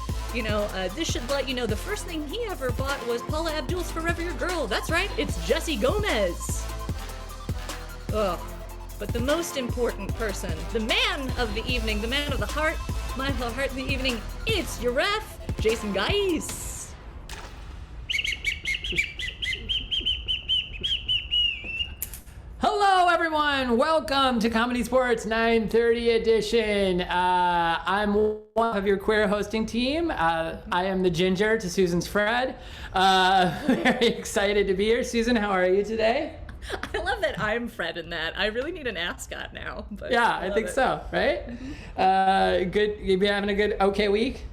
this should let you know the first thing he ever bought was Paula Abdul's Forever Your Girl. That's right, it's Jesse Gomez. Ugh. But the most important person, the man of the evening, the man of the heart, my heart of the evening, it's your ref, Jason Geis. Hello, everyone. Welcome to Comedysportz 930 edition. I'm one of your queer hosting team. I am the Ginger to Susan's Fred. Very excited to be here. Susan, how are you today? I love that I'm Fred in that. I really need an ascot now. But yeah, I think so, right? Mm-hmm. Good. You been having a good, okay week?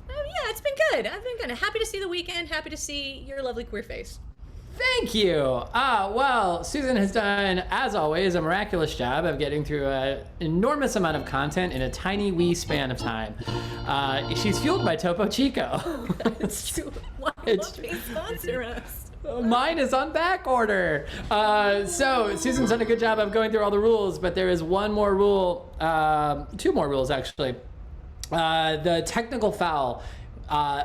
Yeah, it's been good. I've been good. Happy to see the weekend. Happy to see your lovely queer face. Thank you. Well, Susan has done, as always, a miraculous job of getting through an enormous amount of content in a tiny wee span of time. She's fueled by Topo Chico. It's true. Why won't they sponsor us? Mine is on back order. So Susan's done a good job of going through all the rules, but there is one more rule, two more rules actually. The technical foul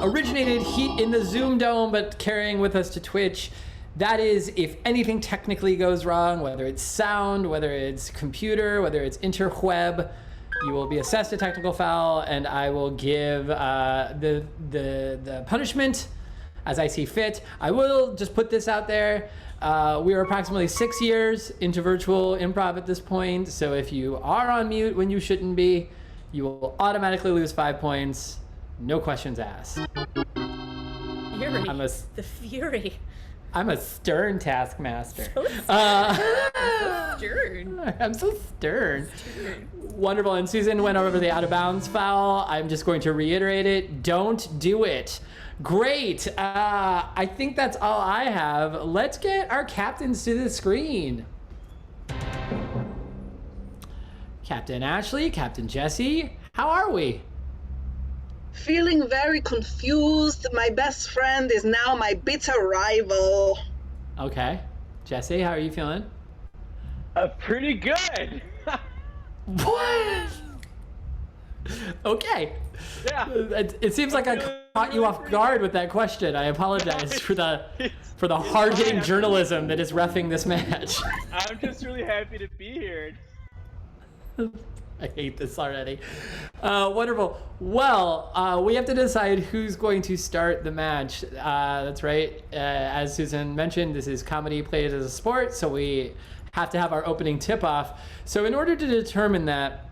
originated in the Zoom Dome, but carrying with us to Twitch. That is, if anything technically goes wrong, whether it's sound, whether it's computer, whether it's interweb, you will be assessed a technical foul, and I will give the punishment as I see fit. I will just put this out there. We are approximately 6 years into virtual improv at this point, so if you are on mute when you shouldn't be, you will automatically lose 5 points. No questions asked. Fury. The fury. I'm a stern taskmaster. So stern. I'm so stern. Wonderful. And Susan went over the out of bounds foul. I'm just going to reiterate it. Don't do it. Great. I think that's all I have. Let's get our captains to the screen. Captain Ashley, Captain Jesse, how are we? Feeling very confused. My best friend is now my bitter rival. Okay. Jesse, how are you feeling? Pretty good. What? Okay. Yeah. It seems like I caught you off guard with that question. I apologize for the hard-hitting journalism that is reffing this match. I'm just really happy to be here. I hate this already. Wonderful. Well, we have to decide who's going to start the match. That's right. As Susan mentioned, this is comedy played as a sport, so we have to have our opening tip-off. So in order to determine that,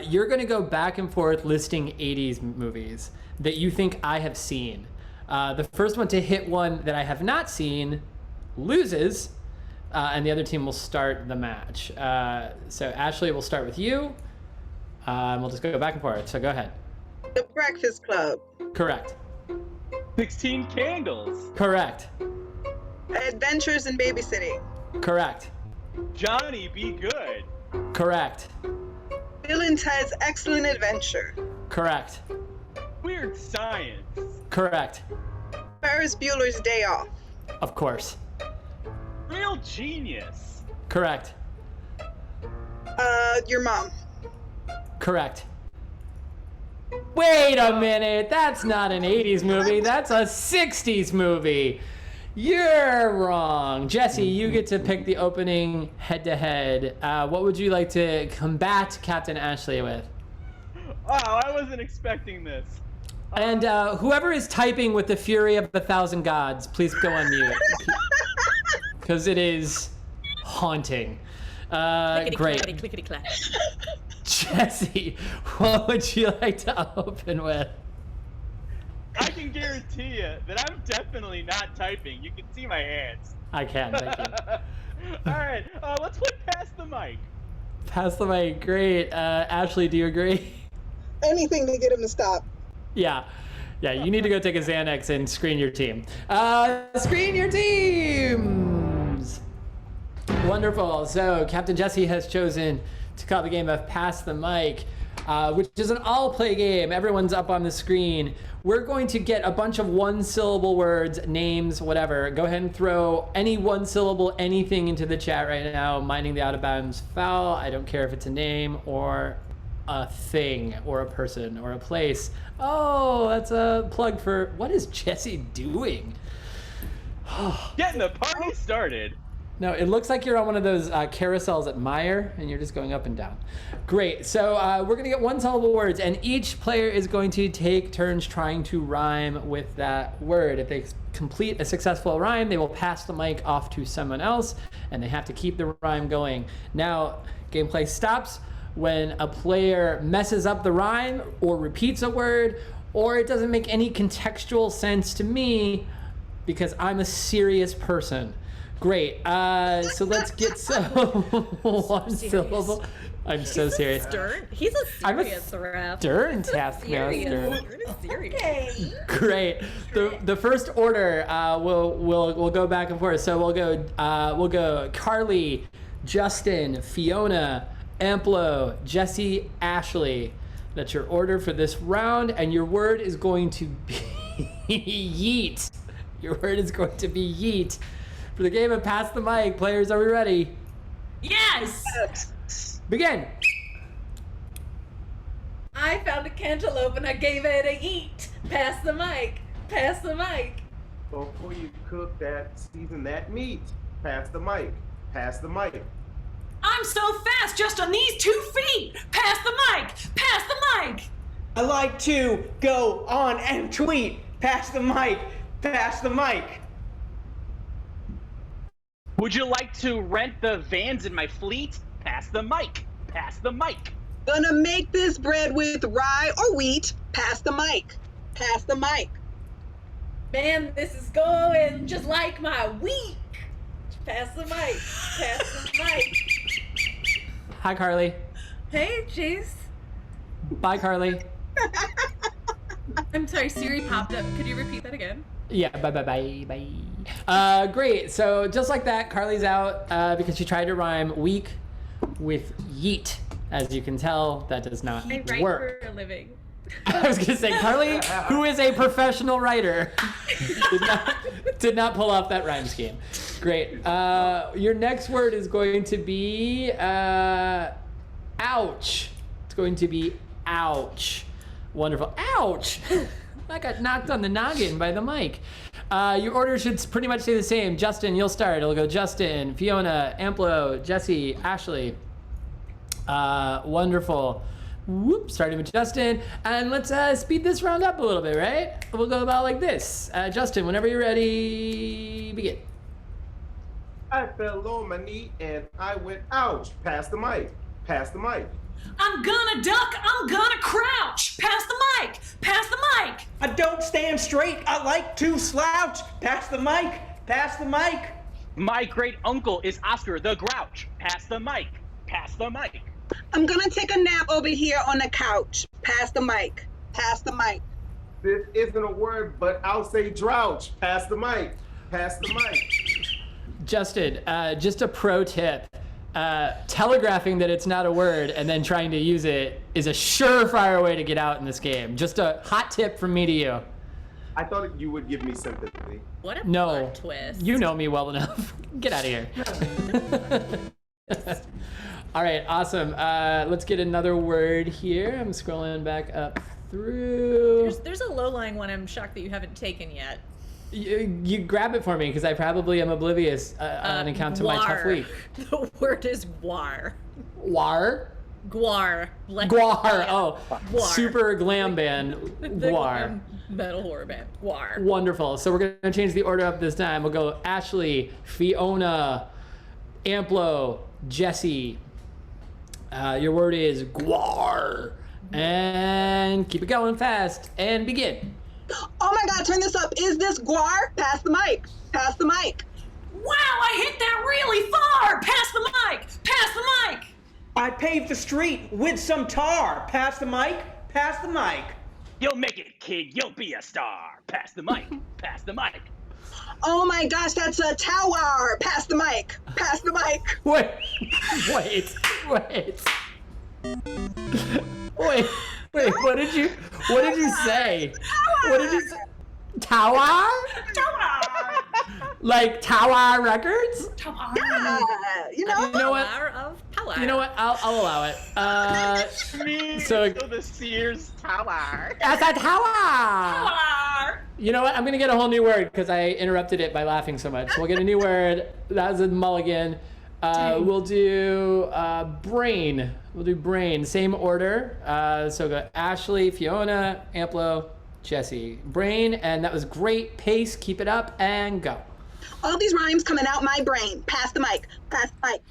you're going to go back and forth listing 80s movies that you think I have seen. The first one to hit one that I have not seen loses. And the other team will start the match. So Ashley, we'll start with you. We'll just go back and forth. So go ahead. The Breakfast Club. Correct. 16 Candles. Correct. Adventures in Babysitting. Correct. Johnny Be Good. Correct. Bill and Ted's Excellent Adventure. Correct. Weird Science. Correct. Ferris Bueller's Day Off. Of course. Real Genius. Correct. Your Mom. Correct. Wait a minute, that's not an 80s movie, that's a 60s movie. You're wrong. Jesse, you get to pick the opening head-to-head. What would you like to combat Captain Ashley with? Wow, I wasn't expecting this. And whoever is typing with the fury of 1,000 gods, please go on mute. Because it is haunting. Great. Clickety-clack. Jesse, what would you like to open with? I can guarantee you that I'm definitely not typing. You can see my hands. I can, thank you. All right, let's put Pass the Mic. Pass the mic, great. Ashley, do you agree? Anything to get him to stop. Yeah, you need to go take a Xanax and screen your team. Screen your teams! Wonderful. So Captain Jesse has chosen to call the game of Pass the Mic, which is an all-play game. Everyone's up on the screen. We're going to get a bunch of one-syllable words, names, whatever. Go ahead and throw any one-syllable anything into the chat right now, minding the out-of-bounds foul. I don't care if it's a name or a thing or a person or a place. Oh, that's a plug for... What is Jesse doing? Getting the party started. No, it looks like you're on one of those carousels at Meijer, and you're just going up and down. Great. So we're going to get one-syllable words, and each player is going to take turns trying to rhyme with that word. If they complete a successful rhyme, they will pass the mic off to someone else, and they have to keep the rhyme going. Now, gameplay stops when a player messes up the rhyme or repeats a word, or it doesn't make any contextual sense to me because I'm a serious person Great. So let's get some one syllable. I'm so serious. He's a I'm a serious ref. stern taskmaster. Okay. Great. The first order we'll go back and forth. So we'll go Carly, Justin, Fiona, Amplo, Jesse, Ashley. That's your order for this round, and your word is going to be yeet. Your word is going to be yeet. For the game of Pass the Mic, players, are we ready? Yes! Begin. I found a cantaloupe and I gave it a eat. Pass the mic. Pass the mic. Before you cook that, season that meat. Pass the mic. Pass the mic. I'm so fast just on these 2 feet! Pass the mic! Pass the mic! I like to go on and tweet. Pass the mic. Pass the mic. Would you like to rent the vans in my fleet? Pass the mic. Pass the mic. Gonna make this bread with rye or wheat. Pass the mic. Pass the mic. Man, this is going just like my week. Pass the mic. Pass the mic. Hi, Carly. Hey, Jace. Bye, Carly. I'm sorry, Siri popped up. Could you repeat that again? Yeah, bye. Great. So just like that, Carly's out because she tried to rhyme week with yeet. As you can tell, that does not I write work. for a living. I was gonna say, Carly, who is a professional writer, did not pull off that rhyme scheme. Great. Your next word is going to be ouch. It's going to be ouch. Wonderful. Ouch! I got knocked on the noggin by the mic. Your order should pretty much stay the same. Justin, you'll start. It'll go Justin, Fiona, Amplo, Jesse, Ashley. Wonderful. Whoop, starting with Justin. And let's speed this round up a little bit, right? We'll go about like this. Justin, whenever you're ready, begin. I fell on my knee and I went ouch. Pass the mic. Pass the mic. I'm gonna duck, I'm gonna crouch! Pass the mic! Pass the mic! I don't stand straight, I like to slouch! Pass the mic! Pass the mic! My great uncle is Oscar the Grouch. Pass the mic. Pass the mic. I'm gonna take a nap over here on the couch. Pass the mic. Pass the mic. This isn't a word, but I'll say drouch. Pass the mic. Pass the mic. Justin, just a pro tip. Telegraphing that it's not a word and then trying to use it is a surefire way to get out in this game. Just a hot tip from me to you. I thought you would give me sympathy. What a No, plot twist. you know me well enough. Get out of here. All right, awesome. Let's get another word here. I'm scrolling back up through. There's a low-lying one I'm shocked that you haven't taken yet. You grab it for me because I probably am oblivious on account of my tough week. The word is guar. War? Guar. Guar. Oh, Guar. super glam band. The Guar. metal horror band. Guar. Wonderful. So we're going to change the order up this time. We'll go Ashley, Fiona, Amplo, Jesse. Your word is guar. And keep it going fast. And begin. Oh my God, turn this up. Is this guar? Pass the mic. Pass the mic. Wow, I hit that really far! Pass the mic! Pass the mic! I paved the street with some tar. Pass the mic. Pass the mic. You'll make it, kid. You'll be a star. Pass the mic. Pass the mic. Oh my gosh, that's a tower. Pass the mic. Pass the mic. Wait. Wait, what did you say? What did you say? Tower? Like Tower Records? Yeah, you know what? Power of power. You know what? I'll allow it. So the Sears Tower. That's a tower. Tower. You know what? I'm gonna get a whole new word because I interrupted it by laughing so much. We'll get a new word. That's a mulligan. We'll do brain. We'll do brain. Same order. So go Ashley, Fiona, Amplo, Jesse. Brain, and that was great. Pace. Keep it up and go. all these rhymes coming out my brain. Pass the mic. Pass the mic.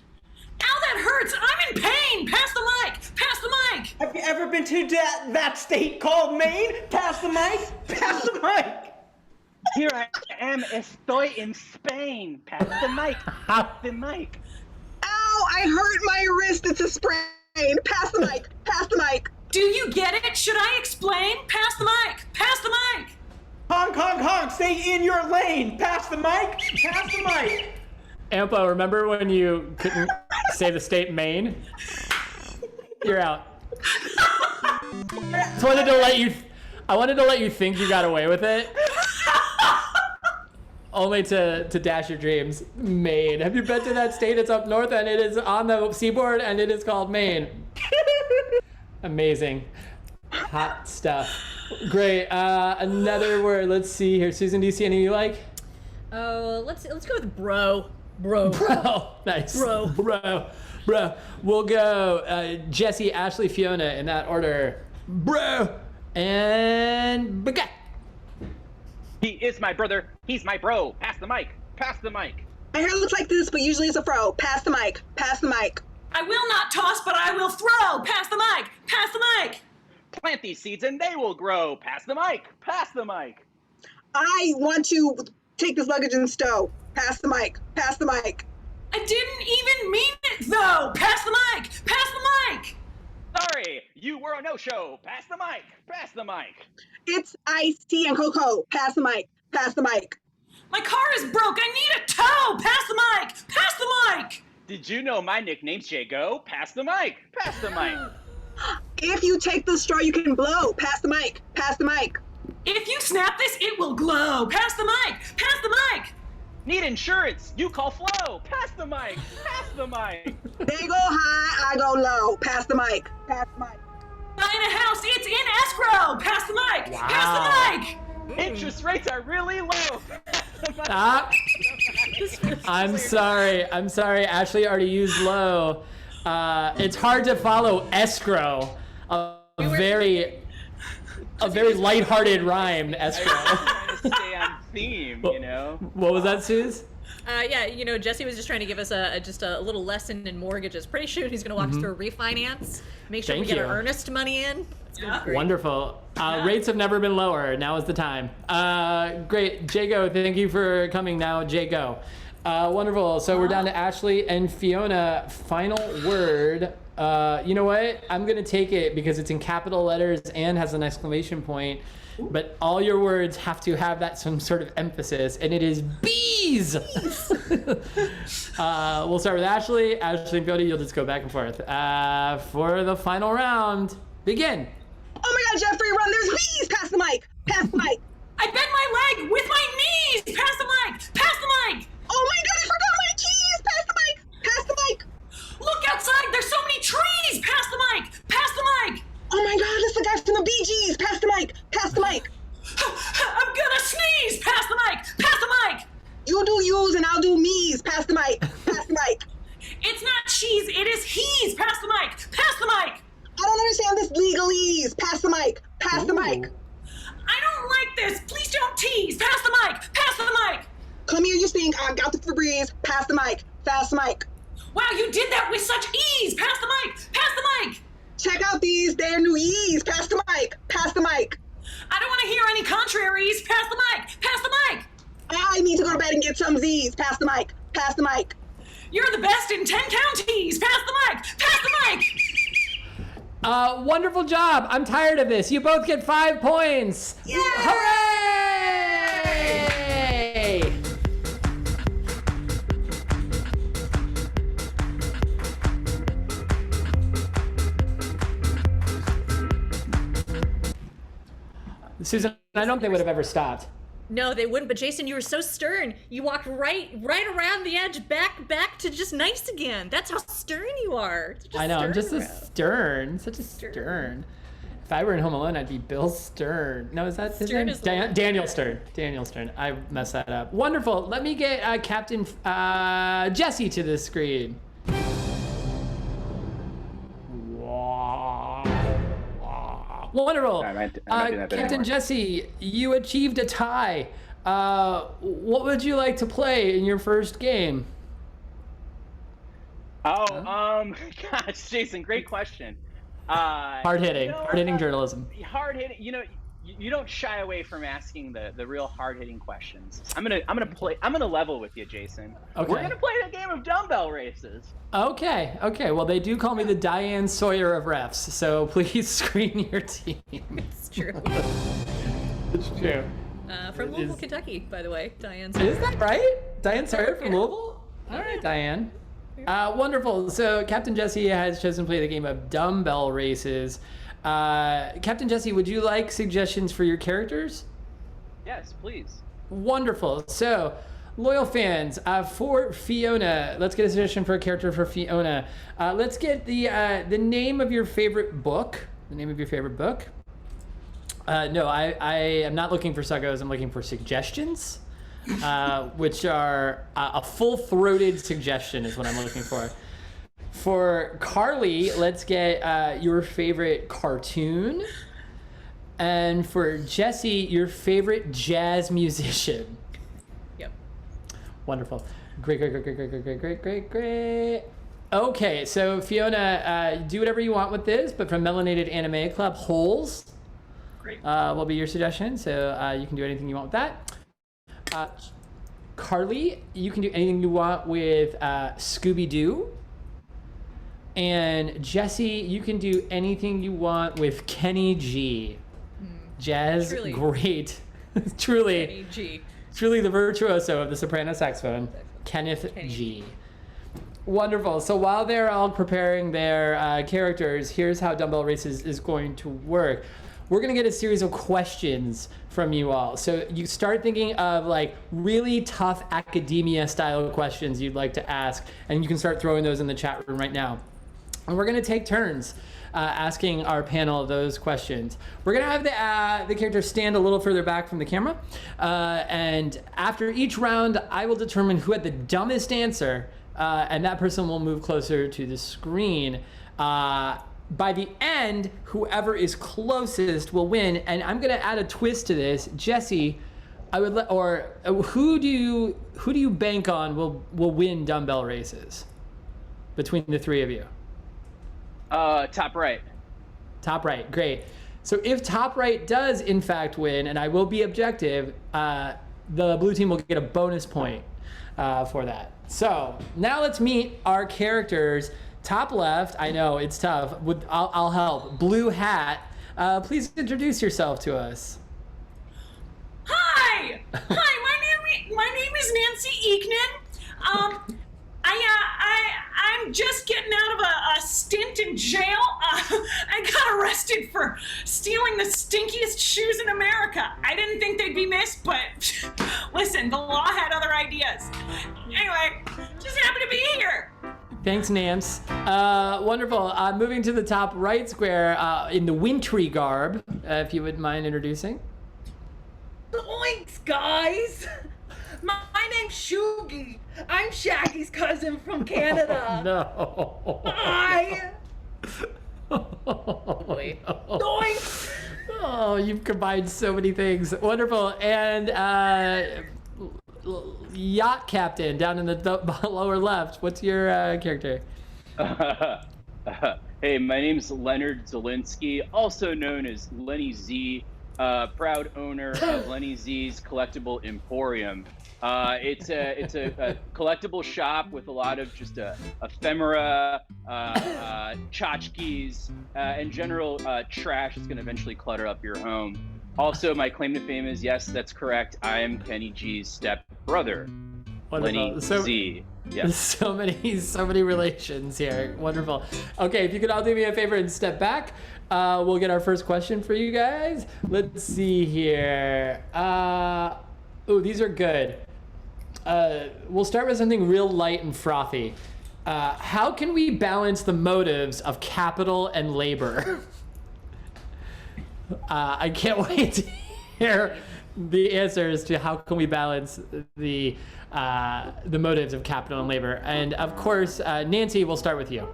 Ow, that hurts! I'm in pain! Pass the mic! Pass the mic! Have you ever been to that state called Maine? Pass the mic! Pass the mic! Here I Estoy in Spain. Pass the mic. Pass the mic. Ow! I hurt my wrist. It's a sprain. Pass the mic. Pass the mic. Do you get it? Should I explain? Pass the mic. Pass the mic. Honk, honk, honk. Stay in your lane. Pass the mic. Pass the mic. Ampo, remember when you couldn't say the state Maine? You're out. I wanted to let you think you got away with it. Only to dash your dreams. Maine. Have you been to that state? It's up north and it is on the seaboard and it is called Maine. Amazing. Hot stuff. Great. Another word. Let's see here. Susan, do you see any you like? Oh, let's go with bro. Bro. Nice. Bro. We'll go Jesse, Ashley, Fiona in that order. Bro. And Bagat. He is my brother. He's my bro. Pass the mic. Pass the mic. My hair looks like this, but usually it's a fro. Pass the mic. Pass the mic. I will not toss, but I will throw. Pass the mic. Pass the mic. Plant these seeds and they will grow. Pass the mic. Pass the mic. I want to take this luggage and stow. Pass the mic. Pass the mic. I didn't even mean it, though. Pass the mic. Pass the mic. Sorry, you were a no-show. Pass the mic. Pass the mic. It's iced tea and cocoa. Pass the mic. Pass the mic. My car is broke. I need a tow. Pass the mic. Pass the mic. Did you know my nickname's Jago? Pass the mic. Pass the mic. If you take the straw, you can blow. Pass the mic. Pass the mic. If you snap this, it will glow. Pass the mic. Pass the mic. Need insurance? You call Flo. Pass the mic. Pass the mic. They go high, I go low. Pass the mic. Pass the mic. Buying a house, it's in escrow. Pass the mic. Wow. Pass the mic. Interest rates are really low. Stop. I'm sorry. Ashley already used low. It's hard to follow escrow. A very lighthearted rhyme, escrow. Trying to stay on theme, you know. What was that, Suze? Yeah, Jesse was just trying to give us a little lesson in mortgages. Pretty soon he's going to walk us through a refinance. Make sure we get our earnest money in. Yeah. Wonderful. Rates have never been lower. Now is the time. Great. Jago, thank you for coming now. Jago. Wonderful. So we're down to Ashley and Fiona. Final word. You know what? I'm going to take it because it's in capital letters and has an exclamation point. But all your words have to have some sort of emphasis, and it is bees. We'll start with Ashley. Ashley and Fiona, you'll just go back and forth. For the final round, begin. Oh my God, Jeffrey, run! There's bees. Pass the mic. Pass the mic. I bent my leg with my knees. Pass the mic. Pass the mic. Oh my God, I forgot my keys. Pass the mic. Pass the mic. Look outside. There's so many trees. Pass the mic. Pass the mic. Oh my God, it's the guy from the Bee Gees. Pass the mic. Pass the mic. I'm gonna sneeze. Pass the mic. Pass the mic. You do yous and I'll do me's. Pass the mic. Pass the mic. It's not she's. It is he's. Pass the mic. Pass the mic. I don't understand this legalese. Pass the mic. Pass the mic. I don't like this. Please don't tease. Pass the mic. Pass the mic. Come here, you stink. I got the Febreze. Pass the mic. Pass the mic. Wow, you did that with such ease. Pass the mic. Pass the mic. Check out these. They're new E's. Pass the mic. Pass the mic. I don't want to hear any contraries. Pass the mic. Pass the mic. I need to go to bed and get some Z's. Pass the mic. Pass the mic. You're the best in 10 counties. Pass the mic. Pass the mic. Wonderful job. I'm tired of this. You both get 5 points. Yay! Hooray! Susan, I don't think would have ever stopped. No, they wouldn't. But Jason, you were so stern. You walked right around the edge, back to just nice again. That's how stern you are. I know. I'm just such a stern. If I were in Home Alone, I'd be Bill Stern. No, is that his name? Daniel Stern. Daniel Stern. I messed that up. Wonderful. Let me get Captain Jesse to the screen. Wonderful. Captain Jesse, you achieved a tie. What would you like to play in your first game? Gosh, Jason, great question. Hard-hitting journalism. Hard-hitting, you don't shy away from asking the real hard-hitting questions. I'm gonna level with you, Jason. Okay. We're gonna play the game of dumbbell races. Okay. Well, they do call me the Diane Sawyer of refs, so please screen your team. It's true. It's true. From Louisville, Kentucky, by the way, Diane. Is that right? Diane Sawyer from Louisville? All right, Diane. Wonderful. So Captain Jesse has chosen to play the game of dumbbell races. Captain Jesse, would you like suggestions for your characters? Yes, please. Wonderful. So, loyal fans, for Fiona, let's get a suggestion for a character for Fiona. Let's get the name of your favorite book. The name of your favorite book. No, I am not looking for suggos. I'm looking for suggestions, which are a full-throated suggestion is what I'm looking for. For Carly, let's get your favorite cartoon. And for Jesse, your favorite jazz musician. Yep. Wonderful. Great. Okay, so Fiona, do whatever you want with this, but from Melanated Anime Club, Holes will be your suggestion. So you can do anything you want with that. Carly, you can do anything you want with Scooby-Doo. And Jesse, you can do anything you want with Kenny G. Jazz, Truly. Great. Truly. Kenny G. Truly the virtuoso of the soprano saxophone, Kenneth G. Wonderful. So while they're all preparing their characters, here's how Dumbbell Races is going to work. We're going to get a series of questions from you all. So you start thinking of like really tough academia style questions you'd like to ask, and you can start throwing those in the chat room right now. And we're going to take turns asking our panel those questions. We're going to have the characters stand a little further back from the camera. And after each round, I will determine who had the dumbest answer, and that person will move closer to the screen. By the end, whoever is closest will win. And I'm going to add a twist to this. Jesse, who do you bank on will win dumbbell races between the three of you? Top right. Top right, great. So if top right does in fact win, and I will be objective, the blue team will get a bonus point for that. So now let's meet our characters. Top left, I know it's tough. I'll help. Blue hat, please introduce yourself to us. Hi, my name is Nancy Eeknan. I'm just getting out of a stint in jail. I got arrested for stealing the stinkiest shoes in America. I didn't think they'd be missed, but listen, the law had other ideas. Anyway, just happy to be here. Thanks, Nance. Wonderful. Moving to the top right square in the wintry garb, if you wouldn't mind introducing. Oinks, guys! My name's Shoogie. I'm Shaggy's cousin from Canada. No. Wait. Doinks! Oh, you've combined so many things. Wonderful. And yacht captain down in the lower left. What's your character? Hey, my name's Leonard Zelinsky, also known as Lenny Z, proud owner of Lenny Z's Collectible Emporium. It's a collectible shop with a lot of just ephemera, tchotchkes, and general trash that's going to eventually clutter up your home. Also, my claim to fame is, yes, that's correct, I am Kenny G's step brother, Lenny Z. Yes. So many relations here. Wonderful. Okay, if you could all do me a favor and step back, we'll get our first question for you guys. Let's see here. Oh, these are good. We'll start with something real light and frothy. How can we balance the motives of capital and labor? I can't wait to hear the answers to how can we balance the motives of capital and labor. And of course, Nancy, we'll start with you.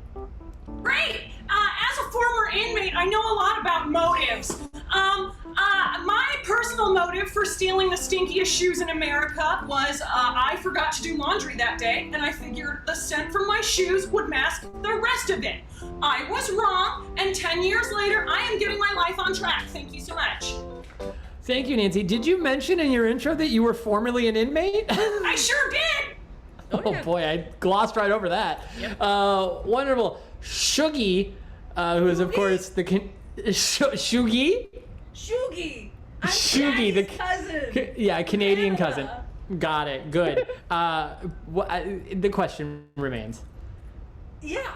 Great! As a former inmate, I know a lot about motives. My personal motive for stealing the stinkiest shoes in America was I forgot to do laundry that day, and I figured the scent from my shoes would mask the rest of it. I was wrong, and 10 years later, I am getting my life on track. Thank you so much. Thank you, Nancy. Did you mention in your intro that you were formerly an inmate? I sure did. Oh boy, I glossed right over that. Yep. Wonderful. Shuggy, who is of course the Shuggy? Shoogie. I'm Shuggy, the cousin. Yeah, Canadian Canada. cousin. Got it. Good. The question remains. Yeah.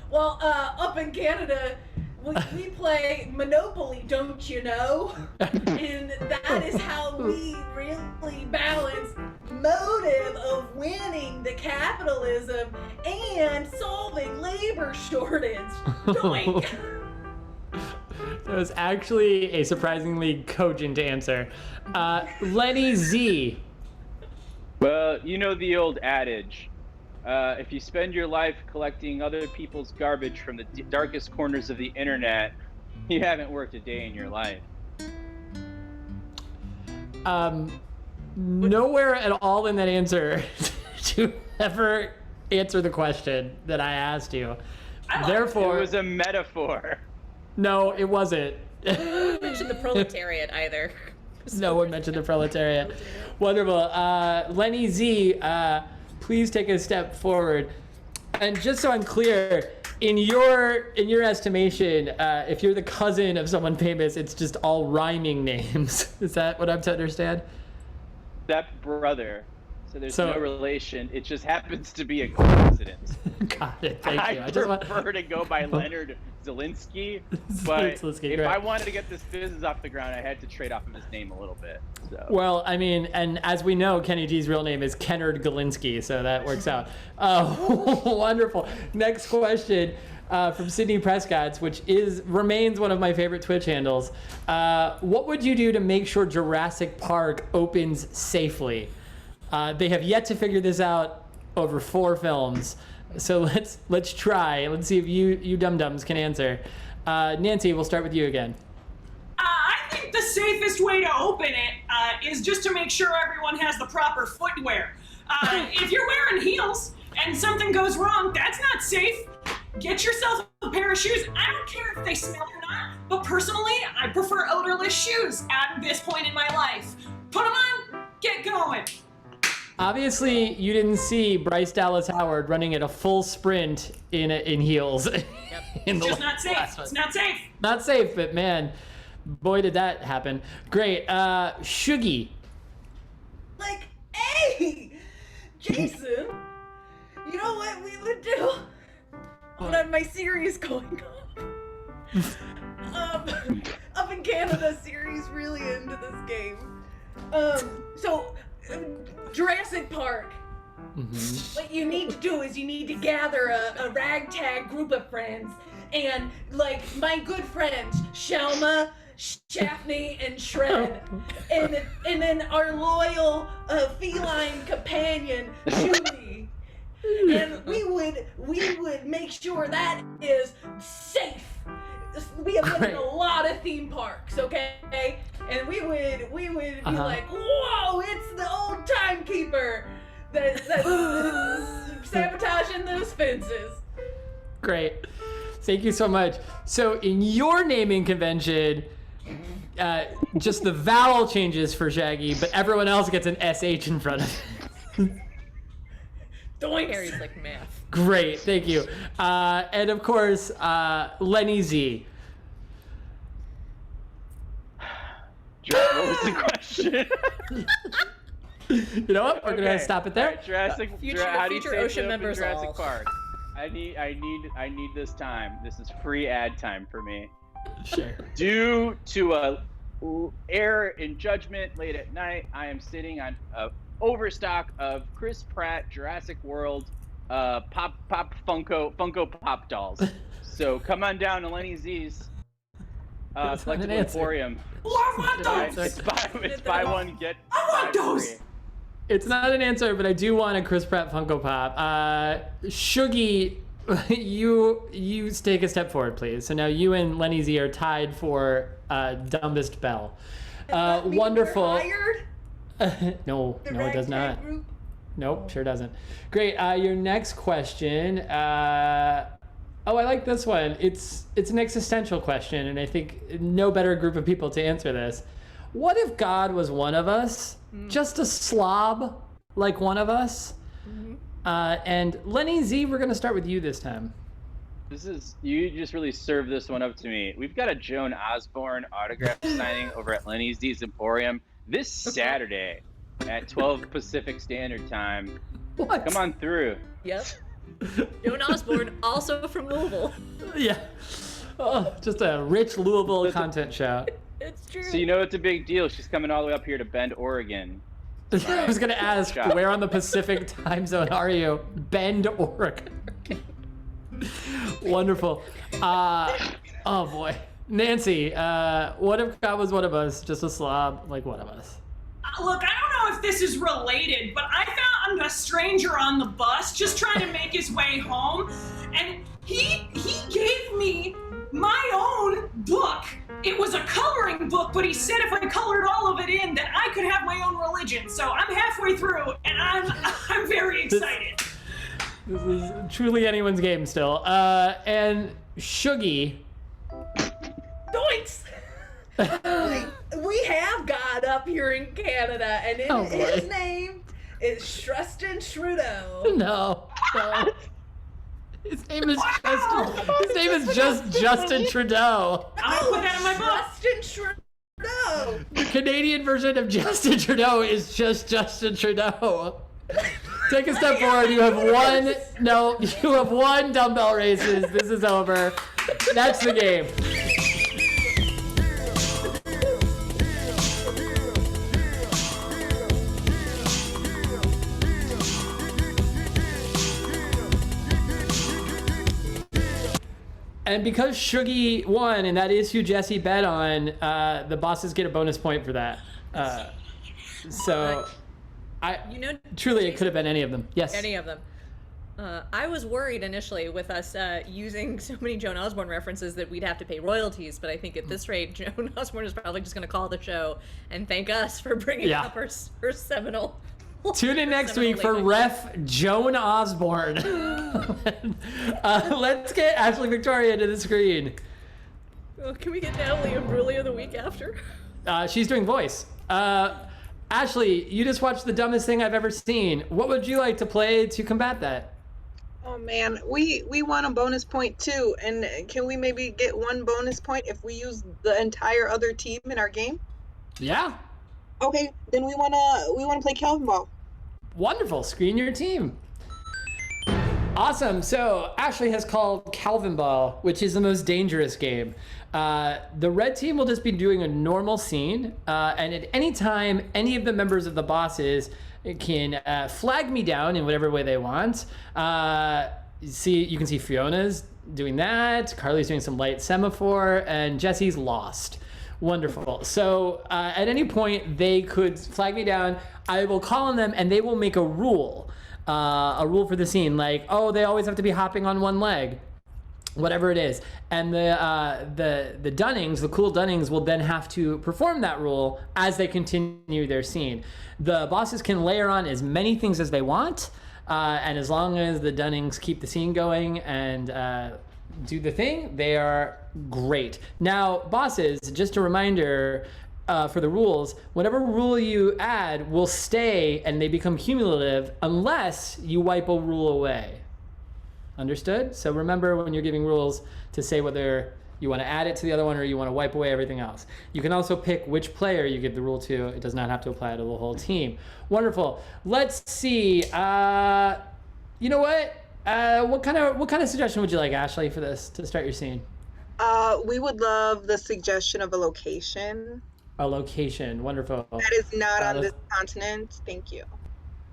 Well, up in Canada, we play Monopoly, don't you know? And that is how we really balance motive of winning the capitalism and solving labor shortage. Doink. That was actually a surprisingly cogent answer. Lenny Z. Well, you know the old adage. If you spend your life collecting other people's garbage from the darkest corners of the internet, you haven't worked a day in your life. Nowhere at all in that answer to ever answer the question that I asked you. Therefore, it was a metaphor. No, it wasn't. Didn't mention the proletariat either. No one mentioned the proletariat. Wonderful. Lenny Z, please take a step forward. And just so I'm clear, in your estimation, if you're the cousin of someone famous, it's just all rhyming names. Is that what I'm to understand? Step brother. So there's no relation. It just happens to be a coincidence. Got it. Thank you. I prefer to go by Leonard Zelinsky, but if I wanted to get this business off the ground, I had to trade off of his name a little bit. So. Well, I mean, and as we know, Kenny G's real name is Kennard Galinsky, so that works out. Wonderful. Next question from Sydney Prescott, which remains one of my favorite Twitch handles. What would you do to make sure Jurassic Park opens safely? They have yet to figure this out over 4 films. So let's try. Let's see if you dum-dums can answer. Nancy, we'll start with you again. I think the safest way to open it is just to make sure everyone has the proper footwear. If you're wearing heels and something goes wrong, that's not safe. Get yourself a pair of shoes. I don't care if they smell or not, but personally, I prefer odorless shoes at this point in my life. Put them on, get going. Obviously, you didn't see Bryce Dallas Howard running at a full sprint in heels. Yep. It's just not safe. It's not safe. Not safe, but man, boy, did that happen. Great. Shuggy. Like, hey, Jason, you know what we would do? Hold on, my Siri's going off. Up in Canada, Siri's really into this game. Jurassic Park. Mm-hmm. What you need to do is you need to gather a ragtag group of friends, and like my good friends Shelma, Shaftney, and Shred, and then our loyal feline companion Judy, and we would make sure that is safe. We have been in a lot of theme parks, okay? And we would be like, whoa, it's the old timekeeper that's sabotaging those fences. Great. Thank you so much. So in your naming convention, just the vowel changes for Shaggy, but everyone else gets an SH in front of it. Harry's like math. Great, thank you. And of course, Lenny Z. What was the question? You know what? We're gonna stop it there. Right, Jurassic. How do you say Ocean members Jurassic all. Park? I need this time. This is free ad time for me. Sure. Due to a error in judgment late at night, I am sitting on a overstock of Chris Pratt Jurassic World pop Funko Pop dolls. So come on down to Lenny Z's Collectible Emporium. Oh, I want those. It's buy one get I want 5 those. free. It's not an answer, but I do want a Chris Pratt Funko Pop. Shuggy, you take a step forward, please. So now you and Lenny Z are tied for dumbest bell. Wonderful. No, it does not. Nope, sure doesn't. Great. Your next question. I like this one. It's an existential question, and I think no better group of people to answer this. what if God was one of us? Just a slob like one of us? And Lenny Z, we're going to start with you this time. You just really served this one up to me. We've got a Joan Osborne autograph signing over at Lenny Z's Emporium this Saturday at 12 Pacific Standard Time. What? Come on through. Yep. Joan Osborne, also from Louisville. Yeah. Oh, just a rich Louisville content show. It's true. So you know it's a big deal. She's coming all the way up here to Bend, Oregon. I was going to ask, where on the Pacific time zone are you? Bend, Oregon. Wonderful. Oh boy. Nancy, what if God was one of us? Just a slob like one of us? Look, I don't know if this is related, but I found a stranger on the bus just trying to make his way home, and he gave me my own book. It was a coloring book, but he said if I colored all of it in, that I could have my own religion. So I'm halfway through, and I'm very excited. This is truly anyone's game still. And Shuggy. Doinks! We have God up here in Canada, and his name is Justin Trudeau. No. His name is Justin. His name is just Justin Trudeau. I'll put that in my book. Justin Trudeau. The Canadian version of Justin Trudeau is just Justin Trudeau. Take a step forward. You have one. No, you have one dumbbell raises. This is over. That's the game. And because Shuggy won, and that is who Jesse bet on, the bosses get a bonus point for that. Truly, it could have been any of them. Yes. Any of them. I was worried initially with us using so many Joan Osborne references that we'd have to pay royalties, but I think at this rate, Joan Osborne is probably just going to call the show and thank us for bringing up her seminal. Tune in next week for Ref Joan Osborne. Let's get Ashley Victoria to the screen. Oh, can we get Natalie Imbruglia the week after? She's doing voice. Ashley, you just watched the dumbest thing I've ever seen. What would you like to play to combat that? Oh man, we want a bonus point too, and can we maybe get one bonus point if we use the entire other team in our game? Yeah. Okay, then we wanna play Calvin Ball. Wonderful. Screen your team. Awesome. So Ashley has called Calvin Ball, which is the most dangerous game. The red team will just be doing a normal scene, and at any time, any of the members of the bosses can flag me down in whatever way they want. You can see Fiona's doing that, Carly's doing some light semaphore, and Jesse's lost. Wonderful. So at any point, they could flag me down. I will call on them, and they will make a rule for the scene, like, oh, they always have to be hopping on one leg, whatever it is. And the Dunnings, the cool Dunnings, will then have to perform that rule as they continue their scene. The bosses can layer on as many things as they want, and as long as the Dunnings keep the scene going and do the thing, they are great. Now, bosses, just a reminder for the rules, whatever rule you add will stay and they become cumulative unless you wipe a rule away. Understood? So remember when you're giving rules to say whether you want to add it to the other one or you want to wipe away everything else. You can also pick which player you give the rule to. It does not have to apply to the whole team. Wonderful. Let's see. You know what? What kind of suggestion would you like, Ashley, for this to start your scene? We would love the suggestion of a location. A location. Wonderful. That is not on this continent. Thank you.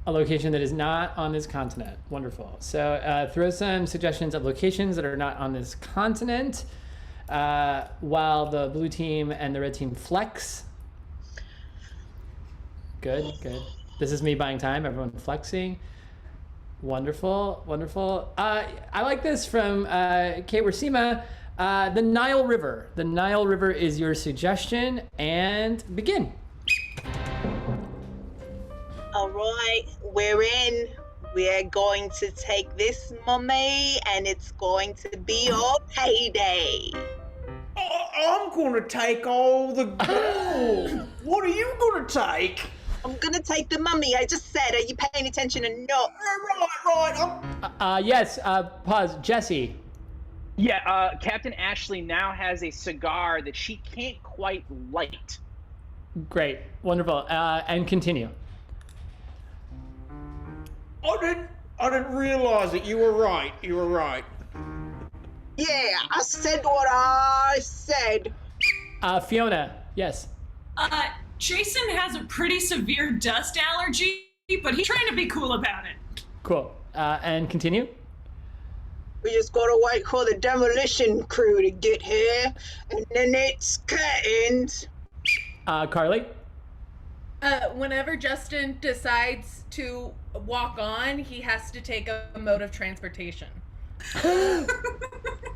A location that is not on this continent. Wonderful. So throw some suggestions of locations that are not on this continent while the blue team and the red team flex. Good, good. This is me buying time. Everyone flexing. Wonderful, wonderful. I like this from Kate Wersima. The Nile River. The Nile River is your suggestion, and begin. All right, we're in. We're going to take this mummy, and it's going to be our payday. I'm gonna take all the gold. What are you gonna take? I'm gonna take the mummy. I just said, are you paying attention or not? Right. Yes, pause. Jesse. Yeah, Captain Ashley now has a cigar that she can't quite light. Great. Wonderful. And continue. I didn't realize it. You were right. Yeah, I said what I said. Fiona. Yes. Jason has a pretty severe dust allergy, but he's trying to be cool about it. Cool. And continue. We just gotta wait for the demolition crew to get here, and then it's curtains. Carly. Whenever Justin decides to walk on, he has to take a mode of transportation.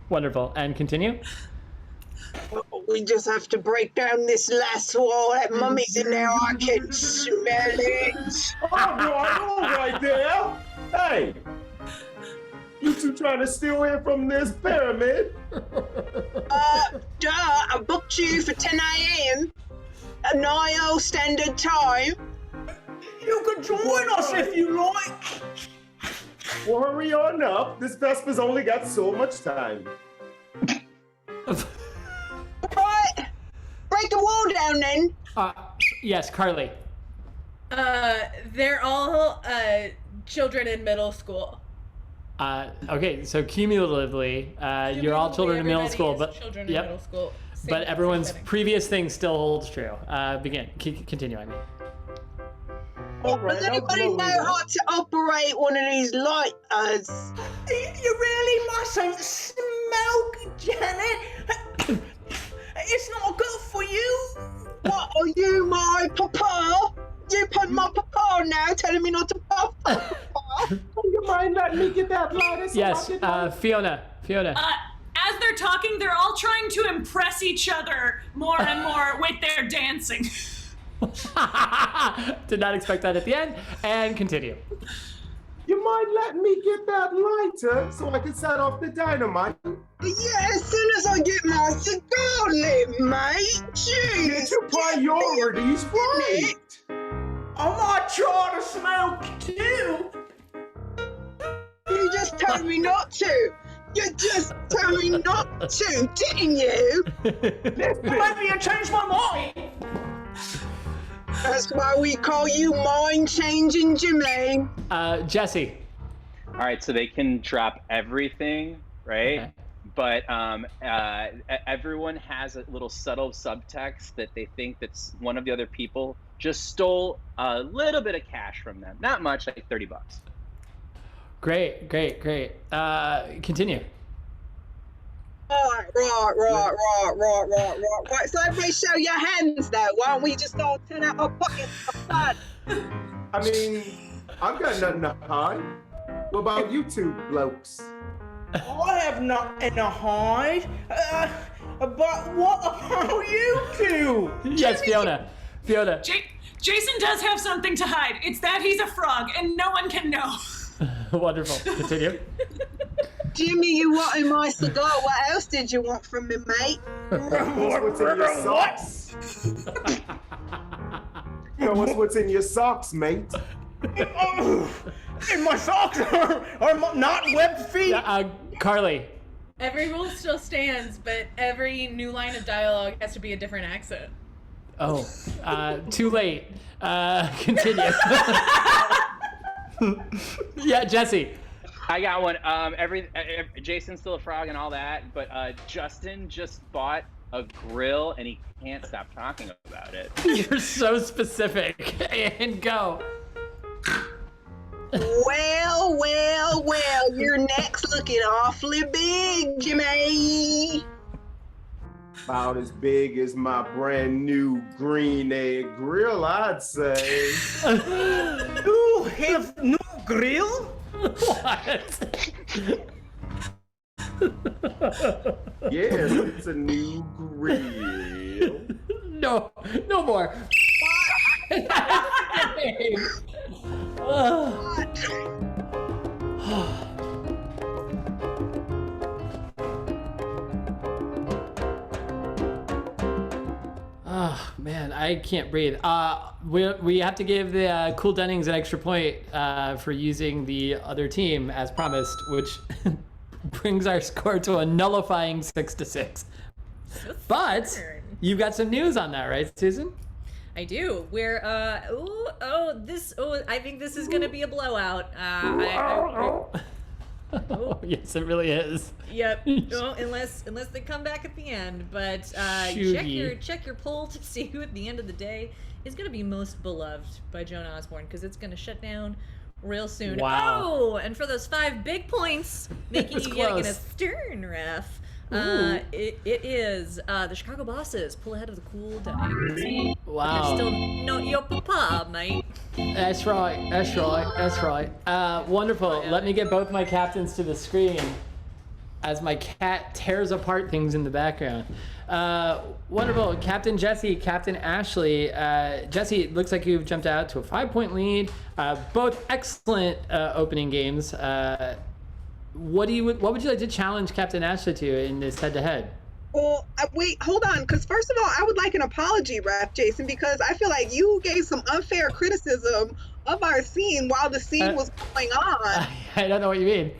Wonderful. And continue. We just have to break down this last wall. That mummy's in there. I can smell it. All right there. Hey, you two trying to steal in from this pyramid? I booked you for 10 a.m. at NIO Standard Time. You can join us if you like. Well, hurry on up. This Vespa's only got so much time. Right. Break the wall down then. Yes, Carly. They're all children in middle school. Okay, so cumulatively, you're all children in middle school, but children in middle school. But everyone's previous thing still holds true. Continue. I mean. Does anybody know how to operate one of these lighters? You really mustn't smoke, Janet. It's not good for you. What are you, my papa? You put my papa now, telling me not to puff. Do you mind letting me get that lighter? Yes, Fiona. As they're talking, they're all trying to impress each other more and more with their dancing. Did not expect that at the end. And continue. You mind letting me get that lighter so I can set off the dynamite? Yeah, as soon as I get my cigar lit, mate. Jeez. Get your priorities right. I might try to smoke too. You just told me not to. You just told me not to, didn't you? Maybe I changed my mind. That's why we call you mind-changing Jimmy. Jesse. All right, so they can drop everything, right? Okay. But everyone has a little subtle subtext that they think that one of the other people just stole a little bit of cash from them. Not much, like $30. Great. Continue. Right. So everybody show your hands though. Why don't we just all turn out our pockets for fun? I mean, I've got nothing to hide. What about you two blokes? I have nothing to hide. But what about you two? Yes, Fiona. Jason does have something to hide. It's that he's a frog and no one can know. Wonderful. Continue. Jimmy, you wanted my cigar. What else did you want from me, mate? What's in your socks? What's in your socks, mate? And my socks are not webbed feet. Carly. Every rule still stands, but every new line of dialogue has to be a different accent. Oh, too late. Continue. Yeah, Jesse. I got one. Jason's still a frog and all that, but Justin just bought a grill and he can't stop talking about it. You're so specific. And go. Well, your neck's looking awfully big, Jimmy. About as big as my brand new green egg grill, I'd say. You have no grill? What? Yes, it's a new grill. No more. Oh man, I can't breathe. We have to give the Cool Dunnings an extra point for using the other team as promised, which brings our score to a nullifying 6-6. But you've got some news on that, right, Susan? I do. We're I think this is gonna be a blowout. Oh, yes, it really is. Yep. No, unless they come back at the end. But check your poll to see who at the end of the day is going to be most beloved by Joan Osborne, because it's going to shut down real soon. Wow. Oh, and for those 5 big points, making you yet again a stern ref. It is the Chicago Bosses pull ahead of the Cool Dunnings. Wow. You're still not your papa, mate. That's right. Wonderful. Let me get both my captains to the screen as my cat tears apart things in the background. Wonderful. Captain Jesse, Captain Ashley. Jesse, it looks like you've jumped out to a 5-point lead. Both excellent opening games. What would you like to challenge Captain Ashley to in this head-to-head? Well, wait, hold on, because first of all, I would like an apology, Ref Jason, because I feel like you gave some unfair criticism of our scene while the scene was going on. I don't know what you mean.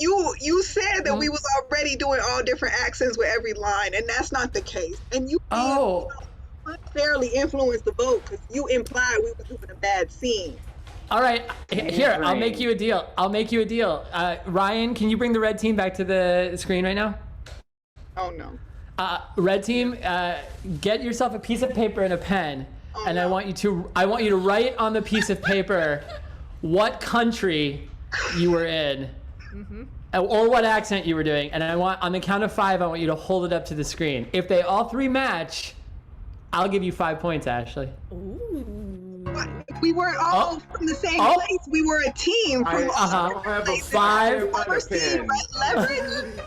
You said that we was already doing all different accents with every line, and that's not the case. And you unfairly influenced the vote because you implied we were doing a bad scene. All right, here, I'll make you a deal. Ryan, can you bring the red team back to the screen right now? Oh, no. Red team, get yourself a piece of paper and a pen, and I want you to write on the piece of paper what country you were in, or what accent you were doing, and I want, on the count of 5, I want you to hold it up to the screen. If they all 3 match, I'll give you 5 points, Ashley. We weren't all from the same place. We were a team from all places. 5, leverage.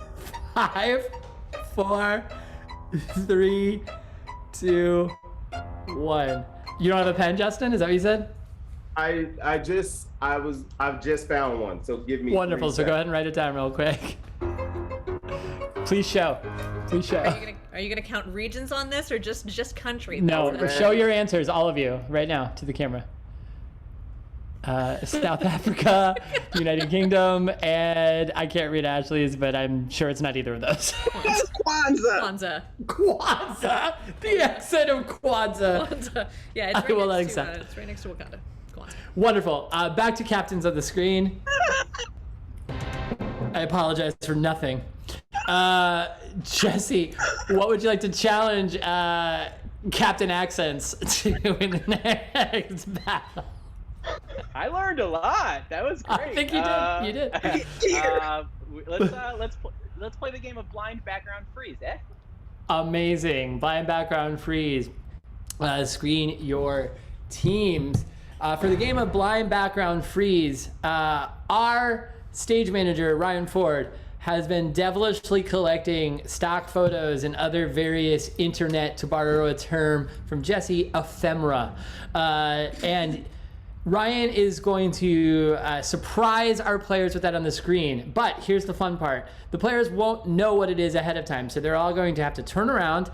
5, 4, 3, 2, 1. You don't have a pen, Justin? Is that what you said? I've just found one, so give me. Wonderful. So go ahead and write it down real quick. Please show. Are you gonna count regions on this, or just country? No, show your answers, all of you, right now to the camera. South Africa, United Kingdom, and I can't read Ashley's, but I'm sure it's not either of those. Kwanzaa. Kwanzaa. The accent of Kwanzaa. Yeah, it's right next to Wakanda. Kwanzaa. Wonderful. Back to captains of the screen. I apologize for nothing. Jesse, what would you like to challenge Captain Accents to in the next battle? I learned a lot. That was great. I think you did. Let's play the game of blind background freeze, eh? Amazing. Blind background freeze. Screen your teams. For the game of blind background freeze, our stage manager, Ryan Ford, has been devilishly collecting stock photos and other various internet, to borrow a term from Jesse, ephemera. And Ryan is going to surprise our players with that on the screen. But here's the fun part. The players won't know what it is ahead of time, so they're all going to have to turn around,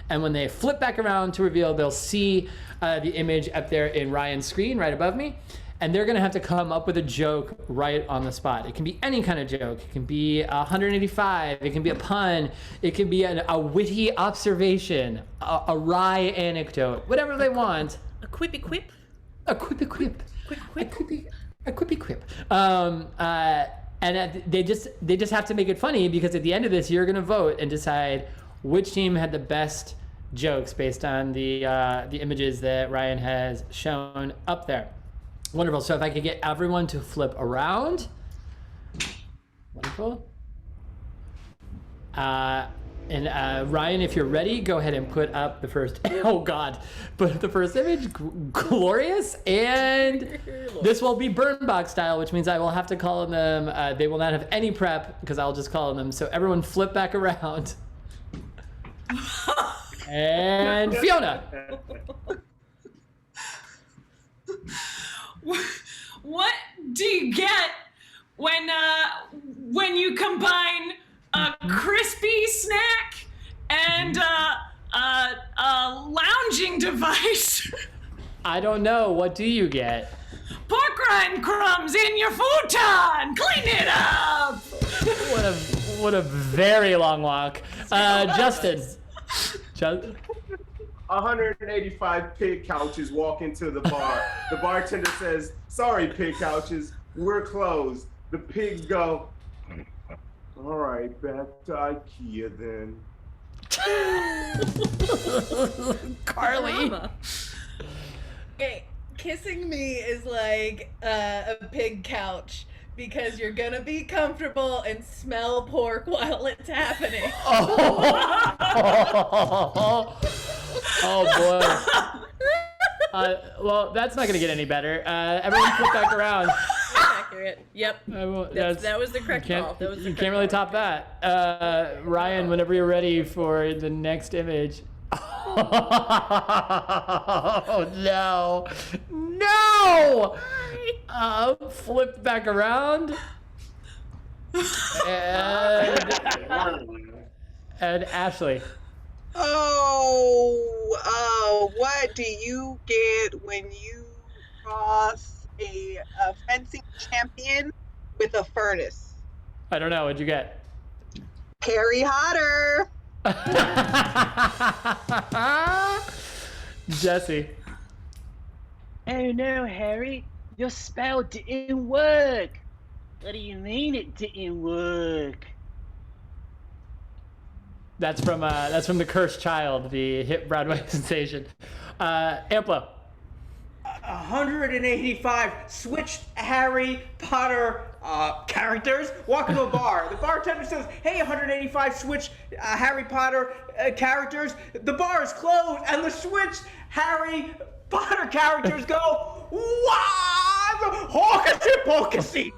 and when they flip back around to reveal, they'll see the image up there in Ryan's screen right above me. And they're gonna have to come up with a joke right on the spot. It can be any kind of joke. It can be 185, it can be a pun, it can be a witty observation, a wry anecdote, whatever they want. A quippy quip? A quippy quip. A quippy quip. And they just have to make it funny, because at the end of this, you're gonna vote and decide which team had the best jokes based on the images that Ryan has shown up there. Wonderful. So if I could get everyone to flip around. Wonderful. And Ryan, if you're ready, go ahead and put up the first, oh God, put up the first image, glorious. And this will be burn box style, which means I will have to call on them. They will not have any prep because I'll just call on them. So everyone flip back around. And Fiona. What do you get when you combine a crispy snack and a lounge device. I don't know. What do you get? Pork rind crumbs in your futon. Clean it up. What a very long walk. Justin. 185 pig couches walk into the bar. The bartender says, "Sorry, pig couches, we're closed." The pigs go, "All right, back to IKEA then." Carly. Okay, kissing me is like a pig couch because you're gonna be comfortable and smell pork while it's happening. Oh boy. Well, that's not gonna get any better. Everyone flip back around. Accurate. Yep. That was the correct call. You can't really top that. Ryan, whenever you're ready for the next image. Oh no! No! Flip back around. And Ashley. Oh, what do you get when you cross a fencing champion with a furnace? I don't know. What'd you get? Harry Hotter. Jesse. Oh no, Harry. Your spell didn't work. What do you mean it didn't work? That's from The Cursed Child, the hit Broadway sensation. Amplo. 185 switched Harry Potter characters walk into a bar. The bartender says, "Hey, 185 switched Harry Potter characters." The bar is closed, and the switched Harry Potter characters go, "Wow! Hawkasy pocasy!"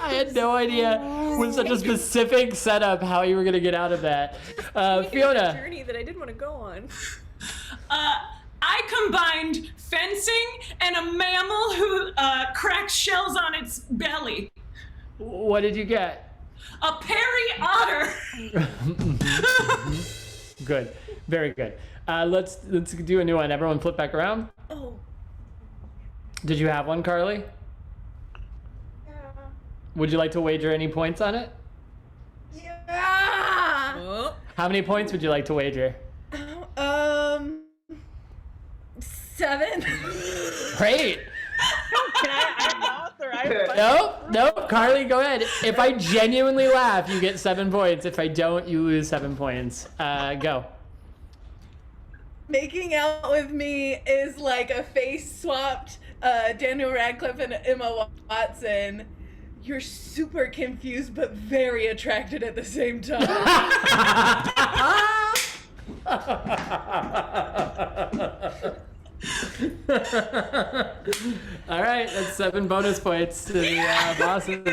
I had no idea with such a specific setup how you were going to get out of that. Fiona. Journey that I didn't want to go on. I combined fencing and a mammal who cracks shells on its belly. What did you get? A Perry otter. Good. Very good. Let's do a new one. Everyone flip back around. Oh. Did you have one, Carly? Would you like to wager any points on it? Yeah. How many points would you like to wager? 7. Great. Nope. Carly, go ahead. If I genuinely laugh, you get 7 points. If I don't, you lose 7 points. Go. Making out with me is like a face swapped Daniel Radcliffe and Emma Watson. You're super confused but very attracted at the same time. All right, that's 7 bonus points to the bosses.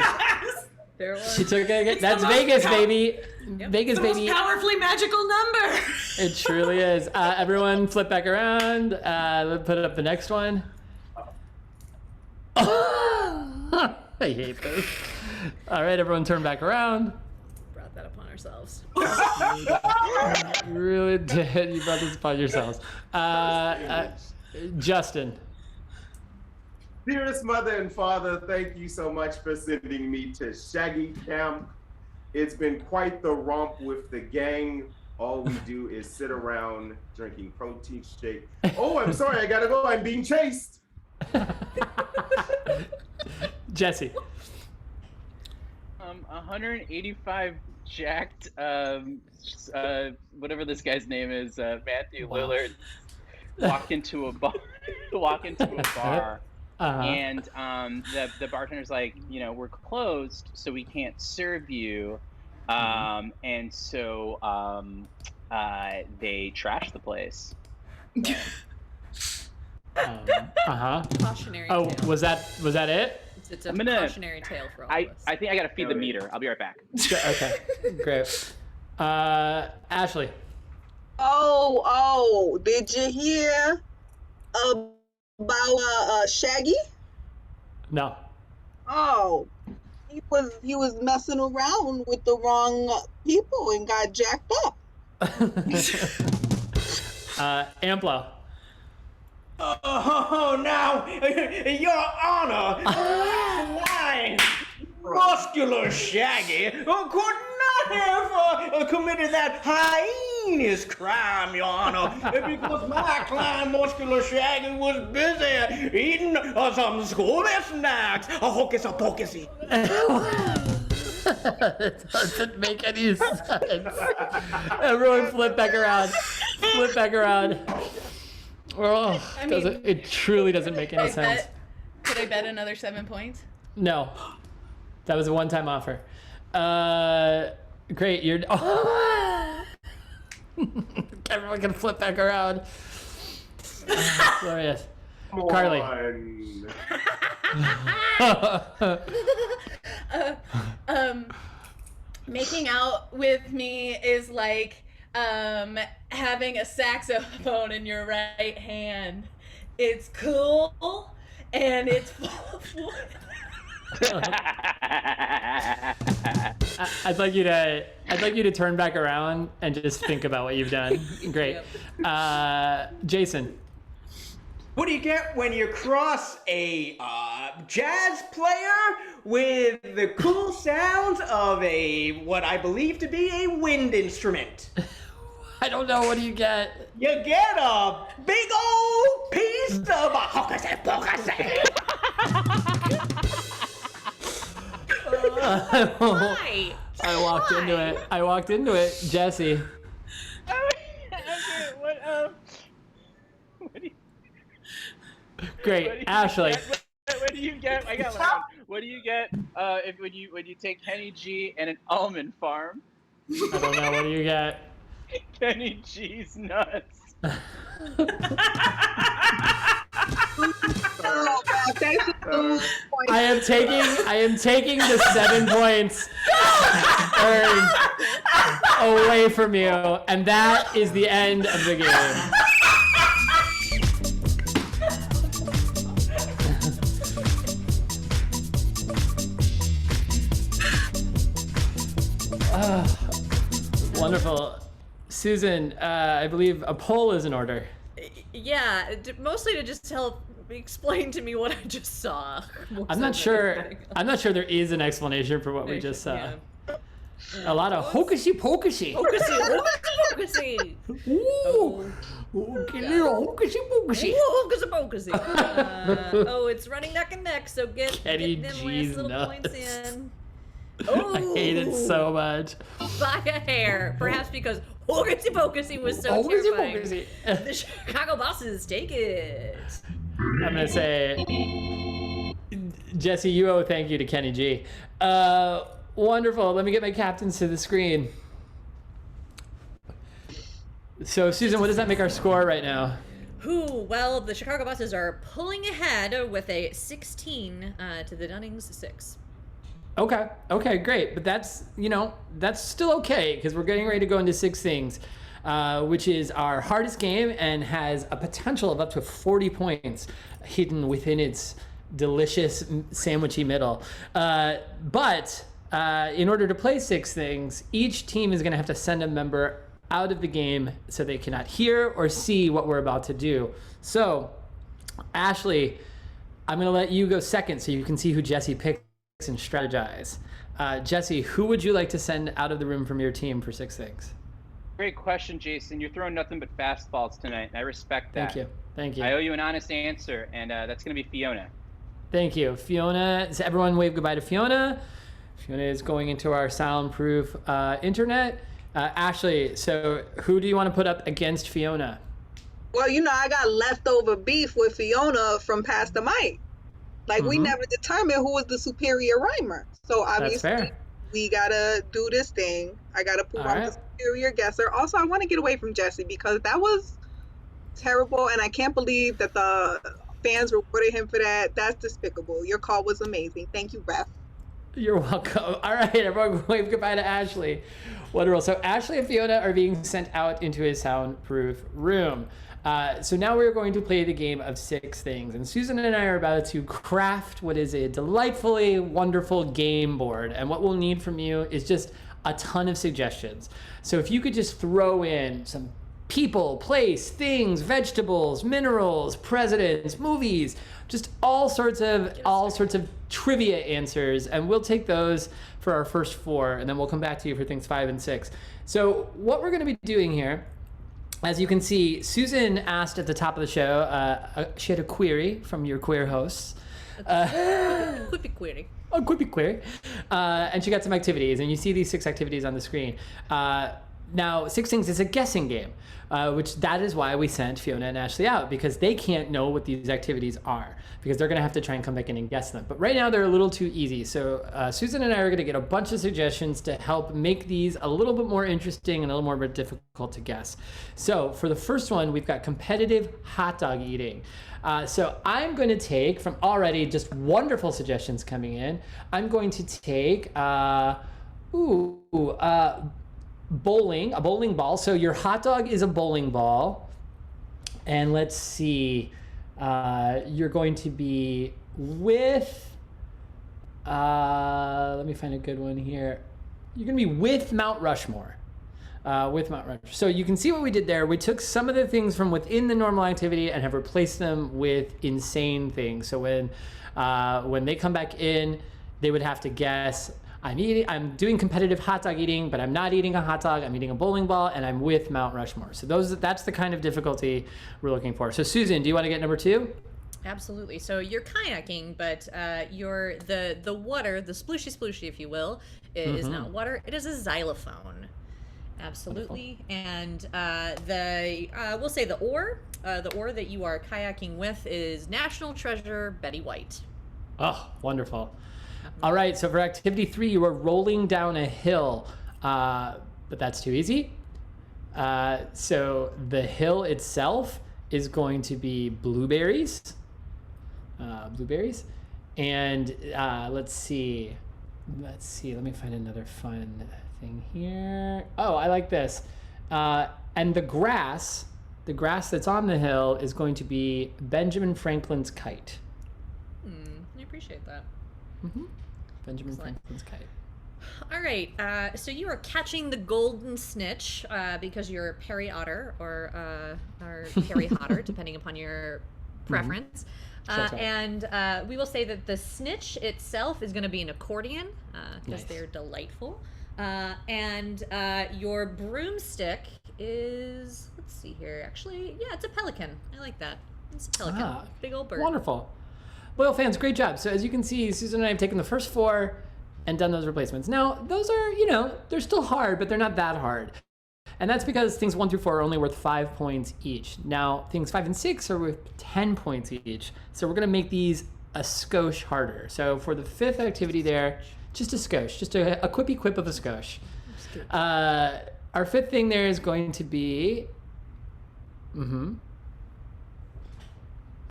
She took it. That's Vegas, baby. Vegas, baby. Most powerfully magical number. It truly is. Everyone flip back around. Let's put up the next one. I hate this. All right, everyone turn back around. Brought that upon ourselves. You really did. You brought this upon yourselves. Justin. Dearest mother and father, thank you so much for sending me to Shaggy Camp. It's been quite the romp with the gang. All we do is sit around drinking protein shake. Oh, I'm sorry, I gotta go. I'm being chased. Jesse. 185 jacked, whatever this guy's name is, Matthew Lillard, walk into a bar, and the bartender's like, we're closed, so we can't serve you, and so they trash the place. Cautionary Oh, tale. was that it? It's a cautionary tale for all of us. I think I gotta feed the meter. I'll be right back. Okay, great. Ashley. Oh, did you hear about Shaggy? No. Oh, he was messing around with the wrong people and got jacked up. Amplo. Oh, now, Your Honor, I, muscular Shaggy, could not have committed that heinous crime, Your Honor, because my client, muscular Shaggy, was busy eating some school snacks, a hocus pocusy. That doesn't make any sense. Everyone flip back around. Flip back around. Oh, it truly doesn't make any sense. Could I bet another 7 points? No. That was a one-time offer. Great. You're... Oh. Everyone can flip back around. Glorious. Carly. Making out with me is like having a saxophone in your right hand. It's cool and it's full of wood. I'd like you to turn back around and just think about what you've done. Great. Jason. What do you get when you cross a jazz player with the cool sounds of what I believe to be a wind instrument? I don't know. What do you get? You get a big old piece of hocus-pocus. Why? I walked into it. Jesse. Great, Ashley. What do you get? I got one. What do you get when you take Kenny G and an almond farm? I don't know. What do you get? Kenny G's nuts. I am taking the 7 points earned away from you, and that is the end of the game. Wonderful. Susan, I believe a poll is in order. Yeah, mostly to just help explain to me what I just saw. I'm not sure there is an explanation for what we just saw. Yeah. A lot of hocusy pocusy. Hocusy pocusy. Ooh. Little hocusy pocusy. Hocusy pocusy. Oh, it's running neck and neck, so get them last little nuts. points in. Oh, I hate it so much. By a hair. Perhaps because hocusy pocusy was so terrifying. The Chicago bosses take it. I'm going to say, Jesse, you owe thank you to Kenny G. Wonderful. Let me get my captains to the screen. So, Susan, what does that make our score right now? Well, the Chicago bosses are pulling ahead with a 16 to the Dunnings 6. Okay, great. But that's still okay because we're getting ready to go into 6 things, which is our hardest game and has a potential of up to 40 points hidden within its delicious sandwichy middle. But in order to play 6 things, each team is going to have to send a member out of the game so they cannot hear or see what we're about to do. So, Ashley, I'm going to let you go second so you can see who Jesse picked and strategize. Jesse, who would you like to send out of the room from your team for 6 things? Great question, Jason. You're throwing nothing but fastballs tonight, and I respect that. Thank you. I owe you an honest answer, and that's going to be Fiona. Thank you. Fiona, so everyone wave goodbye to Fiona. Fiona is going into our soundproof internet. Ashley, so who do you want to put up against Fiona? Well, I got leftover beef with Fiona from Pastor Mike. Like, we never determined who was the superior rhymer. So, obviously, we got to do this thing. I got to prove I'm the superior guesser. Also, I want to get away from Jesse because that was terrible, and I can't believe that the fans rewarded him for that. That's despicable. Your call was amazing. Thank you, ref. You're welcome. All right, everyone, wave goodbye to Ashley. Wonderful. So, Ashley and Fiona are being sent out into a soundproof room. So now we're going to play the game of 6 things, and Susan and I are about to craft what is a delightfully wonderful game board. And what we'll need from you is just a ton of suggestions. So if you could just throw in some people, place, things, vegetables, minerals, presidents, movies, just all sorts of trivia answers, and we'll take those for our first 4, and then we'll come back to you for things 5 and 6. So what we're going to be doing here, as you can see, Susan asked at the top of the show, she had a query from your queer hosts. Quippy query. A quippy query. And she got some activities, and you see these 6 activities on the screen. Now, 6 Things is a guessing game, which that is why we sent Fiona and Ashley out, because they can't know what these activities are, because they're going to have to try and come back in and guess them. But right now, they're a little too easy. So Susan and I are going to get a bunch of suggestions to help make these a little bit more interesting and a little more difficult to guess. So for the first one, we've got competitive hot dog eating. So I'm going to take, from already just wonderful suggestions coming in, I'm going to take, bowling, a bowling ball. So your hot dog is a bowling ball. And let's see, you're going to be with, let me find a good one here. You're going to be with Mount Rushmore. So you can see what we did there. We took some of the things from within the normal activity and have replaced them with insane things. So when they come back in, they would have to guess, I'm doing competitive hot dog eating, but I'm not eating a hot dog. I'm eating a bowling ball, and I'm with Mount Rushmore. So that's the kind of difficulty we're looking for. So Susan, do you want to get number 2? Absolutely. So you're kayaking, but the water, the splooshy, if you will, is not water. It is a xylophone. Absolutely. Wonderful. And we'll say the oar that you are kayaking with is National Treasure Betty White. Oh, wonderful. All right, so for activity 3, you are rolling down a hill, but that's too easy. So the hill itself is going to be blueberries. And let's see, let me find another fun thing here. Oh, I like this. And the grass that's on the hill is going to be Benjamin Franklin's kite. I appreciate that. Benjamin Franklin's kite. All right, so you are catching the golden snitch because you're Perry Otter or Perry Hotter, depending upon your preference. And we will say that the snitch itself is going to be an accordion because they're delightful. And your broomstick is, let's see here, actually, yeah, it's a pelican. I like that. It's a pelican. Big old bird. Wonderful. Loyal fans, great job. So as you can see, Susan and I have taken the first 4 and done those replacements. Now, those are, they're still hard, but they're not that hard. And that's because things 1 through 4 are only worth 5 points each. Now, things 5 and 6 are worth 10 points each. So we're going to make these a skosh harder. So for the 5th activity there, just a skosh, just a quippy quip of a skosh. Our 5th thing there is going to be,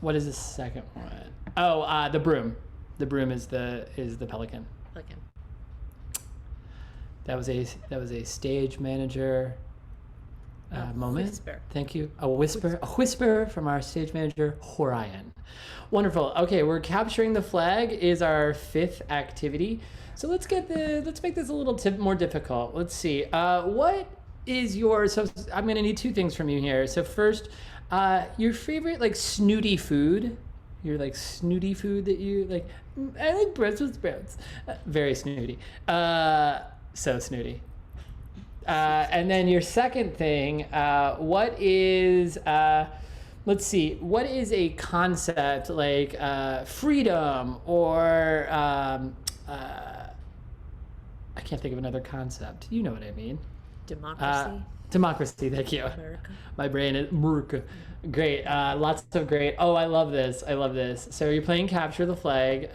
what is the second one? Oh, the broom. The broom is the pelican. Pelican. That was a stage manager moment. Whisper. Thank you. A whisper from our stage manager, Horion. Wonderful. Okay, we're capturing the flag is our 5th activity. So let's make this a little more difficult. Let's see. What is so I'm going to need 2 things from you here. So first, your favorite snooty food. Your snooty food that you like. I like Brussels sprouts. Very snooty. So snooty. And then your second thing, what is, let's see, what is a concept like freedom or, I can't think of another concept. You know what I mean. Democracy. Democracy, thank you. America. My brain is America. Great, lots of great. Oh, I love this. So you're playing Capture the Flag.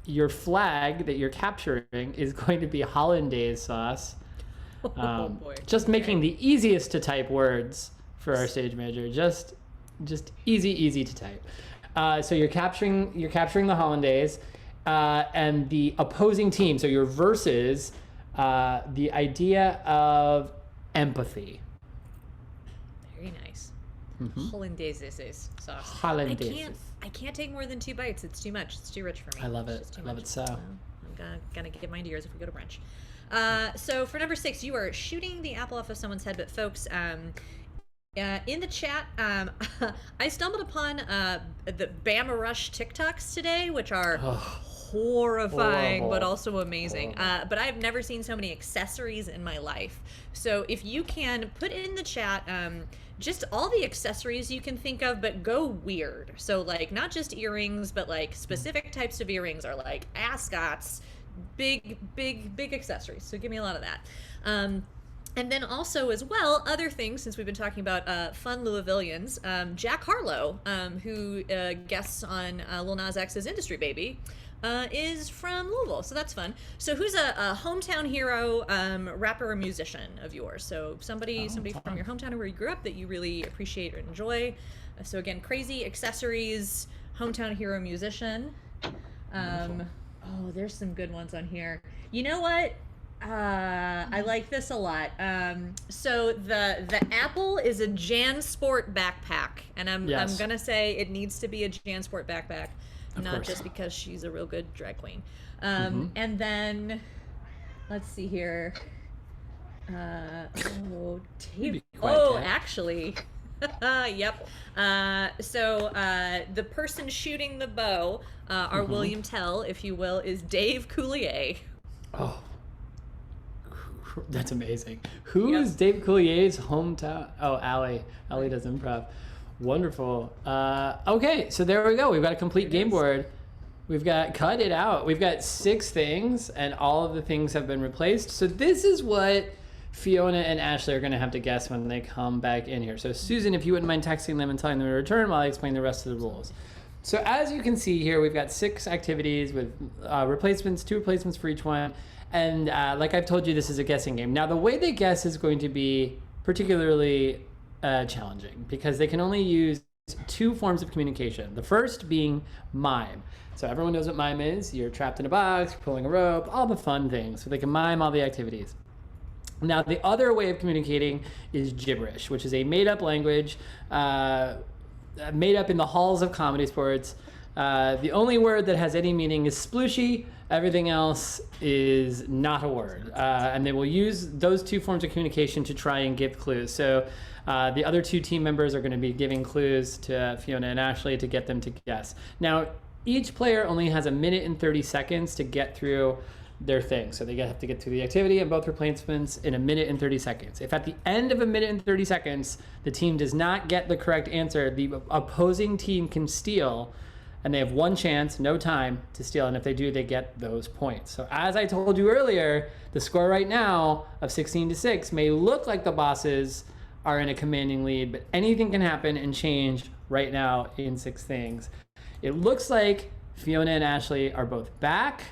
Your flag that you're capturing is going to be hollandaise sauce. Oh boy. Just making the easiest to type words for our stage manager. Just easy to type. So you're capturing the hollandaise, and the opposing team. So your versus the idea of empathy. Very nice. Hollandaise sauce. Hollandaise. I can't take more than 2 bites. It's too much. It's too rich for me. I love it. I love it so. gonna get mine to yours if we go to brunch. So for number 6, you are shooting the apple off of someone's head, but folks, in the chat, I stumbled upon the Bama Rush TikToks today, which are horrifying, Horrible. but also amazing. But I've never seen so many accessories in my life. So if you can put in the chat just all the accessories you can think of, but go weird. So like not just earrings, but like specific types of earrings are like ascots, big accessories. So give me a lot of that. And then also as well, other things, since we've been talking about fun Louisvillians, Jack Harlow, who guests on Lil Nas X's Industry Baby, is from Louisville, so that's fun. So who's a hometown hero, rapper or musician of yours? So somebody from your hometown or where you grew up that you really appreciate or enjoy. So again, crazy accessories, hometown hero, musician. Oh, there's some good ones on here. You know what? I like this a lot. So the apple is a JanSport backpack, and I'm gonna say it needs to be a JanSport backpack, not just because she's a real good drag queen. And then let's see here. Actually, yep. So the person shooting the bow, our William Tell, if you will, is Dave Coulier. Oh. That's amazing. Who is Dave Coulier's hometown? Oh, Allie. Allie does improv. Wonderful. Okay, so there we go. We've got a complete game board. We've got cut it out. We've got 6 things, and all of the things have been replaced. So this is what Fiona and Ashley are going to have to guess when they come back in here. So Susan, if you wouldn't mind texting them and telling them to return while I explain the rest of the rules. So as you can see here, we've got 6 activities with replacements, 2 replacements for each one. And like I've told you, this is a guessing game. Now, the way they guess is going to be particularly challenging because they can only use 2 forms of communication. The first being mime. So everyone knows what mime is. You're trapped in a box, you're pulling a rope, all the fun things. So they can mime all the activities. Now, the other way of communicating is gibberish, which is a made-up language made up in the halls of Comedysportz. The only word that has any meaning is splooshy. Everything else is not a word. And they will use those 2 forms of communication to try and give clues. So the other 2 team members are going to be giving clues to Fiona and Ashley to get them to guess. Now, each player only has 1 minute and 30 seconds to get through their thing. So they have to get through the activity and both replacements in 1 minute and 30 seconds. If at the end of 1 minute and 30 seconds, the team does not get the correct answer, the opposing team can steal, and they have 1 chance, no time, to steal. And if they do, they get those points. So as I told you earlier, the score right now of 16-6 may look like the bosses are in a commanding lead, but anything can happen and change right now in 6 things. It looks like Fiona and Ashley are both back.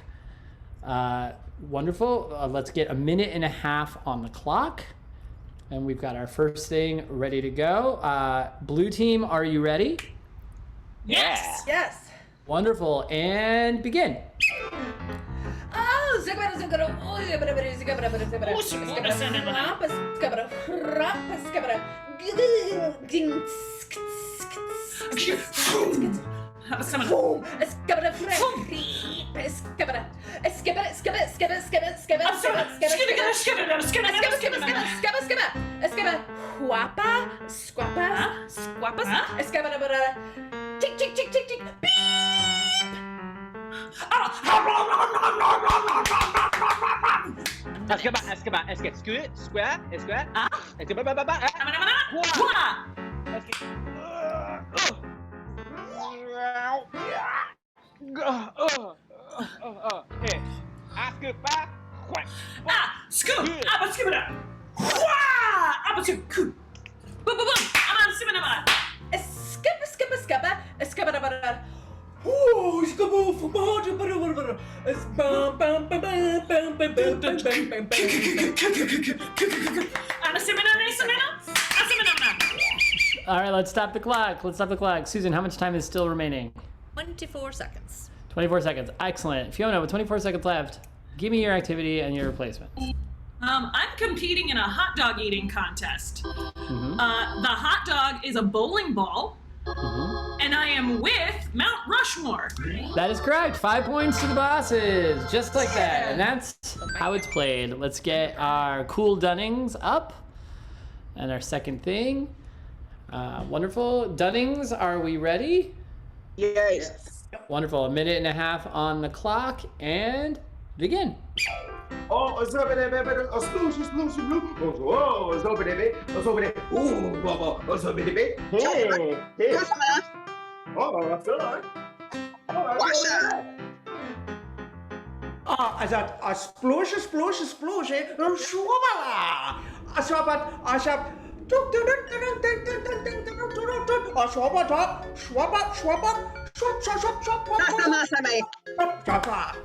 Wonderful. Let's get 1.5 minutes on the clock. And we've got our first thing ready to go. Blue team, are you ready? Yes. Yes. Wonderful. And begin. Tick, tick, tick, tick, tick, beep! All right, let's stop the clock. Let's stop the clock. Susan, how much time is still remaining? 24 seconds. 24 seconds. Excellent. Fiona, with 24 seconds left, give me your activity and your replacement. I'm competing in a hot dog eating contest. The hot dog is a bowling ball, And I am with Mount Rushmore. That is correct. 5 points to the bosses, just like that. And that's how it's played. Let's get our cool Dunnings up. And our second thing. Wonderful. Dunnings, are we ready? Yes. Wonderful. 1.5 minutes on the clock, and begin. Oh, it's over there, baby. Oh, sploosh, sploosh, sploosh. Oh, it's over there, baby. It's over there. Ooh, Bobo. It's over there, baby. Hey, hey. Oh, that's good. Wash out. I said, a sploosje, sploosje, sploosje, een schwabbela. A schwabbat, a schwab. A schwabbat, schwabbat, schwabbat, schwab, schwab, schwab, schwab.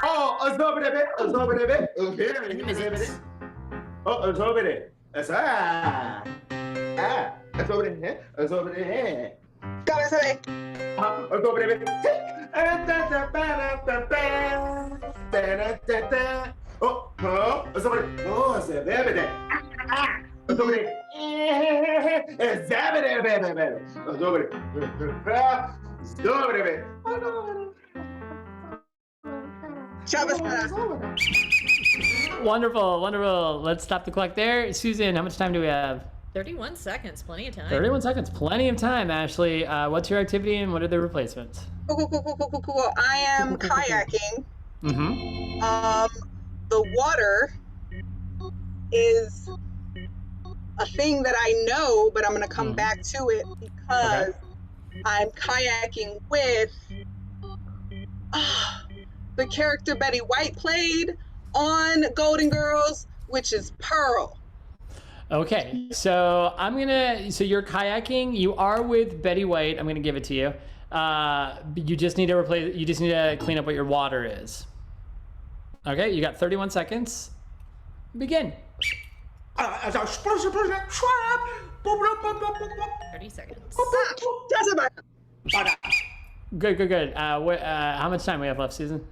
Oh, it's over there, baby. It's over there, baby. Okay, it's over there. Oh, it's over there. It's it's over there. It's over there. It's over there, baby. Oh, it's over there. Oh, it's over there. It's over there. It's over there, baby. It's over there. It's over there, baby. Wonderful, wonderful. Let's stop the clock there. Susan, how much time do we have? 31 seconds, plenty of time. 31 seconds, plenty of time, Ashley. What's your activity and what are the replacements? Cool. I am kayaking. Mm-hmm. The water is a thing that I know, but I'm going to come back to it because I'm kayaking with the character Betty White played on Golden Girls, which is Pearl. Okay, so so you're kayaking, you are with Betty White, I'm gonna give it to you. You just need to clean up what your water is. Okay, you got 31 seconds. Begin. 30 seconds. Good. How much time we have left, Susan?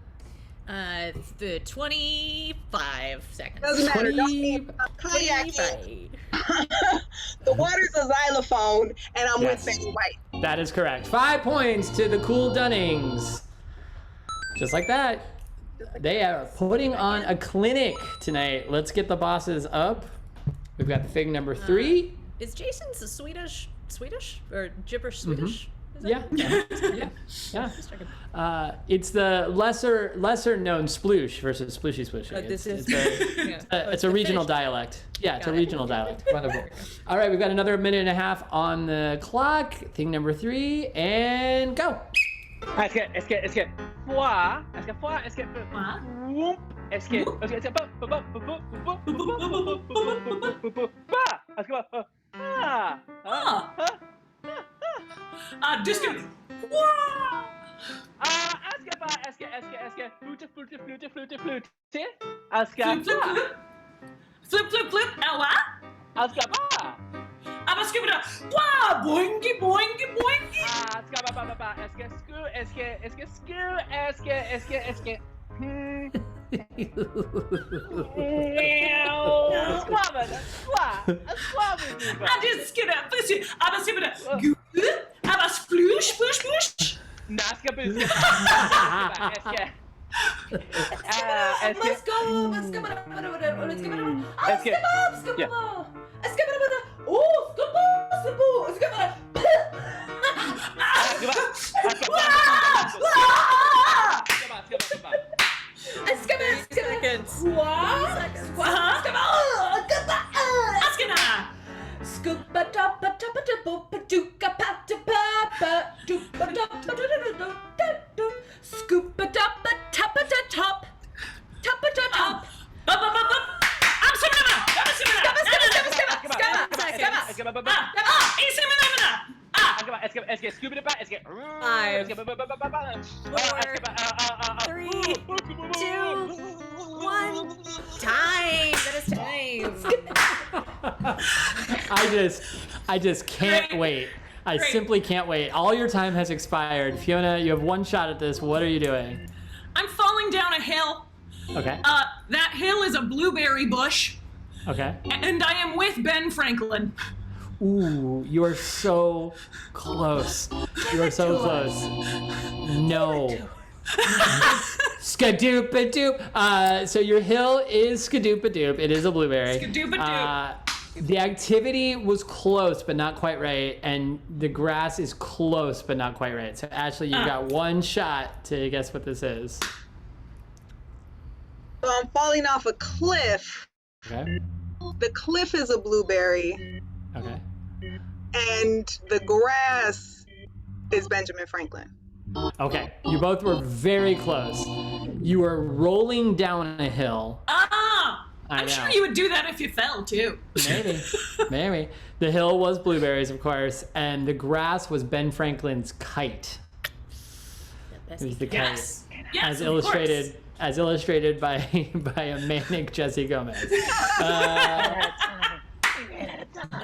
The 25 seconds. Doesn't matter. I'm kayaking. The water's a xylophone, and I'm with Betty White. That is correct. 5 points to the cool Dunnings. Just like that. They are putting on a clinic tonight. Let's get the bosses up. We've got the fig number 3. Is Jason's a Swedish or gibberish Swedish? Yeah. It's the lesser known sploosh versus splooshy splooshy. It's a regional dialect. Yeah, it's a regional dialect. Wonderful. All right, we've got another 1.5 minutes on the clock. Thing number 3, and go. Est-ce que foi, Disco. Flip. Aber es gibt da, boingy. Aber sploosh. Let's go. I just can't wait. I simply can't wait. All your time has expired. Fiona, you have one shot at this. What are you doing? I'm falling down a hill. Okay. That hill is a blueberry bush. Okay. And I am with Ben Franklin. Ooh, you are so close. You are so close. No. Skadoopa-doop. So your hill is Skadoopa-doop. It is a blueberry. Skadoopa-doop. The activity was close, but not quite right. And the grass is close, but not quite right. So Ashley, you've got one shot to guess what this is. So I'm falling off a cliff. Okay. The cliff is a blueberry. Okay. And the grass is Benjamin Franklin. Okay. You both were very close. You are rolling down a hill. I'm sure you would do that if you fell too. Maybe. The hill was blueberries, of course, and the grass was Ben Franklin's kite. It was the kite, as illustrated by a manic Jesse Gomez.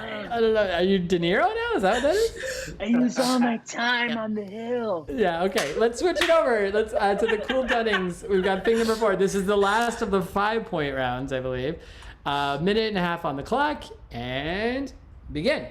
I don't know. Are you De Niro now? Is that what that is? I use all my time on the hill. Yeah, okay. Let's switch it over. Let's to the Cool Dunnings. We've got thing number 4. This is the last of the 5-point rounds, I believe. Minute and a half on the clock, and begin.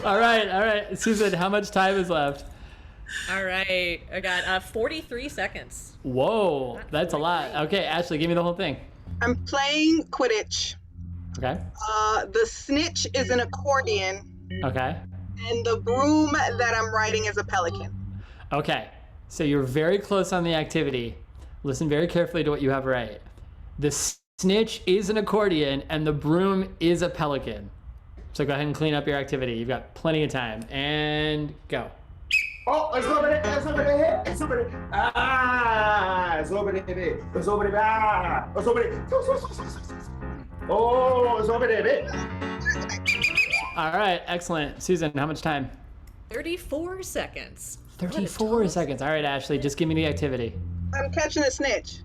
All right. Susan, how much time is left? All right, I got 43 seconds. Whoa, that's a lot. Okay, Ashley, give me the whole thing. I'm playing Quidditch. Okay. The snitch is an accordion. Okay. And the broom that I'm riding is a pelican. Okay, so you're very close on the activity. Listen very carefully to what you have right. The snitch is an accordion, and the broom is a pelican. So go ahead and clean up your activity. You've got plenty of time. And go. Oh, it's over there. It's over there. It's over there. It's over there. It's over there. Oh, it's over there. All right, excellent. Susan, how much time? 34 seconds. 34 seconds. All right, Ashley, just give me the activity. I'm catching a snitch.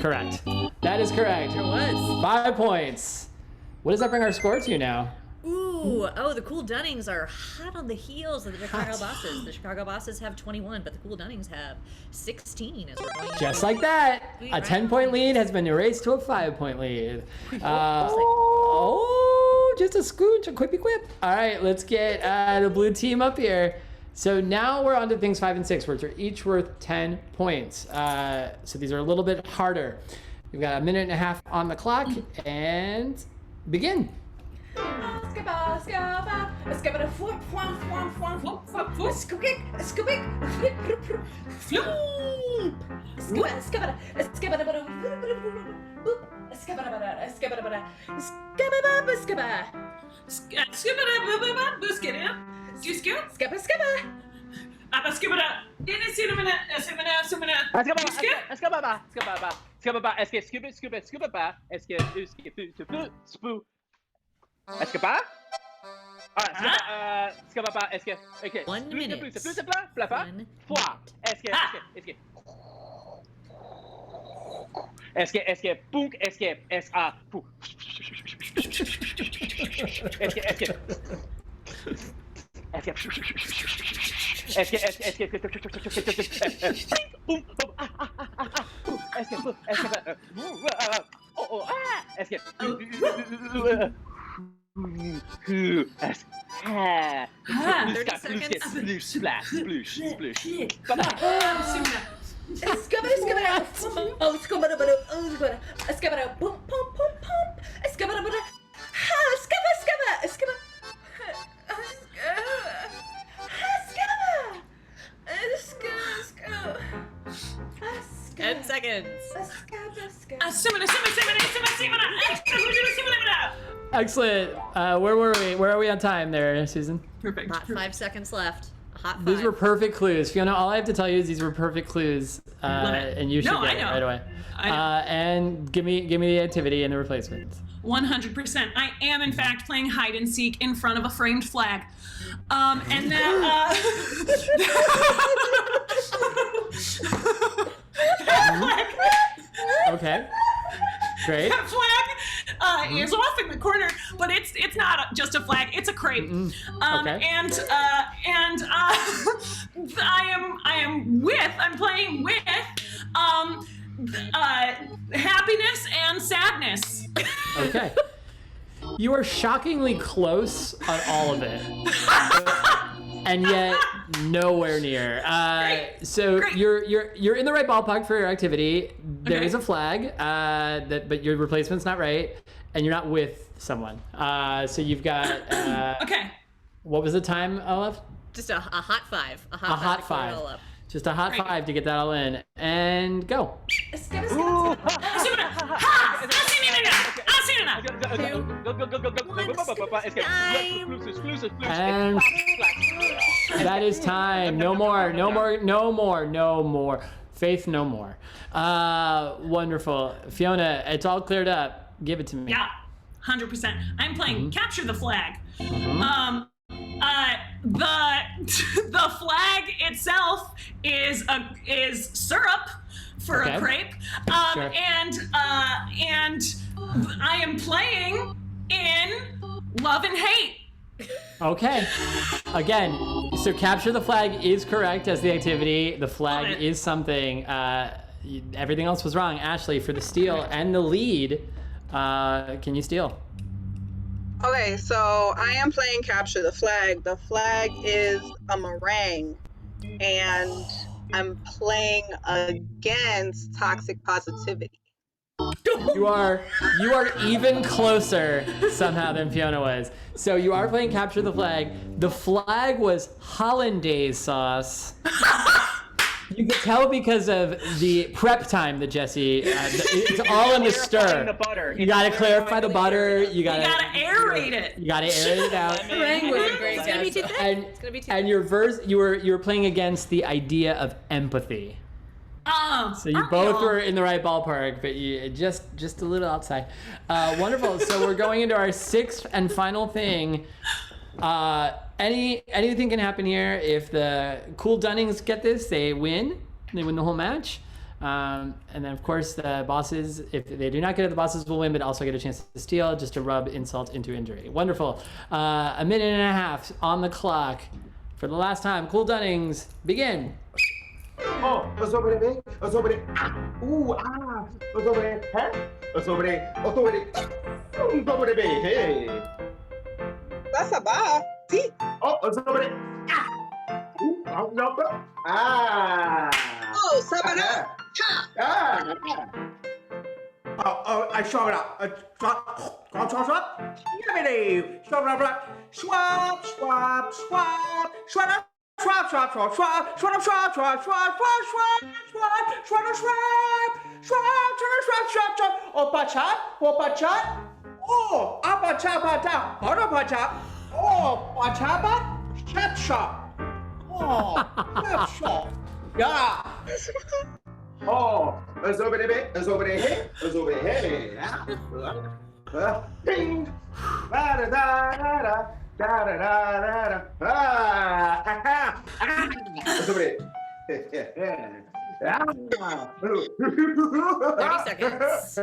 Correct. That is correct. It was. 5 points. What does that bring our score to now? Ooh, the Cool Dunnings are hot on the heels of the Chicago Bosses. The Chicago Bosses have 21, but the Cool Dunnings have 16 as we're going Just like that. A 10-point lead has been erased to a 5-point lead. Just a scooch, a quippy quip. All right, let's get the blue team up here. So now we're on to things 5 and 6, which are each worth 10 points. So these are a little bit harder. We've got a minute and a half on the clock, and begin. Escapar? Esque. 1 minute. Esque, punk, esque, S-A, pu. Esque. Excellent. Where were we? Where are we on time there, Susan? Perfect. Hot 5 seconds left. Hot 5. These were perfect clues. Fiona, all I have to tell you is these were perfect clues, and you should get it right away. And give me the activity and the replacements. 100%. I am, in fact, playing hide and seek in front of a framed flag. And that flag. Okay. Great. That flag is off in the corner, but it's not just a flag; it's a crepe. Okay. And I'm playing with happiness and sadness. Okay. You are shockingly close on all of it, and yet nowhere near. So you're in the right ballpark for your activity. There is a flag, but your replacement's not right, and you're not with someone. So you've got. Okay. What was the time left? Just a hot 5. A A hot to clear it 5. all up. Just a hot 5 to get that all in, and go. And that is time. No more. Faith, no more. Wonderful. Fiona, it's all cleared up. Give it to me. Yeah, 100%. I'm playing capture the flag. The flag itself is syrup for a crepe. Sure. And I am playing in Love and Hate. Okay. Again, so capture the flag is correct as the activity. The flag is something. Everything else was wrong. Ashley, for the steal and the lead, can you steal? Okay, so I am playing Capture the Flag. The flag is a meringue, and I'm playing against toxic positivity. You are even closer somehow than Fiona was. So you are playing Capture the Flag. The flag was hollandaise sauce. You can tell because of the prep time that Jesse, it's all in the stir. The butter. You gotta clarify the butter. You gotta aerate it. You gotta aerate it out. Meringue was a great guess. It's gonna be too thick. And your verse, you were playing against the idea of empathy. So you both were in the right ballpark, but you just a little outside. Wonderful. So we're going into our sixth and final thing. Anything can happen here. If the Cool Dunnings get this, they win. They win the whole match. And then, of course, the bosses, if they do not get it, the bosses will win, but also get a chance to steal, just to rub insult into injury. Wonderful. A minute and a half on the clock. For the last time, Cool Dunnings, begin. Oh, sobre B, sobre sobre sobre B, hey. That's a bar. Sí. Oh, sobre no. Oh, sabana. I shove it up. Swap. Oh, yeah. Oh, sobre B, sobre hey. Ding. Sobre 30 seconds.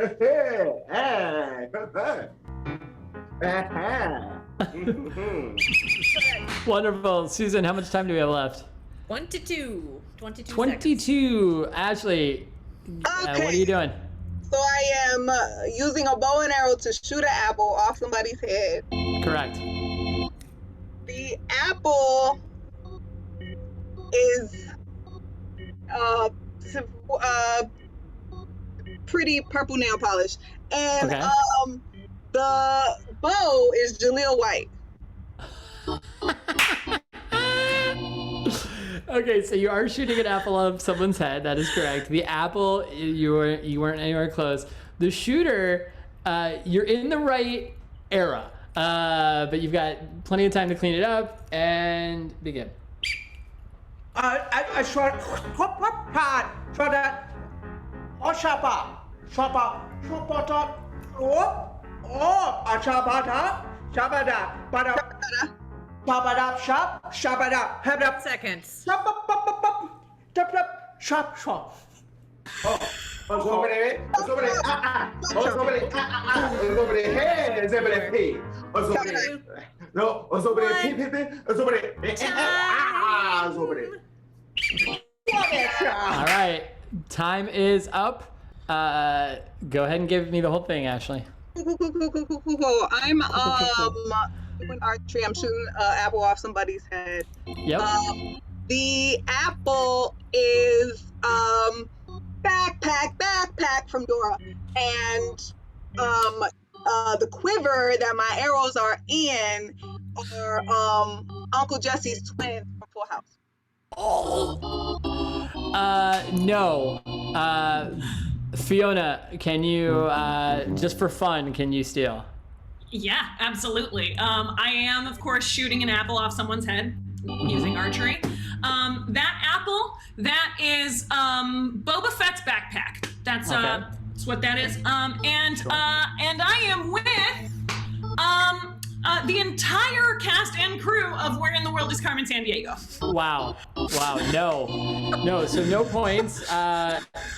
Wonderful. Susan, how much time do we have left? 22 seconds. 22. Ashley, what are you doing? So I am using a bow and arrow to shoot an apple off somebody's head. Correct. The apple is pretty purple nail polish, and the bow is Jaleel White. Okay, so you are shooting an apple off someone's head. That is correct. The apple, you weren't anywhere close. The shooter, you're in the right era, but you've got plenty of time to clean it up and begin. I shot hard. Shot that. Oh, shapa. Shapa. Shapa. Oh, a shapa. Shabada. Bada. Shabada. Shop. Shabada. Have up. Seconds. Shop. Shop. Shop. Oh, sobre hey, sobre P, no, sobre All right, time is up. Go ahead and give me the whole thing, Ashley. I'm doing archery. I'm shooting apple off somebody's head. Yep. The apple is backpack from Dora, and the quiver that my arrows are in are Uncle Jesse's twins from Full House. No. Fiona, can you, just for fun, can you steal? Yeah, absolutely. I am, of course, shooting an apple off someone's head using archery. That apple, that is Boba Fett's backpack. That's what that is. And I am with the entire cast and crew of Where in the World is Carmen Sandiego. Wow. No, so no points.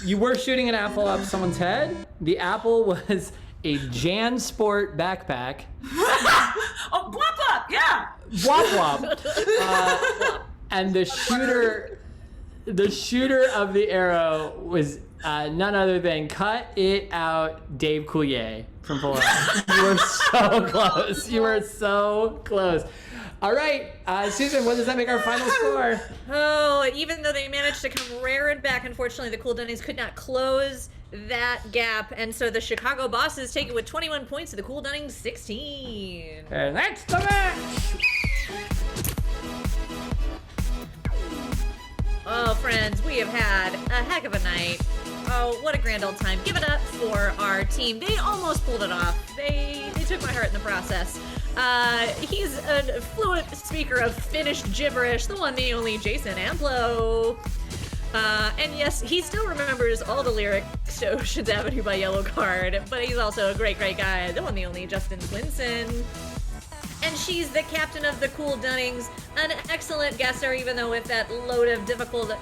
You were shooting an apple up someone's head. The apple was a JanSport backpack. Oh, Blop, yeah. Wop. And the shooter of the arrow was none other than Cut It Out Dave Coulier from Full House. You were so close. You were so close. All right, Susan, what does that make our final score? Oh, even though they managed to come rearing back, unfortunately, the Cool Dunnings could not close that gap, and so the Chicago Bosses take it with 21 points to the Cool Dunnings 16. And that's the match! Oh, friends, we have had a heck of a night. Oh, what a grand old time. Give it up for our team. They almost pulled it off. They took my heart in the process. He's a fluent speaker of Finnish gibberish, the one, the only Jason Amplo. And yes, he still remembers all the lyrics to Ocean's Avenue by Yellow Card, but he's also a great, great guy, the one, the only Justin Swinson. And she's the captain of the Cool Dunnings, an excellent guesser, even though with that load of difficult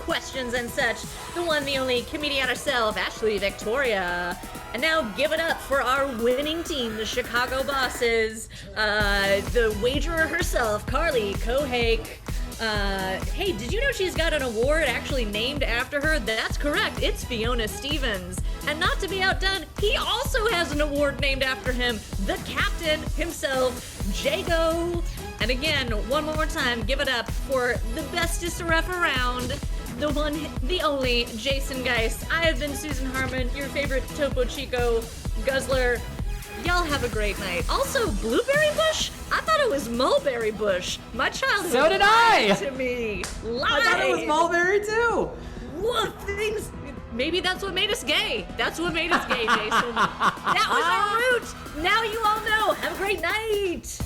questions and such, the one, the only comedian herself, Ashley Victoria. And now give it up for our winning team, the Chicago Bosses, the wagerer herself, Carly Kohake. Hey, did you know she's got an award actually named after her? That's correct, it's Fiona Stevens. And not to be outdone, he also has an award named after him, the captain himself, Jago. And again, one more time, give it up for the bestest ref around, the one, the only Jason Geist. I have been Susan Harmon, your favorite Topo Chico guzzler. Y'all have a great night. Also, Blueberry Bush? I thought it was Mulberry Bush. My childhood So did I! To me. Lied. I thought it was Mulberry too. What things? Maybe that's what made us gay. That's what made us gay, Jason. That was our root. Now you all know. Have a great night.